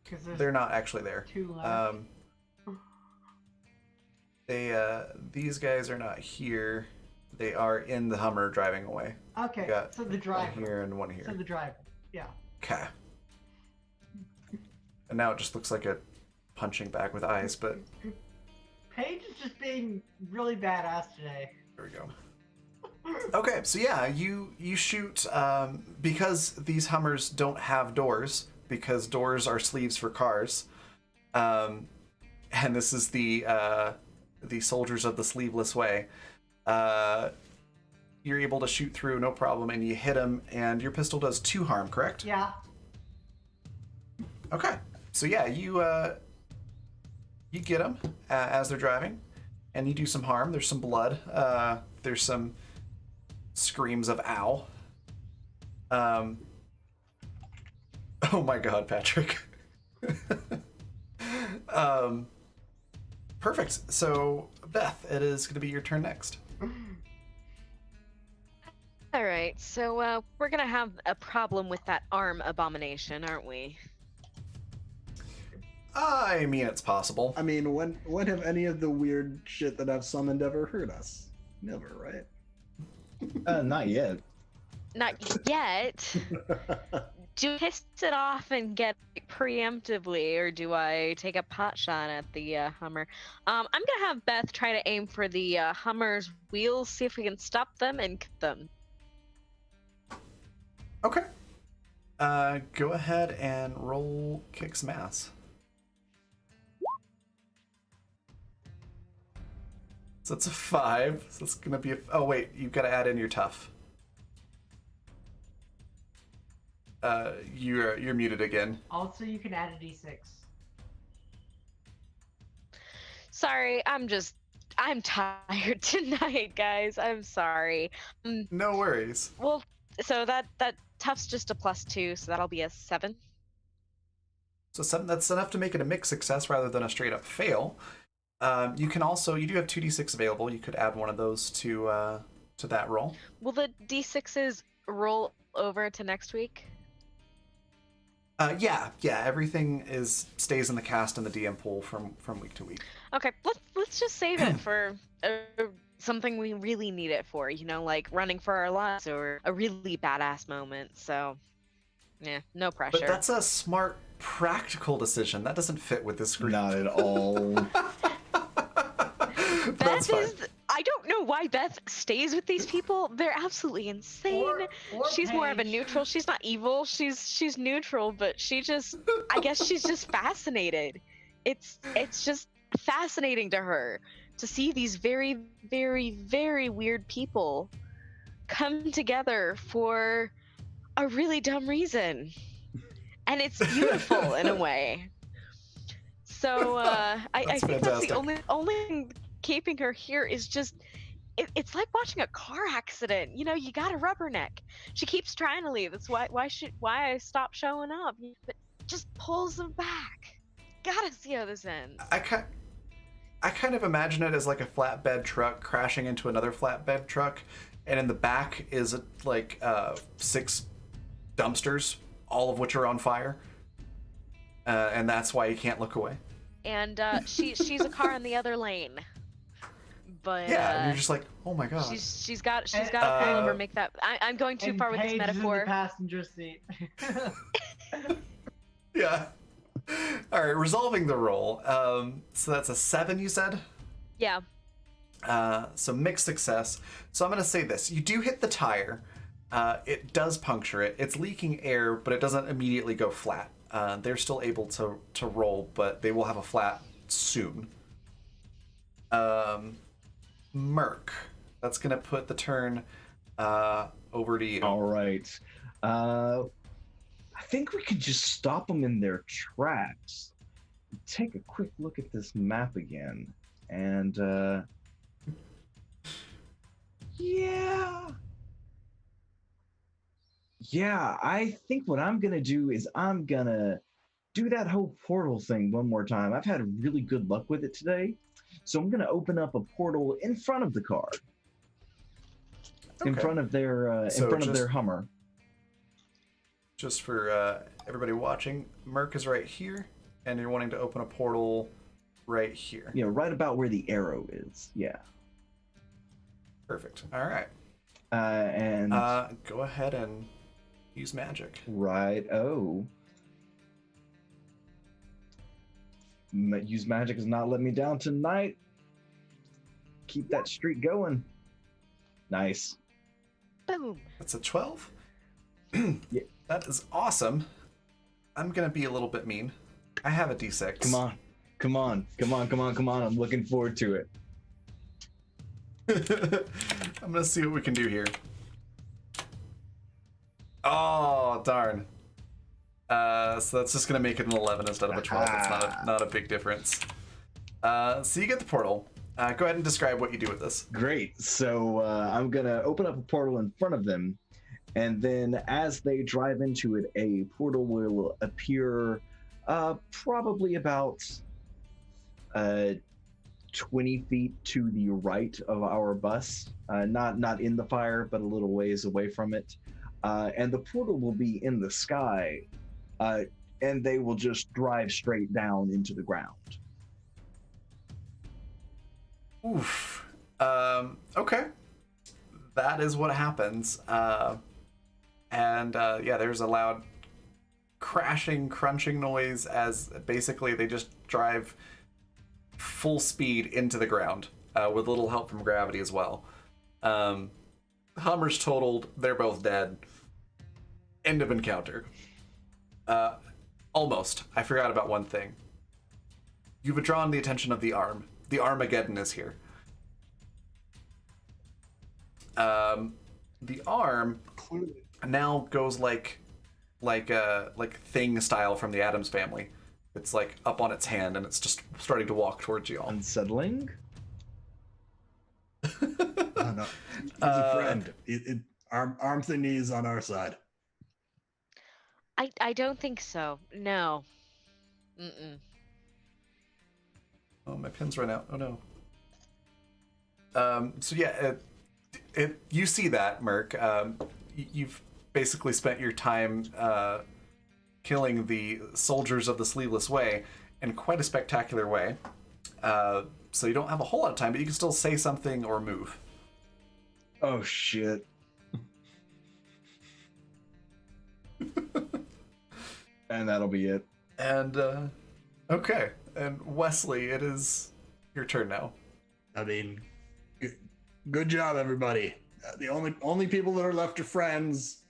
Because They're not actually there. two left. These guys are not here. They are in the Hummer driving away. Okay, We got so the driver. one here and one here. So the driver. Yeah. Okay. And now it just looks like a punching bag with eyes, but Paige is just being really badass today. there we go. Okay, so yeah, you shoot because these Hummers don't have doors, because doors are sleeves for cars, and this is the soldiers of the sleeveless way. You're able to shoot through no problem, and you hit him, and your pistol does 2 harm, correct? Yeah. Okay, so yeah, you get them as they're driving, and you do some harm. There's some blood. There's some screams of ow. Oh my god, Patrick. Perfect. So Beth, it is going to be your turn next. All right, so we're gonna have a problem with that arm abomination, aren't we? I mean, it's possible. I mean, when have any of the weird shit that I've summoned ever hurt us? Never, right? Not yet. Not yet. Do I piss it off and get it preemptively, or do I take a pot shot at the Hummer? I'm gonna have Beth try to aim for the Hummer's wheels, see if we can stop them and cut them. Okay. Go ahead and roll kick some ass. So it's a 5. So it's gonna be oh wait, you've got to add in your tough. You're muted again. Also, you can add a d6. Sorry, I'm tired tonight, guys. I'm sorry. No worries. Well, so that tough's just a +2, so that'll be a 7. So 7, that's enough to make it a mixed success rather than a straight up fail. You do have 2d6 available. You could add one of those to that roll. Will the d6s roll over to next week? Yeah. Everything stays in the cast and the DM pool from week to week. Okay, let's just save it for something we really need it for. Like running for our lives or a really badass moment. So, yeah, no pressure. But that's a smart, practical decision. That doesn't fit with this group. Not at all. That's fine. I don't know why Beth stays with these people. They're absolutely insane. Or She's more of a Paige. neutral. She's not evil. She's neutral, but she just I guess she's just fascinated. It's just fascinating to her to see these very, very, very weird people come together for a really dumb reason. And it's beautiful in a way. So I That's think that's the fantastic. only thing keeping her here is just it's like watching a car accident. You know, you got a rubberneck. She keeps trying to leave. That's why I stopped showing up. But just pulls them back. Gotta see how this ends. I kind of imagine it as like a flatbed truck crashing into another flatbed truck, and in the back is like 6 dumpsters, all of which are on fire, and that's why you can't look away. And she's a car in the other lane. But Yeah, and you're just like, oh my god. she's got to pull over, make that. I'm going too And far with this Paige is in metaphor. the passenger seat. Yeah. All right, resolving the roll. So that's a 7, you said? Yeah. So mixed success. So I'm going to say this. You do hit the tire. It does puncture it. It's leaking air, but it doesn't immediately go flat. They're still able to roll, but they will have a flat soon. Merc. That's going to put the turn over to you. All right. I think we could just stop them in their tracks. Take a quick look at this map again. And, yeah. Yeah, I think what I'm going to do is I'm going to do that whole portal thing one more time. I've had really good luck with it today. So I'm going to open up a portal in front of the car. In Okay. front of their So of their Hummer. Just for everybody watching, Merc is right here, and you're wanting to open a portal right here. You know, right about where the arrow is. Yeah. Perfect. All right. And Go ahead and use magic. right. Oh. Use magic has not let me down tonight. Keep that streak going. Nice. Boom. That's a 12. Yeah. That is awesome. I'm gonna be a little bit mean. I have a D6. Come on. I'm looking forward to it. I'm gonna see what we can do here. Oh darn. So that's just gonna make it an 11 instead of a 12. It's not a big difference. So you get the portal. Go ahead and describe what you do with this. Great. So I'm gonna open up a portal in front of them, and then as they drive into it, a portal will appear, probably about 20 feet to the right of our bus. Not in the fire, but a little ways away from it. And the portal will be in the sky, and they will just drive straight down into the ground. Oof. Okay. That is what happens. Yeah, there's a loud crashing, crunching noise as basically they just drive full speed into the ground with little help from gravity as well. Hummer's totaled. They're both dead. End of encounter. Almost. I forgot about one thing. You've drawn the attention of the arm. The Armageddon is here. The arm now goes like Thing style from the Addams Family. It's like up on its hand and it's just starting to walk towards you all. Unsettling? Oh, no. He's a friend. Arm thingy is on our side. I don't think so. No. Mm-mm. Oh, my pen's run out. Oh no. So yeah, you see that, Merc. You've basically spent your time killing the soldiers of the Sleeveless Way in quite a spectacular way. So you don't have a whole lot of time, but you can still say something or move. Oh shit. And that'll be it. And okay. And Wesley, it is your turn now. I mean, Good job, everybody. The only people that are left are friends.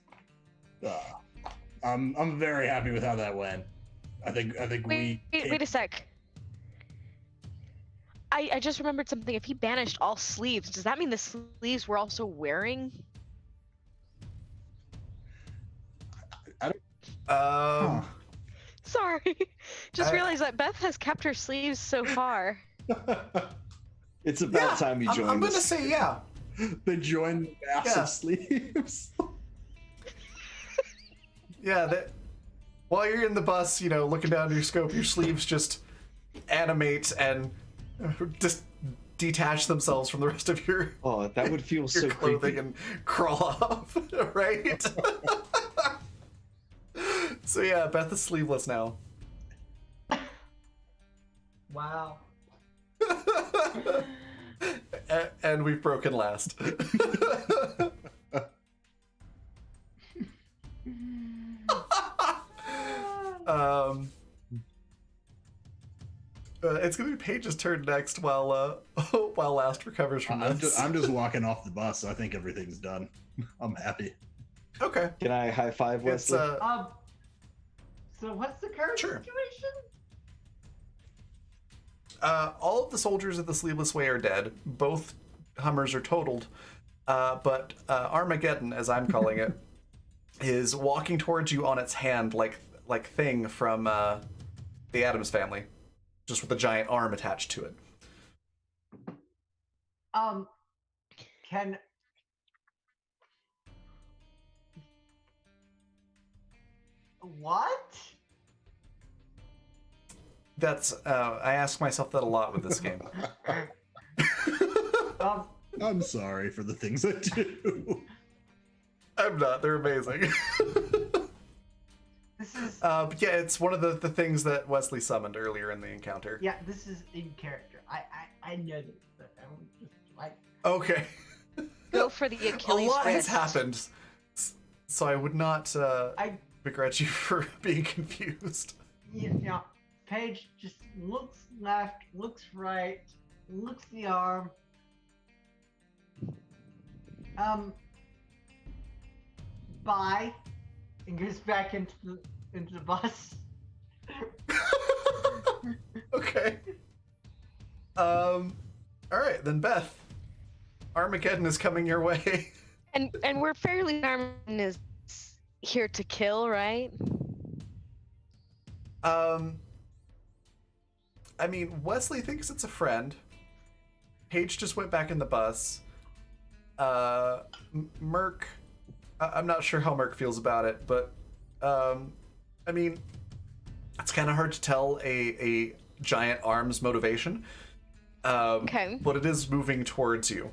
I'm very happy with how that went. I think Wait a sec. I just remembered something. If he banished all sleeves, does that mean the sleeves we're also wearing? Um, Sorry. Just I- realized that Beth has kept her sleeves so far. It's about yeah, time you joined I'm gonna us. say yeah. They joined the massive Yeah. sleeves. Yeah, that while you're in the bus, looking down your scope, your sleeves just animate and just detach themselves from the rest of your Oh, that would feel so clothing creepy. and crawl off, right? So yeah, Beth is sleeveless now. Wow. And we've broken last. It's gonna be Paige's turn next while while last recovers from this. I'm just walking off the bus, so I think everything's done. I'm happy. Okay. Can I high five It's Wesley? So what's the current Sure. situation? all of the soldiers of the Sleeveless Way are dead. Both Hummers are totaled. But Armageddon, as I'm calling it, is walking towards you on its hand like Thing from the Addams Family, just with a giant arm attached to it. Can what? That's I ask myself that a lot with this game. I'm sorry for the things I do. I'm not. They're amazing. This is But yeah, it's one of the things that Wesley summoned earlier in the encounter. yeah. This is in character. I know this, but I don't just like. Okay. Go for the A Achilles lot has wrist. happened, so I would not I begrudge you for being confused. you know, Paige just looks left, looks right, looks the arm. Bye, and goes back into the bus. Okay. All right, then Beth. Armageddon is coming your way. And we're fairly Armin is here to kill, right? I mean, Wesley thinks it's a friend. Paige just went back in the bus. Merc, I'm not sure how Merc feels about it, but I mean, it's kind of hard to tell a giant arm's motivation. Okay. But it is moving towards you.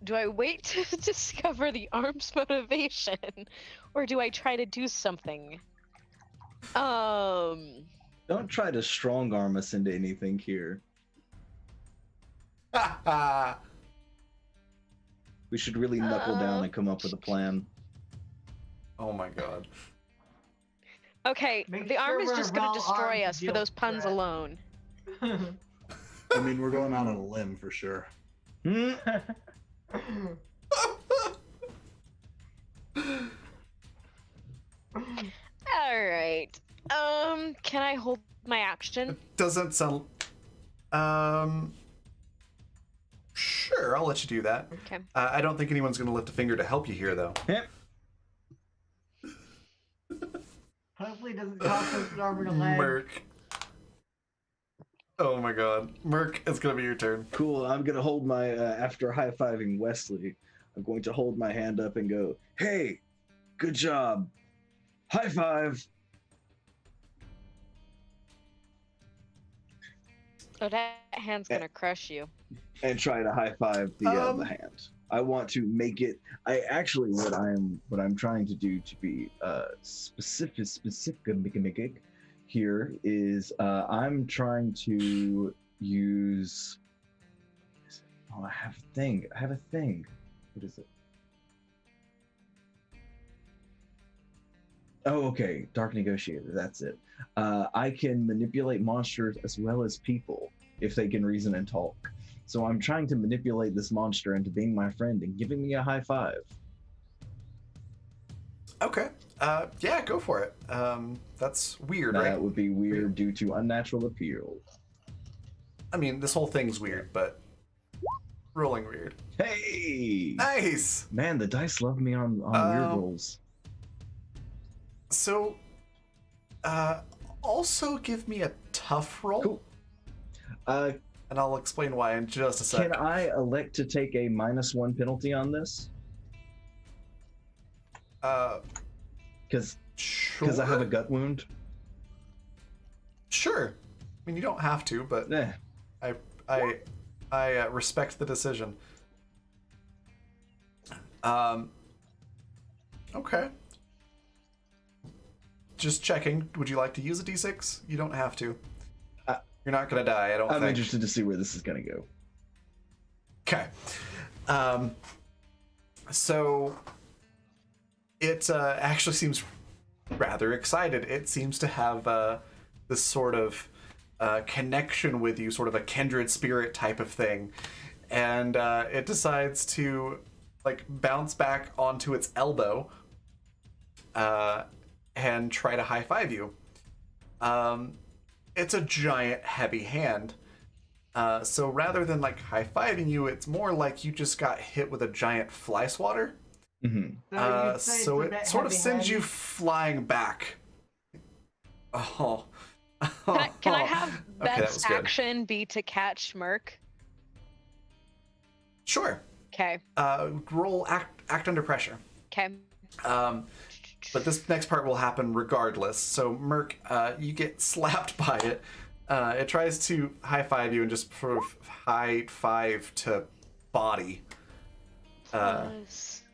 Do I wait to discover the arm's motivation, or do I try to do something? Don't try to strong arm us into anything here. We should really knuckle down and come up with a plan. Oh my god. Okay, Make the arm sure is we're just gonna well destroy armed us to for deal those with puns threat. alone. I mean, we're going out on a limb for sure. Hmm? All right. Can I hold my action? Doesn't sound. Sure, I'll let you do that. Okay. I don't think anyone's going to lift a finger to help you here, though. Yep. Hopefully, it doesn't cost us an arm and a leg. Merc. Oh my god. Merc, it's going to be your turn. Cool. I'm gonna hold my after high-fiving Wesley. I'm going to hold my hand up and go, "Hey, good job. High five." Oh, that hand's gonna crush you. And try to high five the hand. I want to make it. I actually what I'm trying to do to be specific here is I'm trying to use. Oh, I have a thing. What is it? Oh, okay. Dark Negotiator. That's it. I can manipulate monsters as well as people if they can reason and talk. So I'm trying to manipulate this monster into being my friend and giving me a high five. Okay. Yeah, go for it. That's weird, That right? would be weird due to unnatural appeal. I mean, this whole thing's weird, but rolling weird. Hey! Nice! Man, the dice love me on weird rolls. So, also give me a tough roll. Cool. And I'll explain why in just a sec. Can I elect to take a -1 penalty on this? Because Sure. I have a gut wound. Sure. I mean, you don't have to, but I respect the decision. Okay. Just checking. Would you like to use a d6? You don't have to. You're not gonna die, I don't think. I'm interested to see where this is gonna go. Okay. So it actually seems rather excited. It seems to have this sort of connection with you, sort of a kindred spirit type of thing. And it decides to like bounce back onto its elbow and try to high five you. It's a giant heavy hand. So rather than like high fiving you, it's more like you just got hit with a giant fly swatter. Mm-hmm. So it sort of sends you flying back. Oh. Can I have Okay, that Beth's was good. action be to catch Merc? Sure. Okay. Roll act under pressure. Okay. But this next part will happen regardless. So Merc, you get slapped by it. It tries to high five you and just sort of high five to body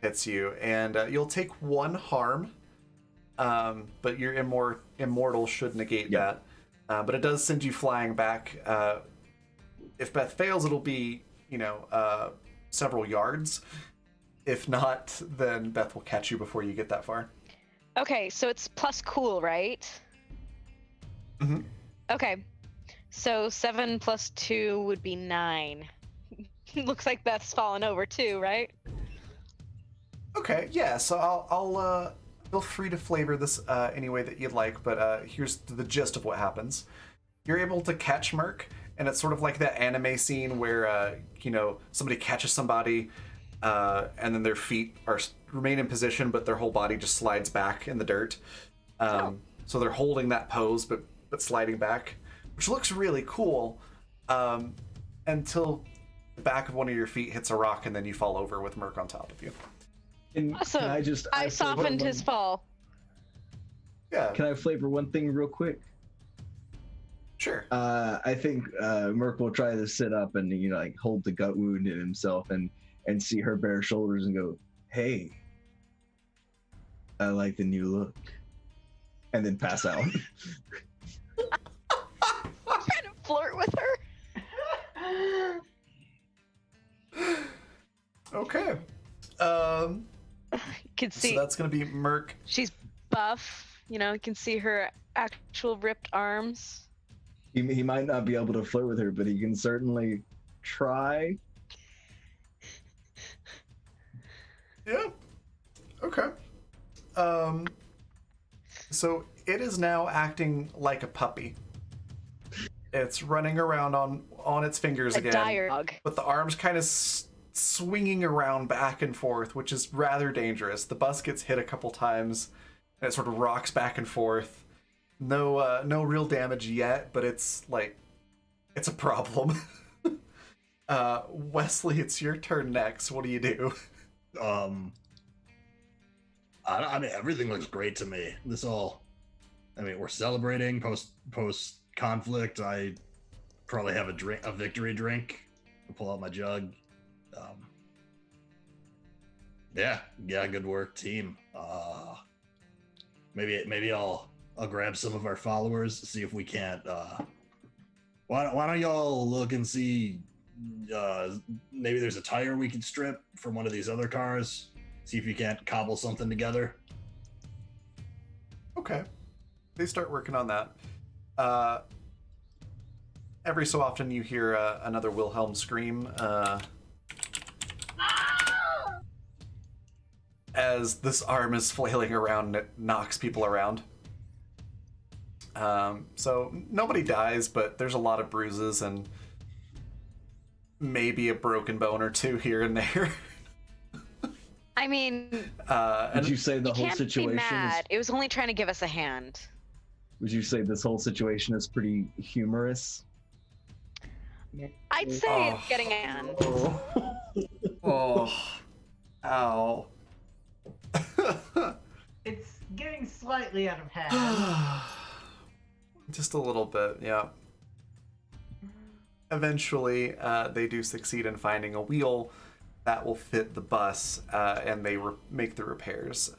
hits you, and you'll take 1 harm. But your immortal should negate that. But it does send you flying back. If Beth fails, it'll be several yards. If not, then Beth will catch you before you get that far. Okay, so it's plus cool, right? Mm-hmm. Okay. So 7 plus 2 would be 9. Looks like Beth's fallen over too, right? Okay, yeah. So I'll feel free to flavor this any way that you'd like. But here's the gist of what happens. You're able to catch Merc, and it's sort of like that anime scene where somebody catches somebody, and then their feet remain in position, but their whole body just slides back in the dirt. So they're holding that pose, but sliding back, which looks really cool, until the back of one of your feet hits a rock, and then you fall over with Merc on top of you. Awesome. Can I softened his fall. Yeah. Can I flavor one thing real quick? Sure. I think Merc will try to sit up and hold the gut wound in himself and see her bare shoulders and go, "Hey, I like the new look," and then pass out. Trying to flirt with her. Okay. You can see So that's gonna be Merc. she's buff. You can see her actual ripped arms. He might not be able to flirt with her, but he can certainly try. Yeah. Okay. So it is now acting like a puppy. It's running around on its fingers A again, dire dog. but the arms kind of swinging around back and forth, which is rather dangerous. The bus gets hit a couple times, and it sort of rocks back and forth. No real damage yet, but it's a problem. Wesley, it's your turn next. What do you do? I mean, everything looks great to me. We're celebrating post conflict. I probably have a victory drink. I'll pull out my jug. Yeah, good work, team. Maybe I'll grab some of our followers, see if we can't. Why don't y'all look and see? Maybe there's a tire we can strip from one of these other cars. See if you can't cobble something together. Okay. They start working on that. every so often you hear another Wilhelm scream as this arm is flailing around and it knocks people around. So nobody dies, but there's a lot of bruises and maybe a broken bone or two here and there. I mean, Would you say the you whole can't be situation mad. It was only trying to give us a hand. would you say this whole situation is pretty humorous? I'd say it's getting a hand. Oh, ow. It's getting slightly out of hand. Just a little bit, yeah. Eventually, they do succeed in finding a wheel that will fit the bus, and they make the repairs.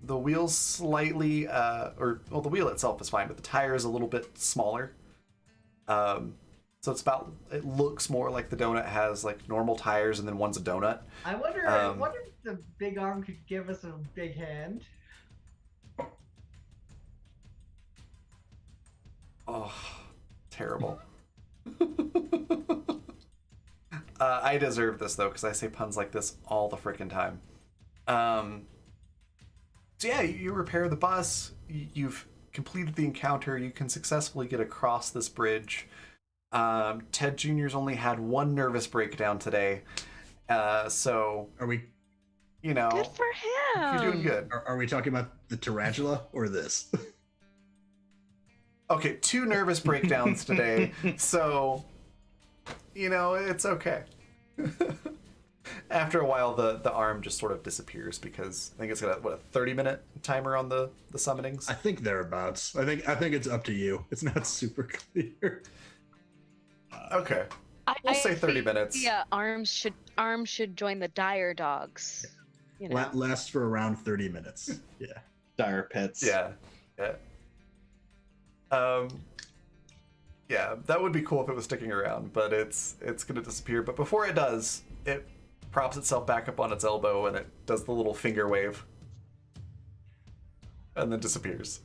The wheel's slightly, the wheel itself is fine, but the tire is a little bit smaller. So it looks more like the donut has like normal tires, and then one's a donut. I wonder if the big arm could give us a big hand. Oh, terrible. I deserve this though, because I say puns like this all the frickin' time. So yeah, you repair the bus. You've completed the encounter. You can successfully get across this bridge. Ted Jr.'s only had one nervous breakdown today, so Are we Good for him. you're doing good. are we talking about the tarantula or this? Okay, 2 nervous breakdowns today, so it's okay. After a while, the arm just sort of disappears because I think it's got a 30-minute timer on the summonings. I think thereabouts. I think it's up to you. It's not super clear. Okay, we'll say 30 think minutes. Yeah, arms should join the dire dogs. Lasts for around 30 minutes. Yeah. Dire pets. Yeah. Yeah, that would be cool if it was sticking around, but it's gonna disappear. But before it does, it props itself back up on its elbow and it does the little finger wave, and then disappears.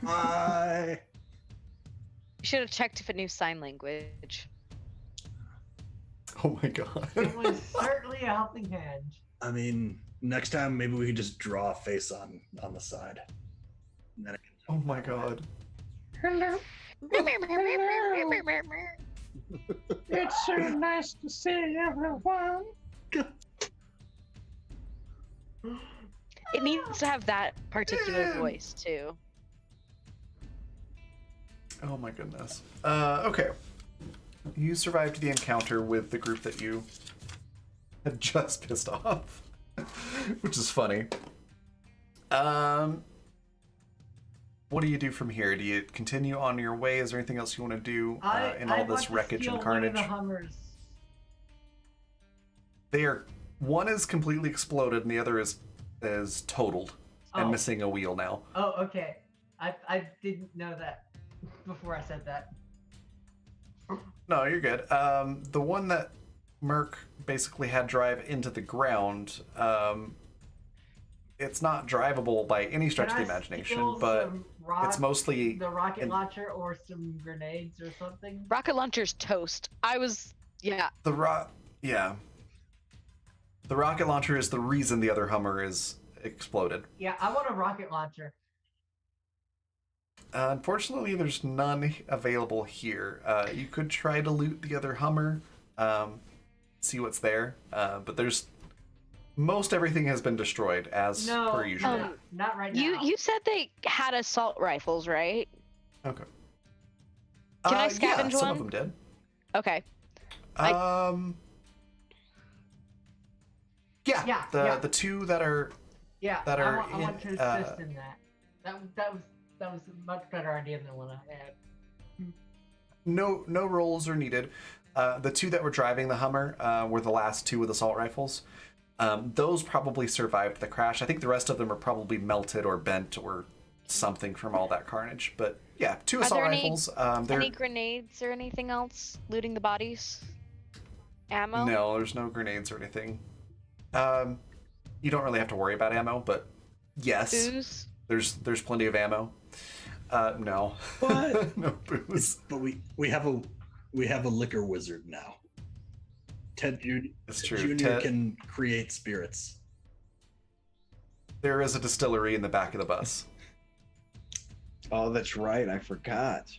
I You should have checked if it knew sign language. Oh my god. It was certainly a helping hand. I mean, next time maybe we could just draw a face on the side. And then it can Oh my god. It's so nice to see everyone. It needs to have that particular voice too. Oh my goodness. Okay. You survived the encounter with the group that you had just pissed off, which is funny. What do you do from here? Do you continue on your way? Is there anything else you want to do in all this wreckage and carnage? One of the Hummers. One is completely exploded, and the other is totaled and Oh. missing a wheel now. Oh, okay. I didn't know that before I said that. No, you're good. The one that Merc basically had drive into the ground, it's not drivable by any stretch of the Can I imagination, steal but some it's mostly the rocket in- launcher or some grenades or something. Rocket launcher's toast. Yeah. the rocket launcher is the reason the other Hummer is exploded. Yeah, I want a rocket launcher. Unfortunately, there's none available here. You could try to loot the other Hummer, see what's there, but most everything has been destroyed as No, per usual. not right now. You said they had assault rifles, right? Okay. Can I Yeah, scavenge some one? of them did. Okay. Yeah, the two that are Yeah, that are I want to in, assist in that. That was a much better idea than the one I had. no rolls are needed. The two that were driving the Hummer were the last two with assault rifles. Those probably survived the crash. I think the rest of them are probably melted or bent or something from all that carnage. But yeah, two Are assault there rifles. Any grenades or anything else looting the bodies? Ammo? No, there's no grenades or anything. You don't really have to worry about ammo, but yes, Booze? there's plenty of ammo. No, What? no booze. But we have we have a liquor wizard now. It's true. Junior can create spirits. There is a distillery in the back of the bus. Oh, that's right. I forgot.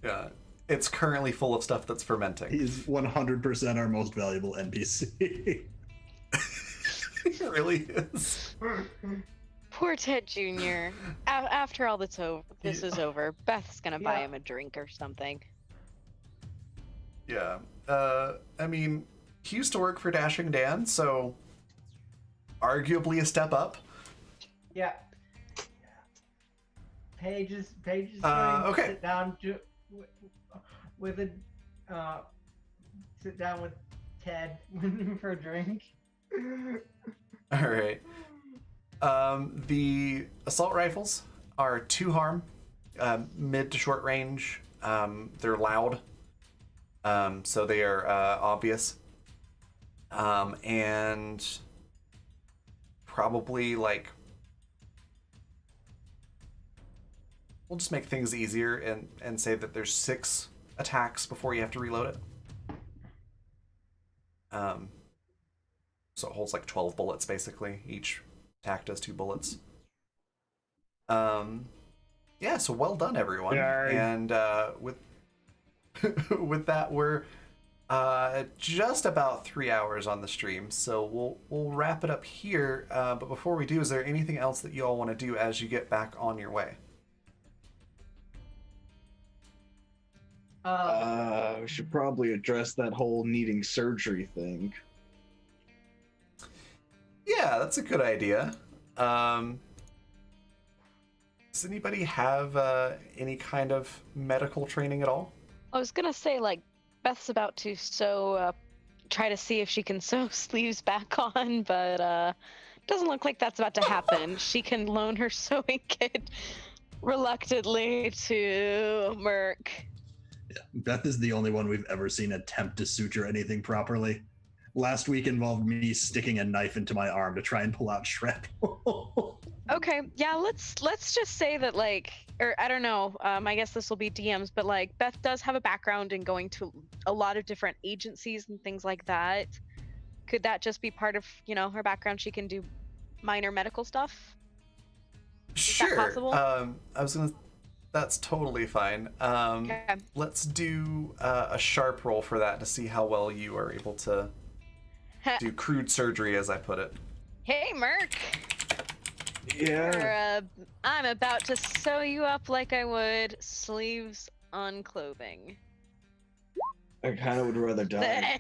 Yeah. It's currently full of stuff that's fermenting. He's 100% our most valuable NPC. It really is. Poor Ted Jr. After all this is over, Beth's gonna buy him a drink or something. Yeah. I mean, he used to work for Dashing Dan, so arguably a step up. Yeah. Paige is going okay. to sit down with sit down with Ted for a drink. All right. The assault rifles are 2 harm, mid to short range. They're loud, so they are obvious, and probably like we'll just make things easier and say that there's 6 attacks before you have to reload it. So it holds like 12 bullets basically. Each attack does 2 bullets. Yeah, so well done everyone. And with with that we're just about 3 hours on the stream, so we'll wrap it up here. But before we do, is there anything else that you all want to do as you get back on your way? We should probably address that whole needing surgery thing. Yeah, that's a good idea. Does anybody have any kind of medical training at all? I was gonna say, like, Beth's about to try to see if she can sew sleeves back on, but doesn't look like that's about to happen. She can loan her sewing kit reluctantly to Merc. Yeah. Beth is the only one we've ever seen attempt to suture anything properly. Last week involved me sticking a knife into my arm to try and pull out shrapnel. Okay, yeah, let's just say that, like, or I don't know, I guess this will be DMs, but like Beth does have a background in going to a lot of different agencies and things like that. Could that just be part of, her background? She can do minor medical stuff? Sure. Is that possible? That's totally fine. Okay. Let's do a sharp roll for that to see how well you are able to do crude surgery, as I put it. Hey, Merc! Yeah. I'm about to sew you up like I would sleeves on clothing. I kind of would rather die.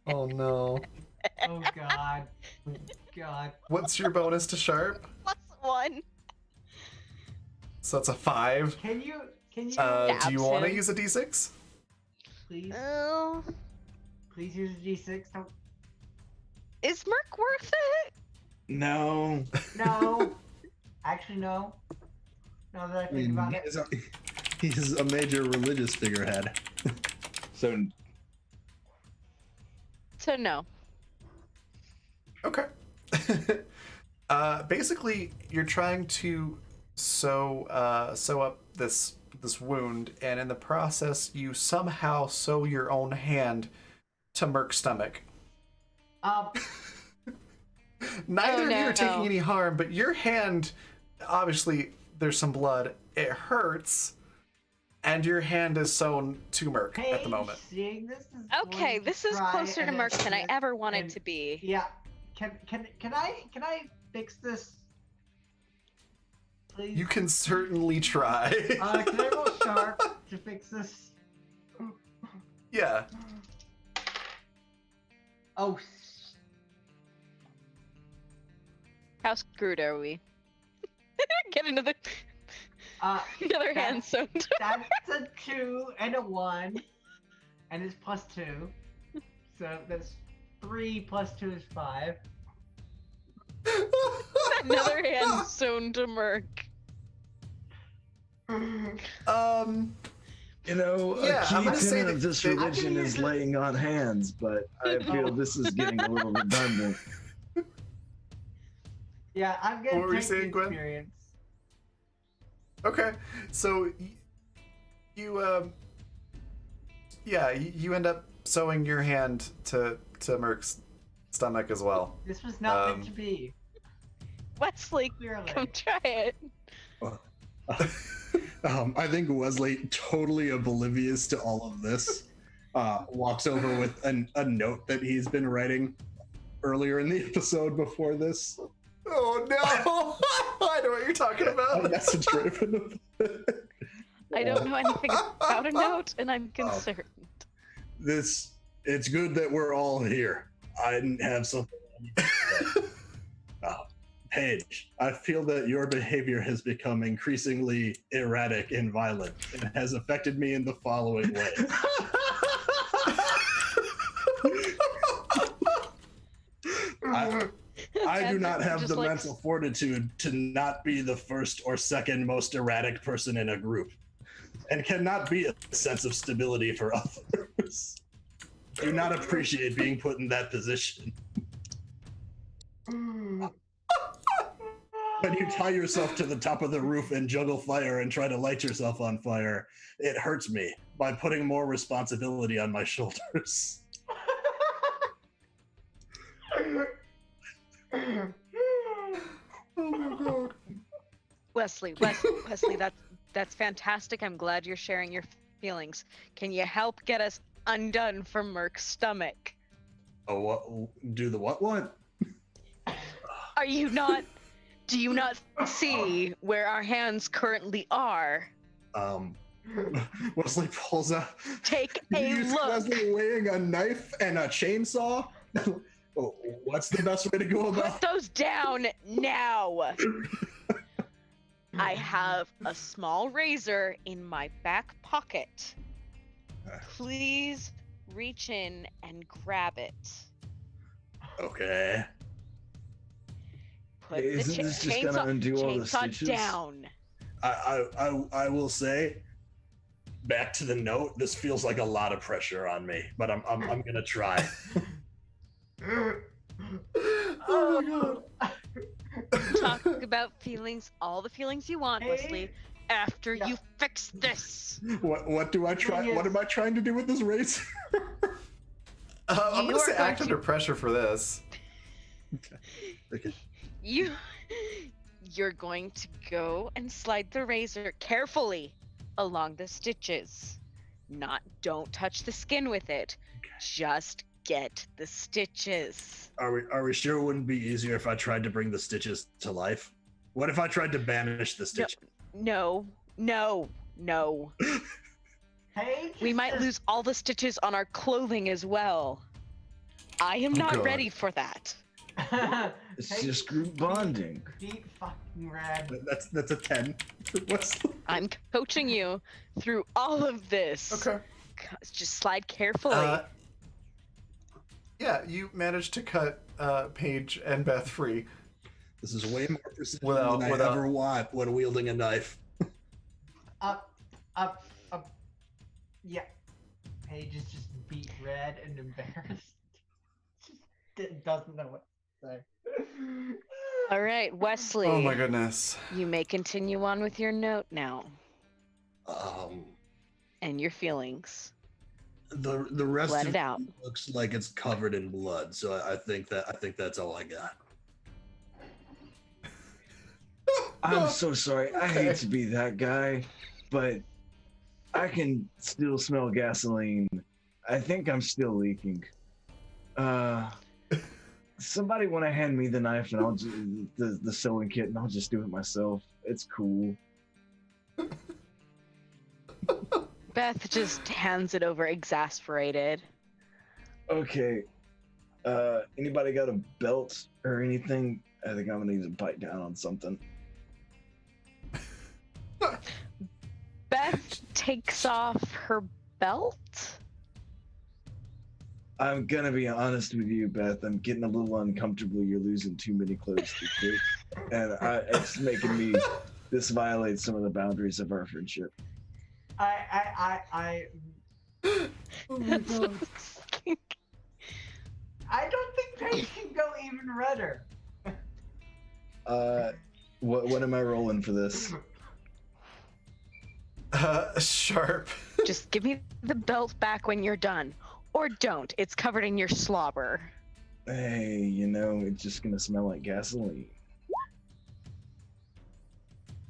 Oh no. Oh God. God. What's your bonus to sharp? +1. So that's a 5. Can you Do you want to him. use a d6? please Oh, please use a D6? Don't. is Merc worth it? No. No. Actually, no. Now that I think about it. He's a major religious figurehead. So No. Okay. Basically, you're trying to sew up this wound, and in the process, you somehow sew your own hand to Merc's stomach. Neither of you are taking any harm, but your hand, obviously, there's some blood. It hurts, and your hand is sewn to Merc at the moment. Seeing this is Okay, going this to is try closer to and Merc than I assist ever wanted and- to be. Yeah. Can I fix this? Please. You can certainly try. Can I roll sharp to fix this? Yeah. Oh. How screwed are we? Get another That- hand sewn. That's a 2 and a 1, and it's +2. So that's 3 + 2 is 5. Another hand sewn to Merc. Yeah, a I'm key gonna say tenet that of this they- religion is laying on hands, but I feel this is getting a little redundant. Yeah, I'm gonna What were you take saying, the Gwen? experience. Okay, so you you end up sewing your hand to Merc's stomach as well. This was not meant to be. Wesley, Clearly. come try it. I think Wesley, totally oblivious to all of this, walks over with a note that he's been writing earlier in the episode before this. Oh no! I know what you're talking A about. message written. I don't know anything about a note, and I'm concerned. It's good that we're all here. I didn't have something. Paige, I feel that your behavior has become increasingly erratic and violent. It has affected me in the following way. I do not have Just the like- mental fortitude to not be the first or second most erratic person in a group, and cannot be a sense of stability for others. Do not appreciate being put in that position. When you tie yourself to the top of the roof and juggle fire and try to light yourself on fire, it hurts me by putting more responsibility on my shoulders. Oh my god. Wesley, that's fantastic. I'm glad you're sharing your feelings. Can you help get us undone from Merc's stomach? Oh, what? Do the what? What? Are you not? Do you not see where our hands currently are? Wesley pulls out. Take You a see look. Wesley weighing a knife and a chainsaw. Oh, what's the best way to go Put about? those down now. I have a small razor in my back pocket. Please reach in and grab it. Okay. Put Isn't the this just gonna undo all the chainsaw stitches? down. I will say, back to the note. This feels like a lot of pressure on me, but I'm gonna try. Oh my god. Talk about feelings, all the feelings you want, Hey. Wesley, after Yeah. you fix this. What do I try? Thing What is- am I trying to do with this razor? I'm You gonna are say act going under pressure for this. Okay. You're going to go and slide the razor carefully along the stitches. Don't touch the skin with it. Just get the stitches. Are we sure it wouldn't be easier if I tried to bring the stitches to life? What if I tried to banish the stitches? No. Paige We might says- lose all the stitches on our clothing as well. I am Oh, not God. ready for that. It's Paige just group bonding. Deep fucking red. That's a 10. Wesley. I'm coaching you through all of this. Okay. Just slide carefully. Yeah, you managed to cut Paige and Beth free. This is way more precision Without- than I without- ever want when wielding a knife. Up. Yeah. Paige is just beat red and embarrassed. Doesn't know what to say. All right, Wesley. Oh my goodness. You may continue on with your note now and your feelings. The rest Let of it out. looks like it's covered in blood, so I think that's all I got. I'm so sorry. I hate to be that guy, but I can still smell gasoline. I think I'm still leaking. Somebody want to hand me the knife and I'll the sewing kit and I'll just do it myself. It's cool. Beth just hands it over, exasperated. Okay. Anybody got a belt or anything? I think I'm gonna need to bite down on something. Beth takes off her belt. I'm gonna be honest with you, Beth. I'm getting a little uncomfortable. You're losing too many clothes too quick, and it's making me. This violates some of the boundaries of our friendship. I Oh my That's god. I don't think Paige can go even redder. What am I rolling for this? Sharp. Just give me the belt back when you're done. Or don't. It's covered in your slobber. Hey, it's just gonna smell like gasoline.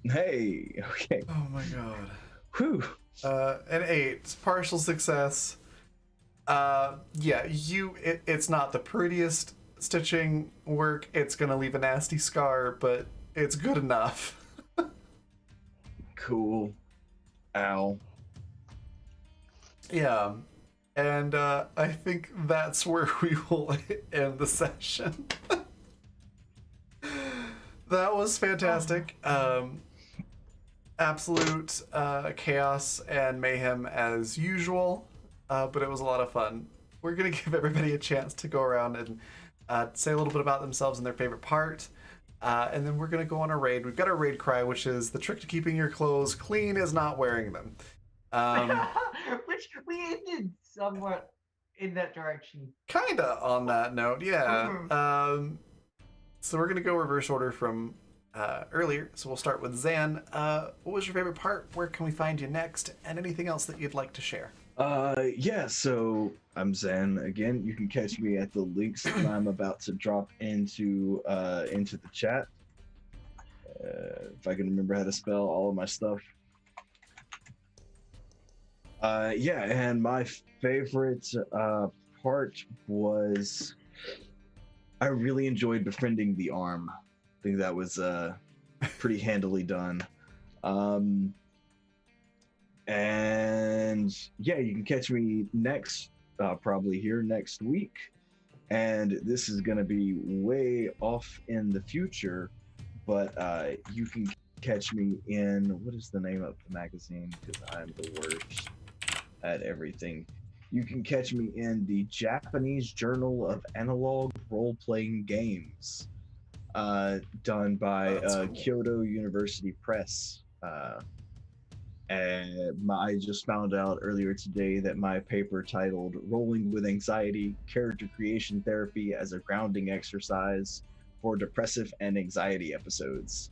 Hey, okay. Oh my god. Whew. An 8, partial success. Yeah, it's not the prettiest stitching work. It's gonna leave a nasty scar, but it's good enough. Cool. Ow. Yeah, and I think that's where we will end the session. That was fantastic. Absolute chaos and mayhem as usual, but it was a lot of fun. We're gonna give everybody a chance to go around and say a little bit about themselves and their favorite part, and then we're gonna go on a raid. We've got our raid cry, which is the trick to keeping your clothes clean is not wearing them. Which we ended somewhat in that direction. Kinda on that note, yeah. Mhm. So we're gonna go reverse order from earlier. So we'll start with Zan. What was your favorite part? Where can we find you next? And anything else that you'd like to share? Yeah, so I'm Zan again. You can catch me at the links that I'm about to drop into the chat. If I can remember how to spell all of my stuff. Yeah, and my favorite part was I really enjoyed befriending the arm. I think that was pretty handily done. And yeah, you can catch me next, probably here next week. And this is going to be way off in the future, but you can catch me in, what is the name of the magazine? Because I'm the worst at everything. You can catch me in the Japanese Journal of Analog Role-Playing Games, done by Cool. Kyoto University Press. And I just found out earlier today that my paper titled Rolling with Anxiety, Character Creation Therapy as a Grounding Exercise for Depressive and Anxiety Episodes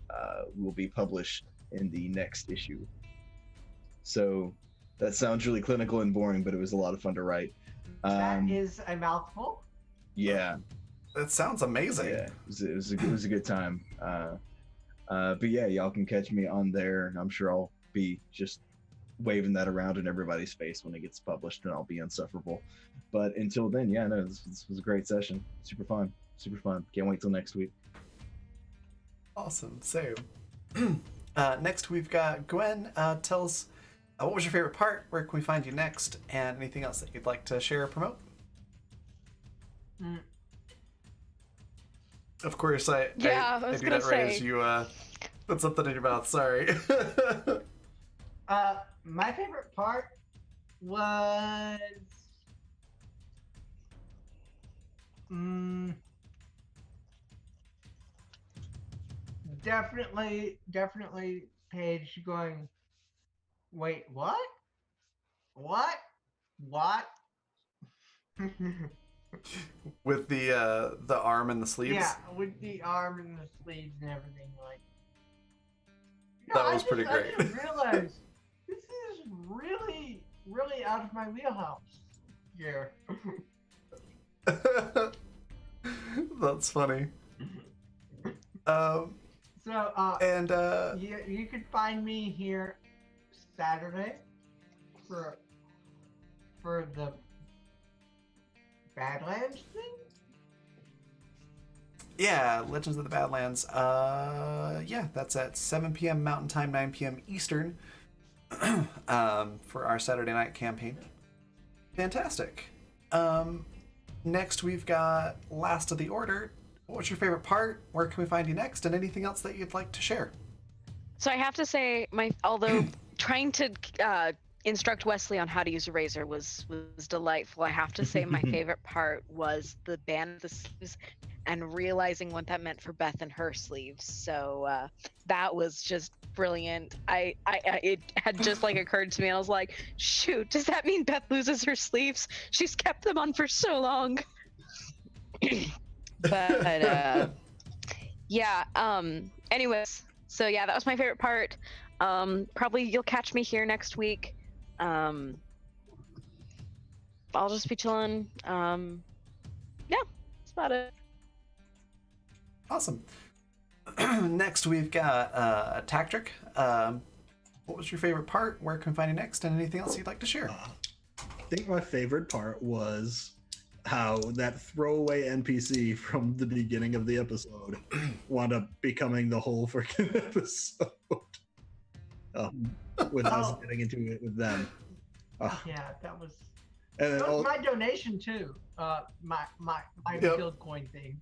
will be published in the next issue. So that sounds really clinical and boring, but it was a lot of fun to write. That is a mouthful. Yeah. That sounds amazing. Yeah, it was a good time. But yeah, y'all can catch me on there. I'm sure I'll be just waving that around in everybody's face when it gets published, and I'll be insufferable. But until then, yeah, no, this was a great session. Super fun. Can't wait till next week. Awesome. So, next we've got Gwen. Tell us what was your favorite part? Where can we find you next? And anything else that you'd like to share or promote? Mm. Of course, I was do gonna that right as say. you put something in your mouth. Sorry. My favorite part was definitely Paige going, wait, what? With the arm and the sleeves. Yeah, with the arm and the sleeves and everything, like. That was pretty I great. just realized this is really, really out of my wheelhouse. Yeah. That's funny. So, And you can find me here Saturday for the Badlands thing. yeah, Legends of the Badlands. Yeah, that's at 7 p.m. Mountain Time, 9 p.m. Eastern, for our Saturday night campaign. Fantastic. Next we've got Last of the Order. What was your favorite part? Where can we find you next? And anything else that you'd like to share? So I have to say, although trying to instruct Wesley on how to use a razor was delightful, I have to say my favorite part was the band of the sleeves and realizing what that meant for Beth and her sleeves. So that was just brilliant. It had just like occurred to me, and I was like, shoot, does that mean Beth loses her sleeves? She's kept them on for so long. But yeah, anyways, so yeah, that was my favorite part. Probably you'll catch me here next week. I'll just be chilling. Yeah, that's about it. Awesome. Next, we've got Tactric. What was your favorite part? Where can we find you next? And anything else you'd like to share? I think my favorite part was how that throwaway NPC from the beginning of the episode wound up becoming the whole freaking episode. With us getting into it with them. Yeah, that was. And then That was my donation too. My guild coin thing.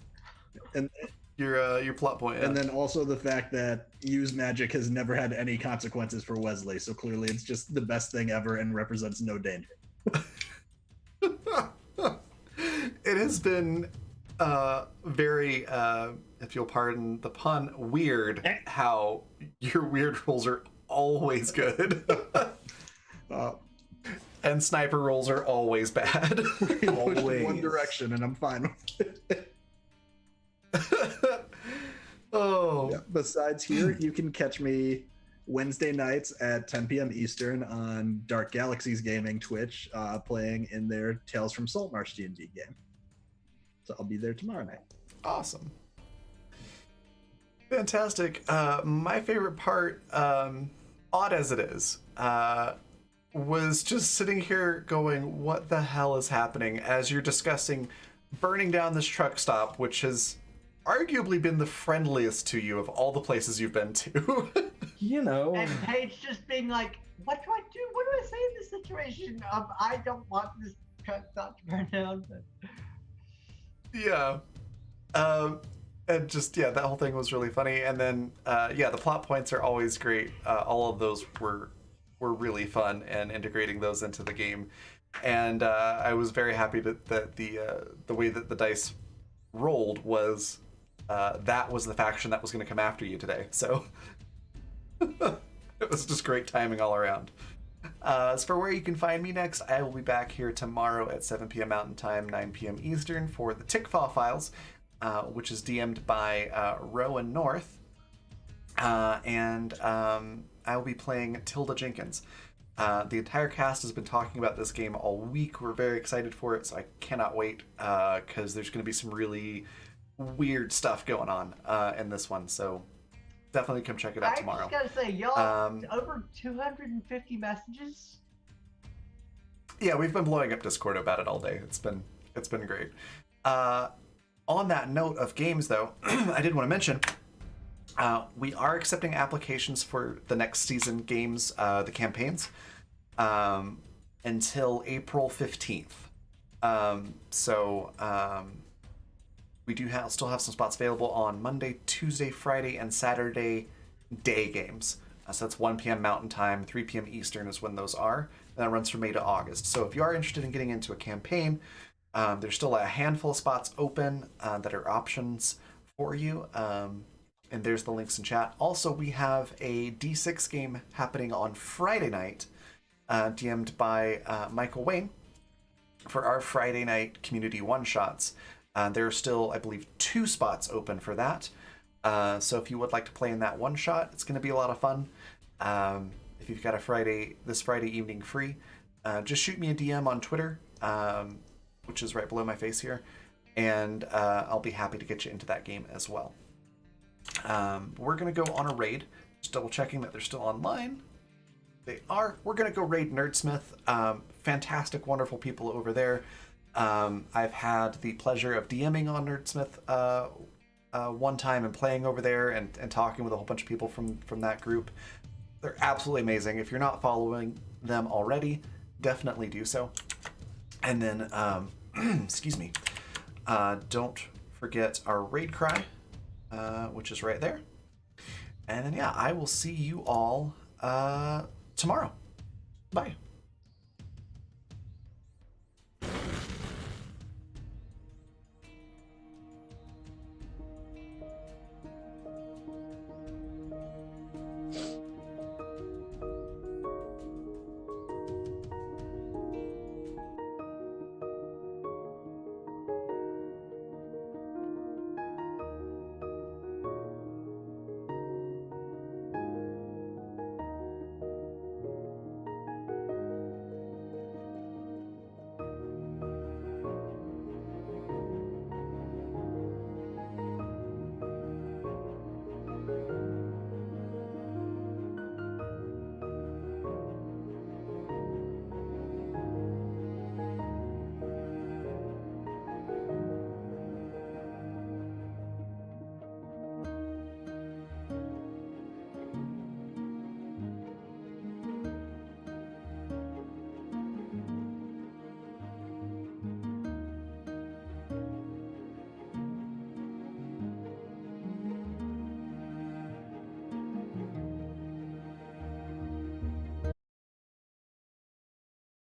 And Your plot point. Yeah. and then also the fact that use magic has never had any consequences for Wesley, so clearly it's just the best thing ever and represents no danger. It has been very, if you'll pardon the pun, weird how your weird rolls are always good. And sniper rolls are always bad. Push in one Always. direction and I'm fine with it. Oh. Yeah. Besides here, you can catch me Wednesday nights at 10 p.m. Eastern on Dark Galaxies Gaming Twitch, playing in their Tales from Saltmarsh D&D game. So I'll be there tomorrow night. Awesome. Fantastic. My favorite part, odd as it is, was just sitting here going, what the hell is happening as you're discussing burning down this truck stop, which has arguably been the friendliest to you of all the places you've been to. You know, And Paige just being like, "What do I do? What do I say in this situation? I don't want this truck stop to burn down." But Yeah. And just, yeah, that whole thing was really funny. And then, yeah, the plot points are always great. All of those were really fun, and integrating those into the game. And I was very happy that the way that the dice rolled was that was the faction that was going to come after you today. So it was just great timing all around. As for where you can find me next, I will be back here tomorrow at 7 p.m. Mountain Time, 9 p.m. Eastern for the Tickfall Files, which is DM'd by Rowan North. And I will be playing Tilda Jenkins. The entire cast has been talking about this game all week. We're very excited for it, so I cannot wait, because there's going to be some really weird stuff going on in this one. So definitely come check it out tomorrow. I just gotta say, y'all, over 250 messages. Yeah, we've been blowing up Discord about it all day. It's been great. On that note of games, though, I did want to mention we are accepting applications for the next season games, the campaigns, until April 15th. We do still have some spots available on Monday, Tuesday, Friday, and Saturday day games. So that's 1 p.m. Mountain Time, 3 p.m. Eastern is when those are. And that runs from May to August. So if you are interested in getting into a campaign, there's still a handful of spots open that are options for you. And there's the links in chat. Also, we have a D6 game happening on Friday night, DM'd by Michael Wayne for our Friday night community one-shots. There are still, I believe, 2 spots open for that. So if you would like to play in that one-shot, it's going to be a lot of fun. If you've got this Friday evening free, just shoot me a DM on Twitter, which is right below my face here, and I'll be happy to get you into that game as well. We're going to go on a raid, just double checking that they're still online. They are. We're going to go raid Nerdsmith. Fantastic, wonderful people over there. I've had the pleasure of DMing on Nerdsmith one time and playing over there and talking with a whole bunch of people from that group. They're absolutely amazing. If you're not following them already, definitely do so. And then, excuse me, don't forget our raid cry, which is right there. And then, yeah, I will see you all tomorrow. Bye.